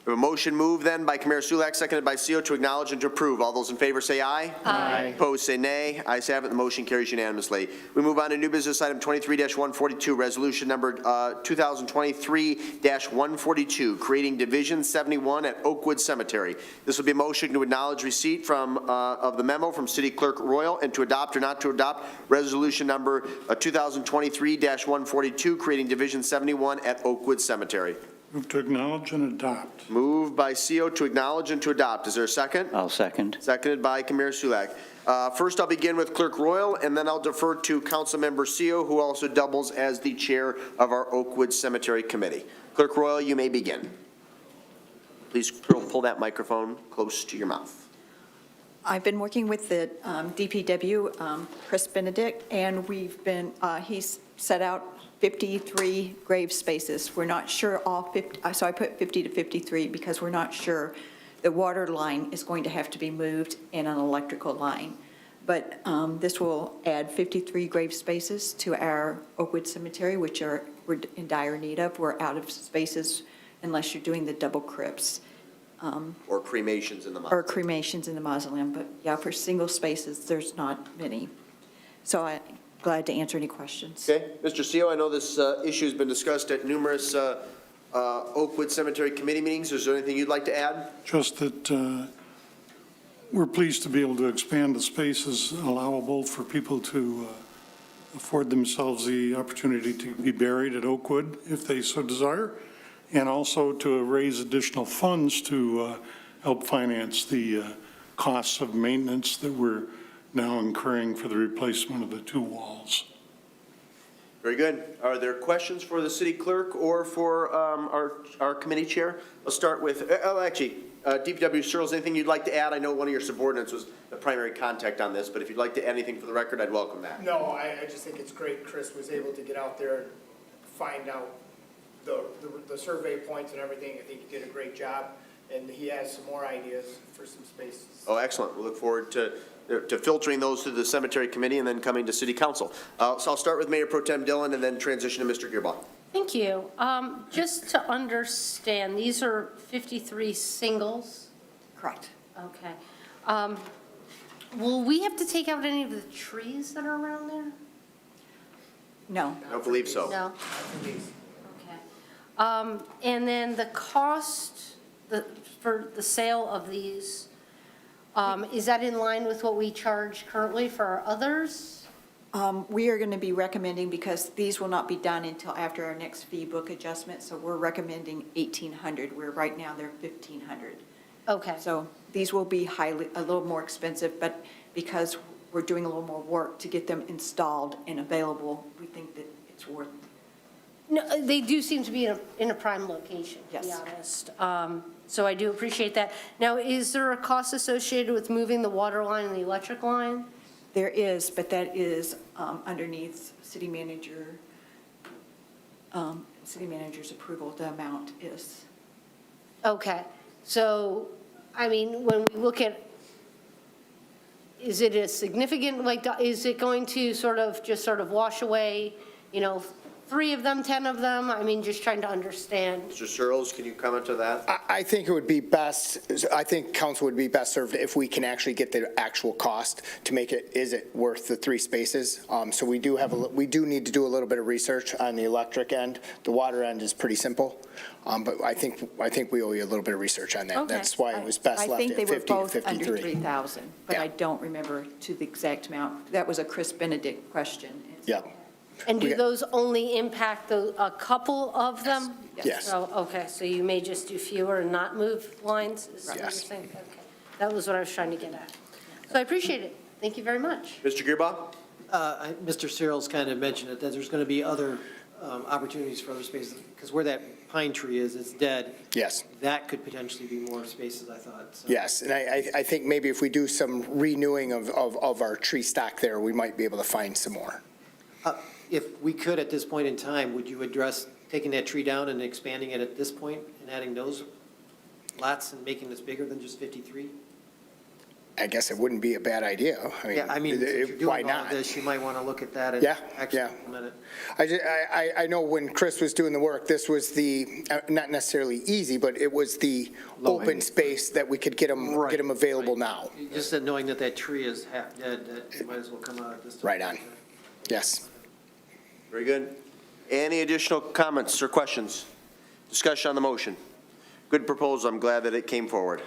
We have a motion moved then by Kamir Sulak, seconded by Seal to acknowledge and to approve. All those in favor say aye. Aye. Opposed say nay. Ayes have it. The motion carries unanimously. We move on to new business item 23-142, resolution number 2023-142, creating Division 71 at Oakwood Cemetery. This will be a motion to acknowledge receipt of the memo from City Clerk Royal and to adopt or not to adopt resolution number 2023-142, creating Division 71 at Oakwood Cemetery. Move to acknowledge and adopt. Moved by CO to acknowledge and to adopt. Is there a second? I'll second. Seconded by Kamir Sulak. First, I'll begin with Clerk Royal, and then I'll defer to Councilmember CO, who also doubles as the chair of our Oakwood Cemetery Committee. Clerk Royal, you may begin. Please pull that microphone close to your mouth. I've been working with the DPW, Chris Benedict, and he's set out 53 grave spaces. We're not sure all 50, so I put 50 to 53 because we're not sure the water line is going to have to be moved in an electrical line. But this will add 53 grave spaces to our Oakwood Cemetery, which we're in dire need of. We're out of spaces unless you're doing the double crypts. Or cremations in the Or mausoleum. cremations in the mausoleum, but yeah, for single spaces, there's not many. So I'm glad to answer any questions. Okay, Mr. Seal, I know this issue's been discussed at numerous Oakwood Cemetery Committee meetings. Is there anything you'd like to add? Just that we're pleased to be able to expand the spaces allowable for people to afford themselves the opportunity to be buried at Oakwood if they so desire, and also to raise additional funds to help finance the costs of maintenance that we're now incurring for the replacement of the two walls. Very good. Are there questions for the city clerk or for our committee chair? Let's start with, DPW Searles, anything you'd like to add? I know one of your subordinates was the primary contact on this, but if you'd like to add anything for the record, I'd welcome that. No, I just think it's great Chris was able to get out there and find out the survey points and everything. I think he did a great job, and he has some more ideas for some spaces. Oh, excellent. We look forward to filtering those through the cemetery committee and then coming to city council. So I'll start with Mayor Pro Tem Dillon and then transition to Mr. Gearbaugh. Thank you. Just to understand, these are 53 singles? Correct. Okay. Will we have to take out any of the trees that are around there? No. I don't believe so. No? Okay. And then the cost for the sale of these, is that in line with what we charge currently for our others? We are going to be recommending, because these will not be done until after our next fee book adjustment, so we're recommending 1,800, where right now they're 1,500. Okay. So these will be a little more expensive, but because we're doing a little more work to get them installed and available, we think that it's worth. No, they do seem to be in a prime location, to be Yes. honest. So I do appreciate that. Now, is there a cost associated with moving the water line and the electric line? There is, but that is underneath city manager's approval, the amount is. Okay, so, I mean, when we look at, is it a significant, like, is it going to just sort of wash away, 3 of them, 10 of them? I mean, just trying to understand. Mr. Searles, can you comment to that? I think it would be best, I think council would be best served if we can actually get the actual cost to make it, is it worth the 3 spaces? So we do need to do a little bit of research on the electric end. The water end is pretty simple, but I think we owe you a little bit of research on that. Okay. That's why it was best left at 50 to 53. I think they were both under 3,000, but I don't remember to the exact amount. That was a Chris Benedict question. Yeah. And do those only impact a couple of them? Yes. Oh, okay, so you may just do fewer and not move lines? Is what you're Yes. saying? Okay. That was what I was trying to get at. So I appreciate it. Thank you very much. Mr. Gearbaugh? Mr. Searles kind of mentioned it, that there's going to be other opportunities for other spaces, because where that pine tree is, it's dead. Yes. That could potentially be more spaces, I thought. So. Yes, and I think maybe if we do some renewing of our tree stock there, we might be able to find some more. If we could, at this point in time, would you address taking that tree down and expanding it at this point and adding those lots and making this bigger than just 53? I guess it wouldn't be a bad idea. Yeah, I mean, if you're why doing all not? of this, you might want to look at that and Yeah, actually yeah. implement it. I know when Chris was doing the work, this was the, not necessarily easy, but it was the open space that we could get them available now. Just that knowing that that tree is half dead, that it might as well come out at this time. Right on. Yes. Very good. Any additional comments or questions? Discussion on the motion. Good proposal. I'm glad that it came forward.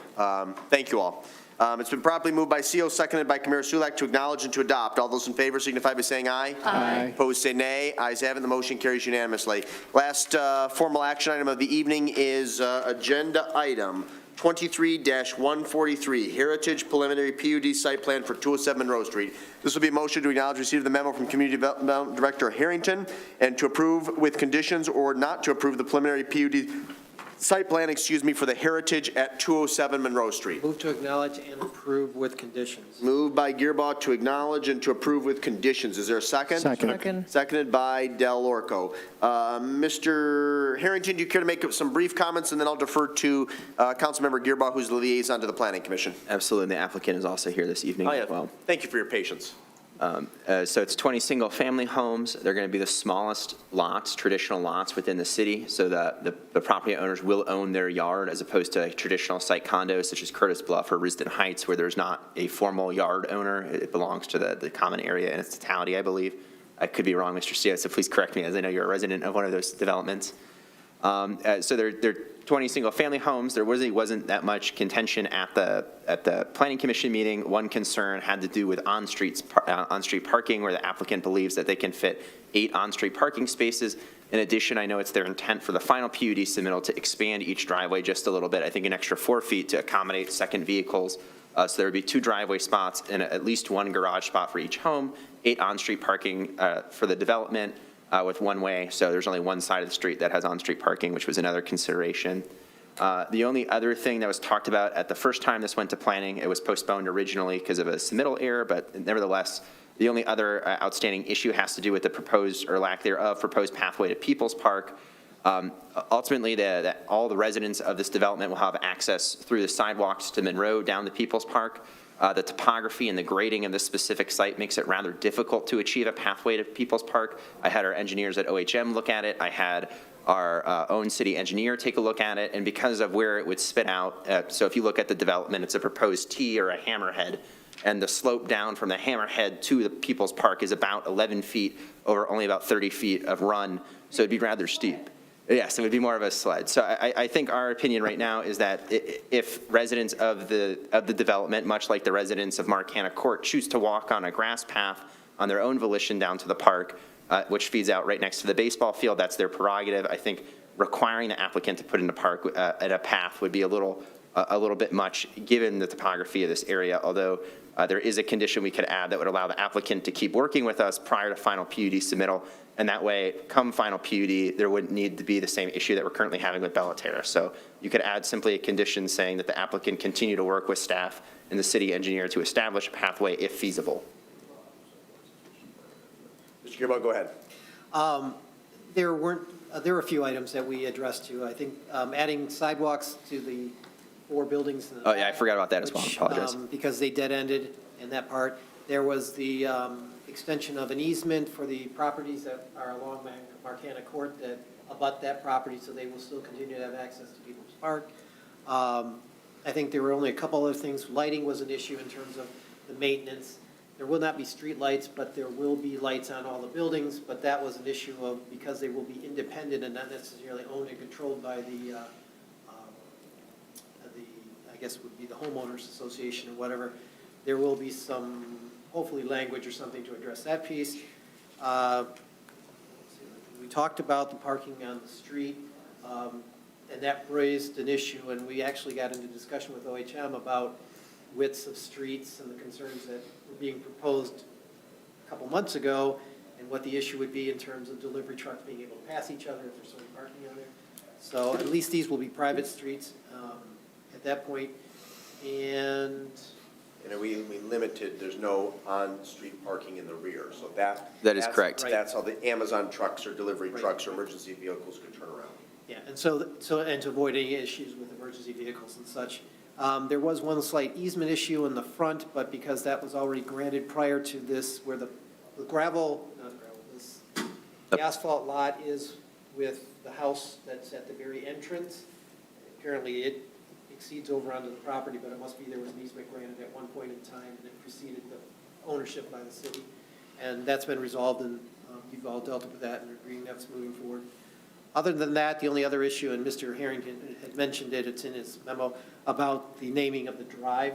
Thank you all. It's been properly moved by CO, seconded by Camara Sulak to acknowledge and to adopt. All those in favor signify by saying aye. Aye. Opposed say nay. Ayes have it. The motion carries unanimously. Last formal action item of the evening is agenda item 23-143, Heritage Preliminary PUD Site Plan for 207 Monroe Street. This will be a motion to acknowledge receipt of the memo from Community Development Director Harrington and to approve with conditions or not to approve the preliminary PUD site plan, for the Heritage at 207 Monroe Street. Move to acknowledge and approve with conditions. Moved by Gearbaugh to acknowledge and to approve with conditions. Is there a second? Second. Seconded by Del Orco. Mr. Harrington, do you care to make some brief comments, and then I'll defer to Councilmember Gearbaugh, who's the liaison to the Planning Commission. Absolutely. The applicant is also here this evening as well. Thank you for your patience. So it's 20 single-family homes. They're going to be the smallest lots, traditional lots within the city, so the property owners will own their yard as opposed to traditional site condos such as Curtis Bluff or Risden Heights, where there's not a formal yard owner. It belongs to the common area in its totality, I believe. I could be wrong, Mr. Steele, so please correct me, as I know you're a resident of one of those developments. So they're 20 single-family homes. There really wasn't that much contention at the Planning Commission meeting. One concern had to do with on-street parking, where the applicant believes that they can fit 8 on-street parking spaces. In addition, I know it's their intent for the final PUD submittal to expand each driveway just a little bit, I think an extra 4 feet to accommodate second vehicles. So there would be 2 driveway spots and at least 1 garage spot for each home, 8 on-street parking for the development, with one way, so there's only one side of the street that has on-street parking, which was another consideration. The only other thing that was talked about at the first time this went to planning, it was postponed originally because of a submittal error, but nevertheless, the only other outstanding issue has to do with the proposed, or lack thereof, proposed pathway to People's Park. Ultimately, all the residents of this development will have access through the sidewalks to Monroe down to People's Park. The topography and the grading of this specific site makes it rather difficult to achieve a pathway to People's Park. I had our engineers at OHM look at it. I had our own city engineer take a look at it, and because of where it would spit out, so if you look at the development, it's a proposed T or a hammerhead, and the slope down from the hammerhead to the People's Park is about 11 feet over only about 30 feet of run, so it'd be rather steep. Yes, it would be more of a sled. So I think our opinion right now is that if residents of the development, much like the residents of Marcana Court, choose to walk on a grass path on their own volition down to the park, which feeds out right next to the baseball field, that's their prerogative. I think requiring the applicant to put in the park at a path would be a little bit much, given the topography of this area, although there is a condition we could add that would allow the applicant to keep working with us prior to final PUD submittal. And that way, come final PUD, there wouldn't need to be the same issue that we're currently having with Bellaterra. So you could add simply a condition saying that the applicant continue to work with staff and the city engineer to establish a pathway if feasible. Mr. Gearbaugh, go ahead. There were a few items that we addressed to. I think adding sidewalks to the 4 buildings. Oh, yeah, I forgot about that as well. I apologize. Because they dead-ended in that part. There was the extension of an easement for the properties that are along Marcana Court that abut that property, so they will still continue to have access to People's Park. I think there were only a couple other things. Lighting was an issue in terms of the maintenance. There will not be street lights, but there will be lights on all the buildings, but that was an issue of, because they will be independent and not necessarily owned and controlled by I guess would be the homeowners association or whatever. There will be some, hopefully, language or something to address that piece. We talked about the parking on the street, and that raised an issue, and we actually got into discussion with OHM about widths of streets and the concerns that were being proposed a couple months ago, and what the issue would be in terms of delivery trucks being able to pass each other if there's so many parking on there. So at least these will be private streets at that point. And we limited, there's no on-street parking in the rear, so that is correct. That's how the Amazon trucks or delivery trucks or emergency vehicles could turn around. yeah, and so and to avoid any issues with emergency vehicles and such. There was one slight easement issue in the front, but because that was already granted prior to this, where the the asphalt lot is with the house that's at the very entrance. Apparently it exceeds over onto the property, but it must be there was an easement granted at one point in time, and it preceded the ownership by the city. And that's been resolved, and you've all dealt with that and agreeing that's moving forward. Other than that, the only other issue, and Mr. Harrington had mentioned it, it's in his memo, about the naming of the drive.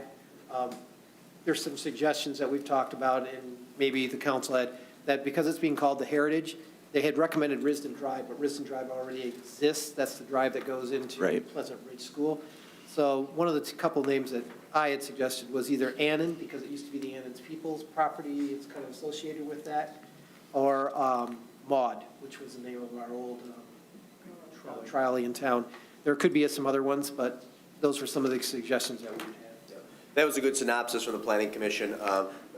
There's some suggestions that we've talked about, and maybe the council had, that because it's being called the Heritage, they had recommended Risden Drive, but Risden Drive already exists. That's the drive that goes into Pleasant Ridge School. So one of the couple names that I had suggested was either Annan, because it used to be the Annan's People's property, it's kind of associated with that, or Maud, which was the name of our old trolley in town. There could be some other ones, but those were some of the suggestions that we had. That was a good synopsis from the Planning Commission.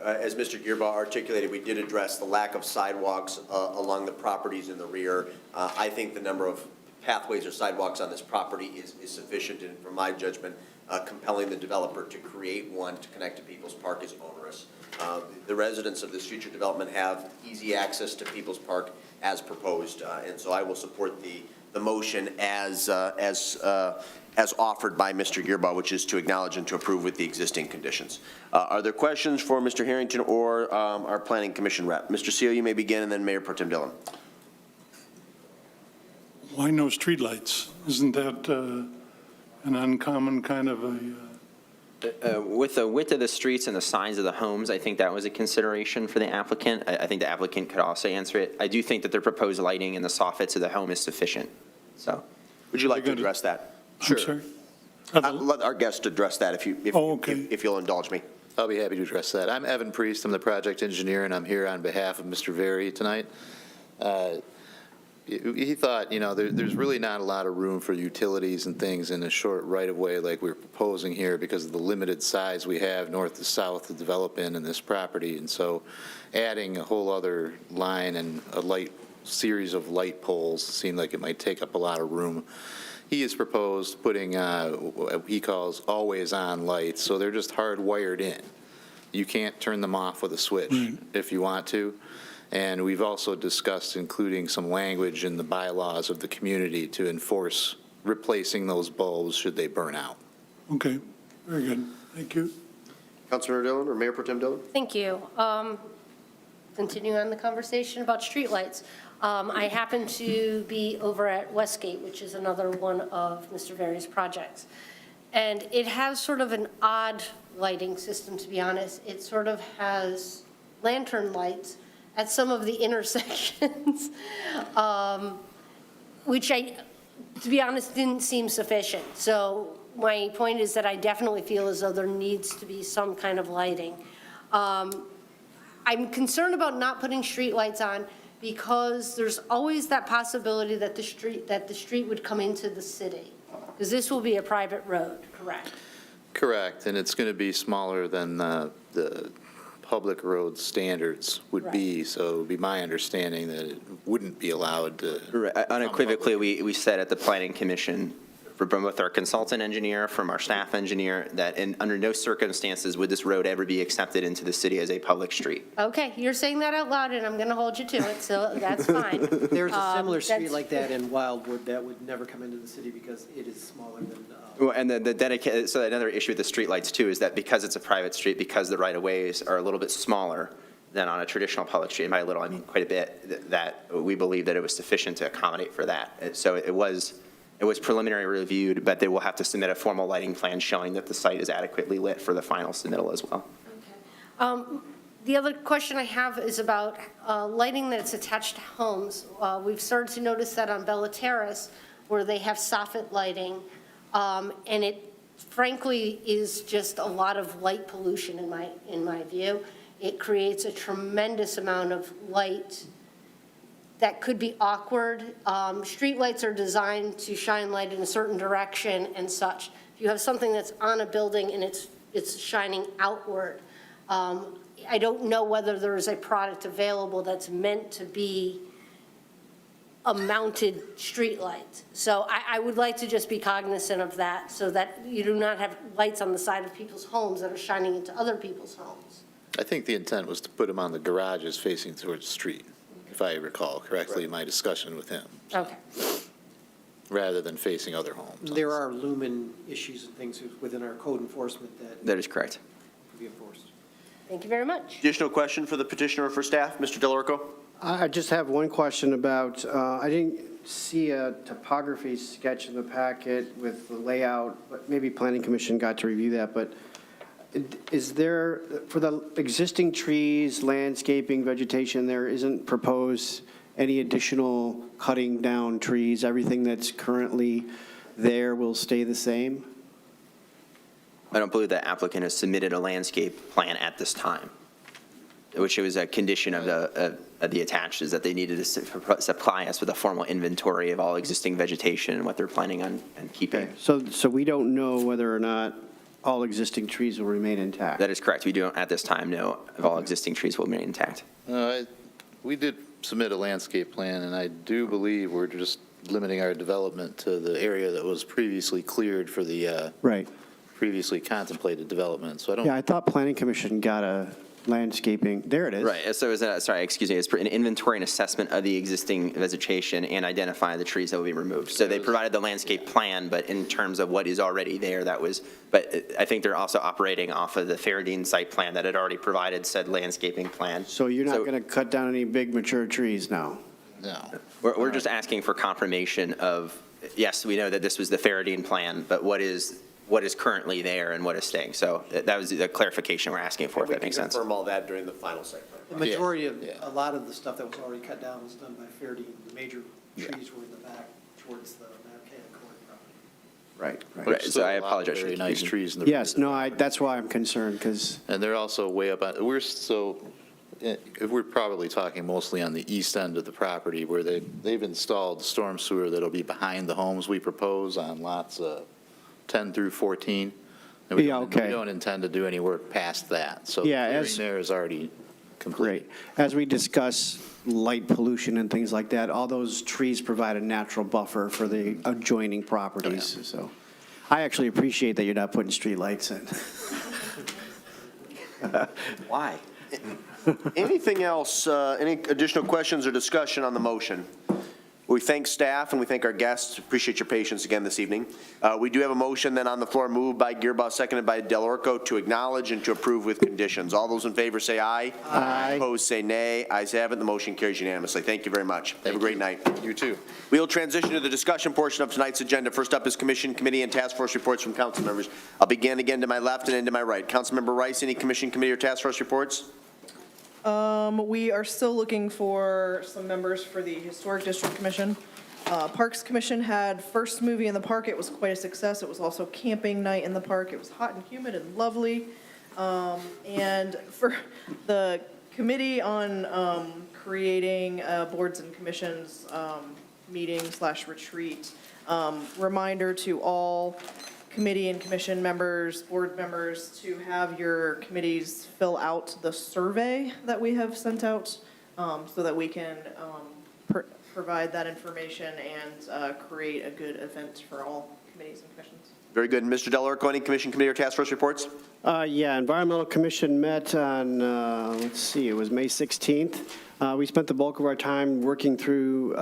As Mr. Gearbaugh articulated, we did address the lack of sidewalks along the properties in the rear. I think the number of pathways or sidewalks on this property is sufficient, and from my judgment, compelling the developer to create one to connect to People's Park is onerous. The residents of this future development have easy access to People's Park as proposed, and so I will support the motion as offered by Mr. Gearbaugh, which is to acknowledge and to approve with the existing conditions. Are there questions for Mr. Harrington or our Planning Commission rep? Mr. Seal, you may begin, and then Mayor Pro Tem Dillon. Why no streetlights? Isn't that an uncommon kind of a? With the width of the streets and the size of the homes, I think that was a consideration for the applicant. I think the applicant could also answer it. I do think that their proposed lighting and the soffits of the home is sufficient, so. Would you like to address that? I'm sorry? Let our guest address that if you'll indulge me. I'll be happy to address that. I'm Evan Priest. I'm the project engineer, and I'm here on behalf of Mr. Very tonight. He thought, there's really not a lot of room for utilities and things in a short right-of-way like we're proposing here because of the limited size we have north to south to develop in this property. And so adding a whole other line and a series of light poles seemed like it might take up a lot of room. He has proposed putting what he calls always-on lights, so they're just hardwired in. You can't turn them off with a switch if you want to. And we've also discussed including some language in the bylaws of the community to enforce replacing those bulbs should they burn out. Okay, very good. Thank you. Councilor Dillon or Mayor Pro Tem Dillon? Thank you. Continuing on the conversation about streetlights, I happen to be over at Westgate, which is another one of Mr. Very's projects. And it has sort of an odd lighting system, to be honest. It sort of has lantern lights at some of the intersections, which to be honest, didn't seem sufficient. So my point is that I definitely feel as though there needs to be some kind of lighting. I'm concerned about not putting streetlights on because there's always that possibility that the street would come into the city, because this will be a private road, correct? Correct, and it's going to be smaller than the public road standards would be, so it would be my understanding that it wouldn't be allowed to. Right. Unequivocally, we said at the Planning Commission, from both our consultant engineer, from our staff engineer, that under no circumstances would this road ever be accepted into the city as a public street. Okay, you're saying that out loud, and I'm going to hold you to it, so that's fine. There's a similar street that's- like that in Wildwood that would never come into the city because it is smaller than. Well, and so another issue with the streetlights too is that because it's a private street, because the right-of-ways are a little bit smaller than on a traditional public street, and by a little I mean quite a bit, that we believe that it was sufficient to accommodate for that. So it was preliminary reviewed, but they will have to submit a formal lighting plan showing that the site is adequately lit for the final submittal as well. The other question I have is about lighting that's attached to homes. We've started to notice that on Bella Terrace, where they have soffit lighting, and it frankly is just a lot of light pollution in my view. It creates a tremendous amount of light that could be awkward. Street lights are designed to shine light in a certain direction and such. If you have something that's on a building and it's shining outward, I don't know whether there is a product available that's meant to be a mounted street light. So I would like to just be cognizant of that so that you do not have lights on the side of people's homes that are shining into other people's homes. I think the intent was to put them on the garages facing towards the street, if I recall correctly in my discussion with him. Okay. Rather than facing other homes. There are lumen issues and things within our code enforcement That is correct. could be enforced. Thank you very much. Additional question for the petitioner or for staff? Mr. Delorico? I just have one question about, I didn't see a topography sketch in the packet with the layout, but maybe Planning Commission got to review that, but is there, for the existing trees, landscaping, vegetation, there isn't proposed any additional cutting down trees? Everything that's currently there will stay the same? I don't believe the applicant has submitted a landscape plan at this time, which was a condition of the attached is that they needed to supply us with a formal inventory of all existing vegetation and what they're planning on keeping. So we don't know whether or not all existing trees will remain intact? That is correct. We don't at this time know if all existing trees will remain intact. We did submit a landscape plan, and I do believe we're just limiting our development to the area that was previously cleared for the Right. previously contemplated development. So I don't. Yeah, I thought Planning Commission got a landscaping, there it is. Right, so it's an inventory and assessment of the existing vegetation and identify the trees that will be removed. So they provided the landscape plan, but in terms of what is already there, but I think they're also operating off of the Fairdean site plan that had already provided said landscaping plan. So you're not going to cut down any big mature trees now? No. We're just asking for confirmation of, yes, we know that this was the Fairdean plan, but what is currently there and what is staying. So that was the clarification we're asking for, if that makes sense. We can confirm all that during the final site plan. The majority of, a lot of the stuff that was already cut down was done by Fairdean. The major trees were in the back towards the Marquette Court property. Right. Right, so I apologize for Very nice confusion. trees in the. Yes, no, that's why I'm concerned, because, And they're also way up on, we're probably talking mostly on the east end of the property where they've installed storm sewer that'll be behind the homes we propose on lots 10 through 14. And we don't intend to do any work past that. So the clearing there is already complete. great. As we discuss light pollution and things like that, all those trees provide a natural buffer for the adjoining properties, so. I actually appreciate that you're not putting streetlights in. Why? Anything else, any additional questions or discussion on the motion? We thank staff and we thank our guests. Appreciate your patience again this evening. We do have a motion then on the floor, moved by Gearboss, seconded by Del Orco, to acknowledge and to approve with conditions. All those in favor say aye. Aye. Opposed say nay. Ayes have it. The motion carries unanimously. Thank you very much. Have a great night. You too. We will transition to the discussion portion of tonight's agenda. First up is commission, committee, and task force reports from council members. I'll begin again to my left and then to my right. Councilmember Rice, any commission, committee, or task force reports? We are still looking for some members for the Historic District Commission. Parks Commission had first movie in the park. It was quite a success. It was also camping night in the park. It was hot and humid and lovely. And for the committee on creating boards and commissions meeting/retreat, reminder to all committee and commission members, board members, to have your committees fill out the survey that we have sent out so that we can provide that information and create a good event for all committees and commissions. Very good. Mr. Del Orco, any commission, committee, or task force reports? Yeah, Environmental Commission met on, it was May 16th. We spent the bulk of our time working through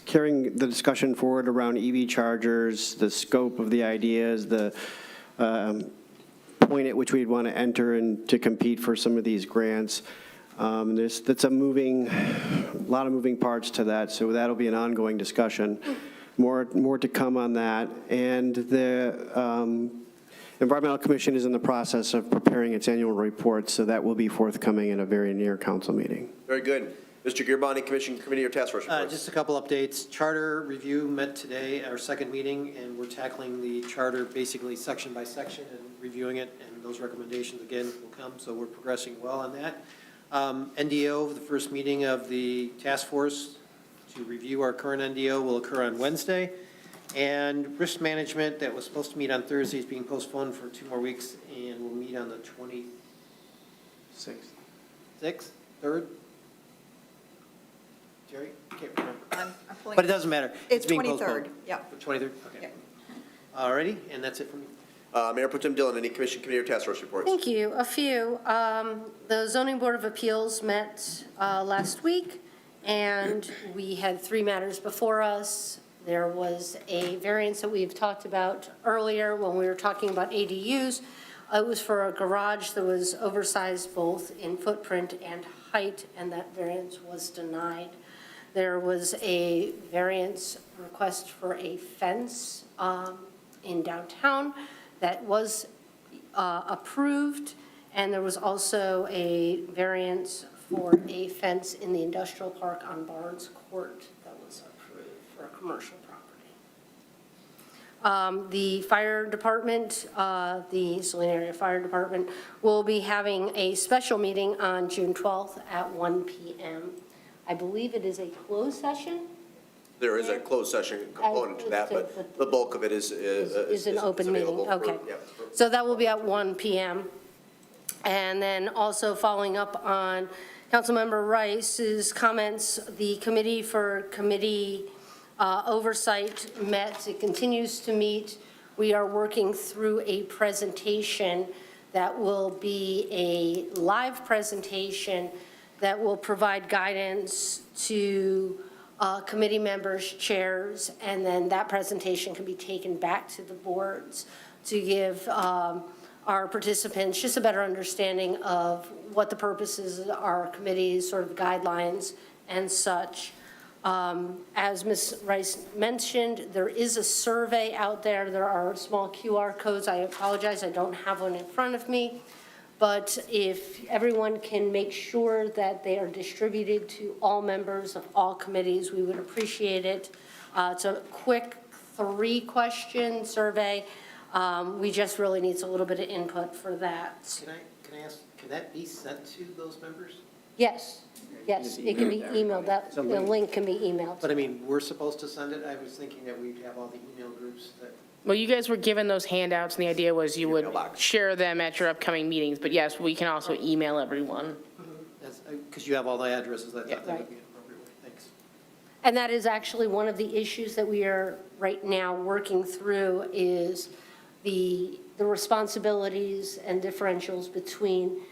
carrying the discussion forward around EV chargers, the scope of the ideas, the point at which we'd want to enter and to compete for some of these grants. That's a lot of moving parts to that, so that'll be an ongoing discussion. More to come on that. And the Environmental Commission is in the process of preparing its annual report, so that will be forthcoming in a very near council meeting. Very good. Mr. Gearbani, commission, committee, or task force reports? Just a couple updates. Charter review met today, our second meeting, and we're tackling the charter basically section by section and reviewing it, and those recommendations again will come, so we're progressing well on that. NDO, the first meeting of the task force to review our current NDO will occur on Wednesday. And risk management that was supposed to meet on Thursday is being postponed for 2 more weeks, and we'll meet on the 26th. 6th? 3rd? Jerry? Can't remember. I'm pulling- But it doesn't matter. It's being 23rd, postponed. yeah. The 23rd? Okay. Yeah. All righty, and that's it for me. Mayor Pro Tem Dillon, any commission, committee, or task force reports? Thank you. A few. The Zoning Board of Appeals met last week, and we had 3 matters before us. There was a variance that we've talked about earlier when we were talking about ADUs. It was for a garage that was oversized both in footprint and height, and that variance was denied. There was a variance request for a fence in downtown that was approved, and there was also a variance for a fence in the industrial park on Barnes Court that was approved for a commercial The fire department, the Saline Area Fire Department, will be having a special meeting on June 12th at 1 PM. I believe it is a closed session? There is a closed session component to that, but the bulk of it is Is an open meeting, available for- okay. yeah. So that will be at 1 PM. And then also following up on Councilmember Rice's comments, the Committee for Committee Oversight met, it continues to meet. We are working through a presentation that will be a live presentation that will provide guidance to committee members, chairs, and then that presentation can be taken back to the boards to give our participants just a better understanding of what the purposes of our committees, sort of guidelines and such. As Ms. Rice mentioned, there is a survey out there. There are small QR codes. I apologize, I don't have one in front of me. But if everyone can make sure that they are distributed to all members of all committees, we would appreciate it. It's a quick 3-question survey. We just really need a little bit of input for that. Can I ask, can that be sent to those members? Yes, it can be emailed. The link can be emailed. But I mean, we're supposed to send it? I was thinking that we'd have all the email groups that. Well, you guys were given those handouts, and the idea was you would share them at your upcoming meetings, but yes, we can also email everyone. Because you have all the addresses, I thought that Right. would be an appropriate way. Thanks. And that is actually one of the issues that we are right now working through is the responsibilities and differentials between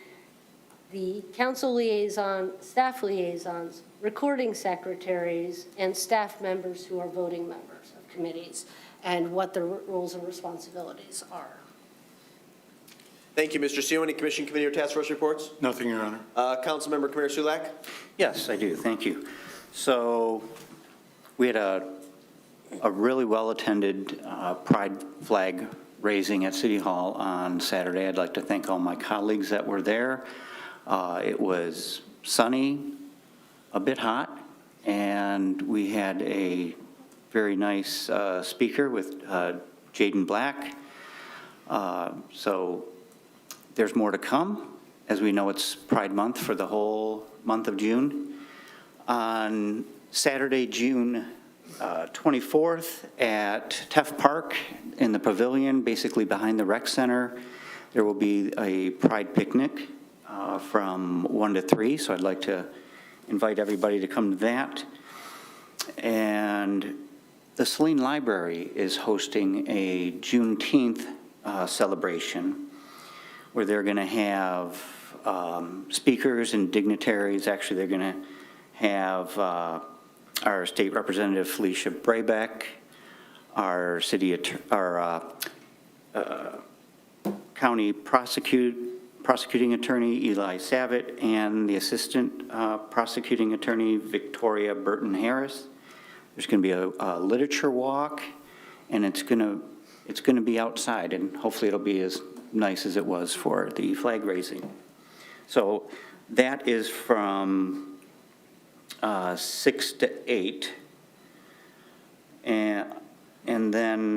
the council liaison, staff liaisons, recording secretaries, and staff members who are voting members of committees, and what the roles and responsibilities are. Thank you, Mr. Seal. Any commission, committee, or task force reports? Nothing, Your Honor. Councilmember Kamir Sulak? Yes, I do, thank you. So we had a really well-attended pride flag raising at City Hall on Saturday. I'd like to thank all my colleagues that were there. It was sunny, a bit hot, and we had a very nice speaker with Jaden Black. So there's more to come. As we know, it's Pride Month for the whole month of June. On Saturday, June 24th at Teff Park in the pavilion, basically behind the rec center, there will be a Pride picnic from 1 to 3, so I'd like to invite everybody to come to that. And the Saline Library is hosting a Juneteenth celebration where they're going to have speakers and dignitaries. Actually, they're going to have our state representative Felicia Brabeck, our county prosecuting attorney Eli Savitt, and the assistant prosecuting attorney Victoria Burton Harris. There's going to be a literature walk, and it's going to be outside, and hopefully it'll be as nice as it was for the flag raising. So that is from 6 to 8. And then,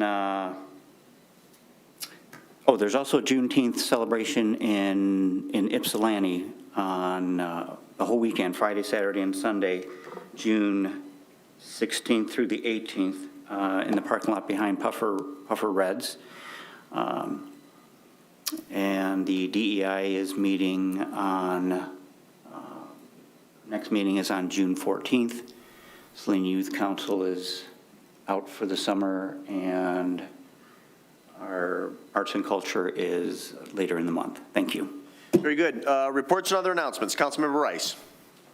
there's also a Juneteenth celebration in Ypsilanti on the whole weekend, Friday, Saturday, and Sunday, June 16th through the 18th, in the parking lot behind Puffer Reds. And the DEI is meeting on, next meeting is on June 14th. Saline Youth Council is out for the summer, and our arts and culture is later in the month. Thank you. Very good. Reports and other announcements. Councilmember Rice.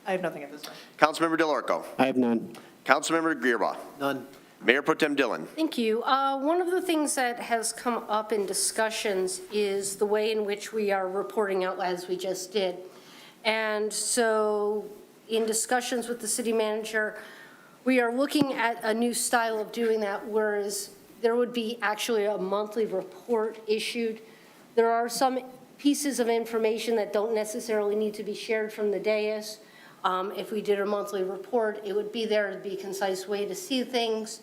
I have nothing at this time. Councilmember DeLorco. I have none. Councilmember Gearba. None. Mayor Pro Tem Dillon. Thank you. One of the things that has come up in discussions is the way in which we are reporting out as we just did. And so in discussions with the city manager, we are looking at a new style of doing that, whereas there would be actually a monthly report issued. There are some pieces of information that don't necessarily need to be shared from the dais. If we did a monthly report, it would be there to be a concise way to see things.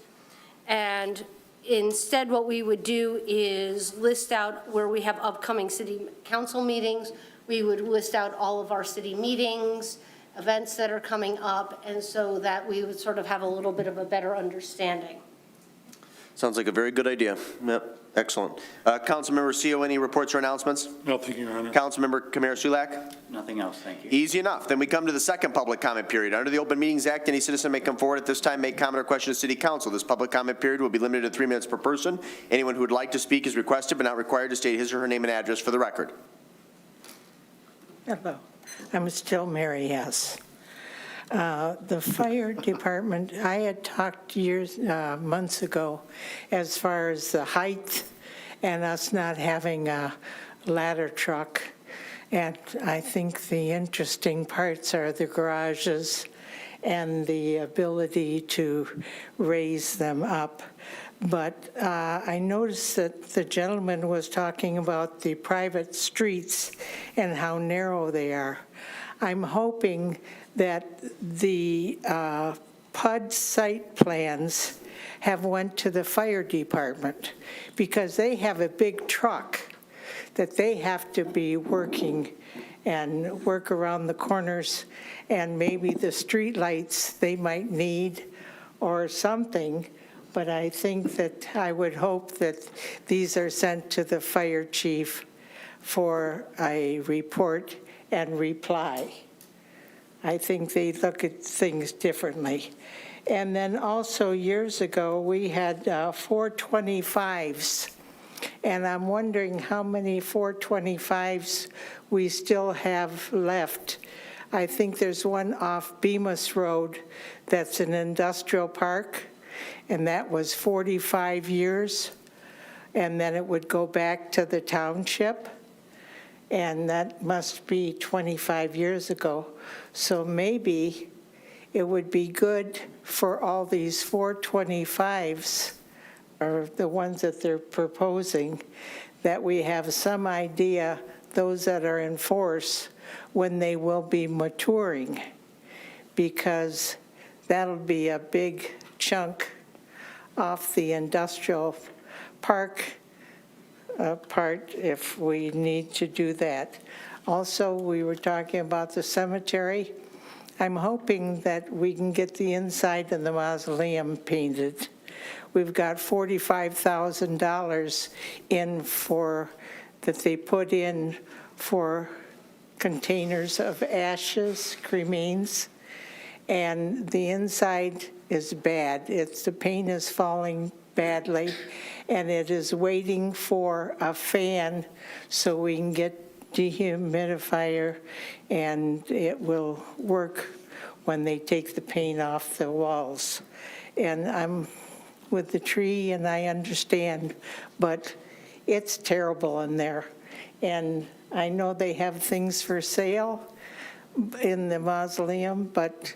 And instead, what we would do is list out where we have upcoming city council meetings. We would list out all of our city meetings, events that are coming up, and so that we would sort of have a little bit of a better understanding. Sounds like a very good idea. Yep, excellent. Councilmember Seal, any reports or announcements? Nothing, Your Honor. Councilmember Camaro Sulak? Nothing else, thank you. Easy enough. Then we come to the second public comment period. Under the Open Meetings Act, any citizen may come forward at this time, make comment or question to City Council. This public comment period will be limited to 3 minutes per person. Anyone who would like to speak is requested but not required to state his or her name and address for the record. Hello, I'm still Mary Hess. The fire department, I had talked months ago, as far as the height and us not having a ladder truck. And I think the interesting parts are the garages and the ability to raise them up. But I noticed that the gentleman was talking about the private streets and how narrow they are. I'm hoping that the PUD site plans have went to the fire department, because they have a big truck that they have to be working and work around the corners, and maybe the street lights they might need or something. But I think that I would hope that these are sent to the fire chief for a report and reply. I think they look at things differently. And then also years ago, we had 425s. And I'm wondering how many 425s we still have left. I think there's one off Bemis Road that's an industrial park, and that was 45 years. And then it would go back to the township. And that must be 25 years ago. So maybe it would be good for all these 425s, or the ones that they're proposing, that we have some idea, those that are in force, when they will be maturing, because that'll be a big chunk off the industrial park part if we need to do that. Also, we were talking about the cemetery. I'm hoping that we can get the inside of the mausoleum painted. We've got $45,000 in for, that they put in for containers of ashes, cremains, and the inside is bad. The paint is falling badly, and it is waiting for a fan so we can get dehumidifier, and it will work when they take the paint off the walls. And I'm with the tree, and I understand, but it's terrible in there. And I know they have things for sale in the mausoleum, but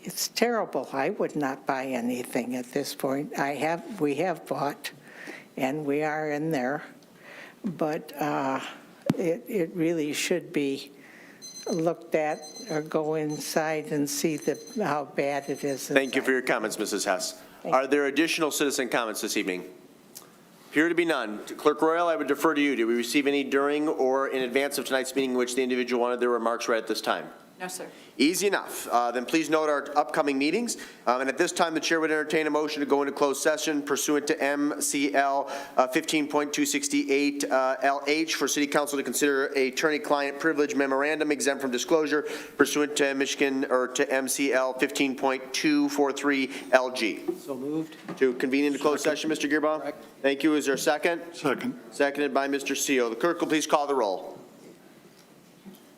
it's terrible. I would not buy anything at this point. We have bought, and we are in there, but it really should be looked at, or go inside and see how bad it is. Thank you for your comments, Mrs. Hess. Are there additional citizen comments this evening? Appear to be none. Clerk Royal, I would defer to you. Did we receive any during or in advance of tonight's meeting in which the individual wanted their remarks read at this time? No, sir. Easy enough. Then please note our upcoming meetings. And at this time, the chair would entertain a motion to go into closed session pursuant to MCL 15.268 LH for City Council to consider a attorney-client privilege memorandum exempt from disclosure pursuant to Michigan, or to MCL 15.243 LG. So moved. To convene into closed session, Mr. Gearbaugh? Correct. Thank you. Is there a second? Second. Seconded by Mr. Seal. The clerk will please call the roll.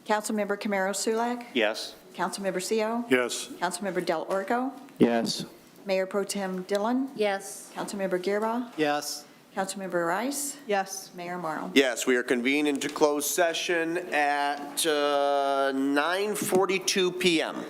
Councilmember Camaro Sulak? Yes. Councilmember Seal? Yes. Councilmember Del Orco? Yes. Mayor Pro Tem Dillon? Yes. Councilmember Gearbaugh? Yes. Councilmember Rice? Yes. Mayor Morrow? Yes, we are convened into closed session at 9:42 p.m.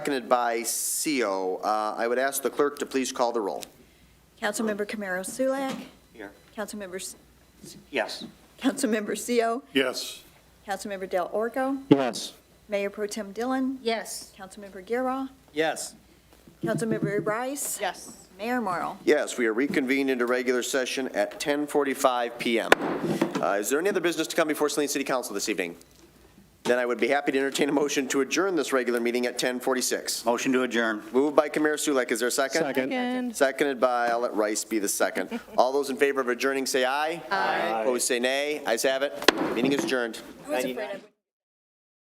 seconded by CO. I would ask the clerk to please call the roll. Councilmember Camaro Sulak. Here. Councilmember, Yes. Councilmember CO. Yes. Councilmember Del Orco. Yes. Mayor Pro Tem Dillon. Yes. Councilmember Guerra. Yes. Councilmember Rice. Yes. Mayor Morrell. Yes, we are reconvened into regular session at 10:45 PM. Is there any other business to come before Saline City Council this evening? Then I would be happy to entertain a motion to adjourn this regular meeting at 10:46. Motion to adjourn. Moved by Kamara Sulek. Is there a second? Second. Seconded by, I'll let Rice be the second. All those in favor of adjourning say aye. Aye. Opposed say nay. Ayes have it. Meeting is adjourned. I was afraid I would.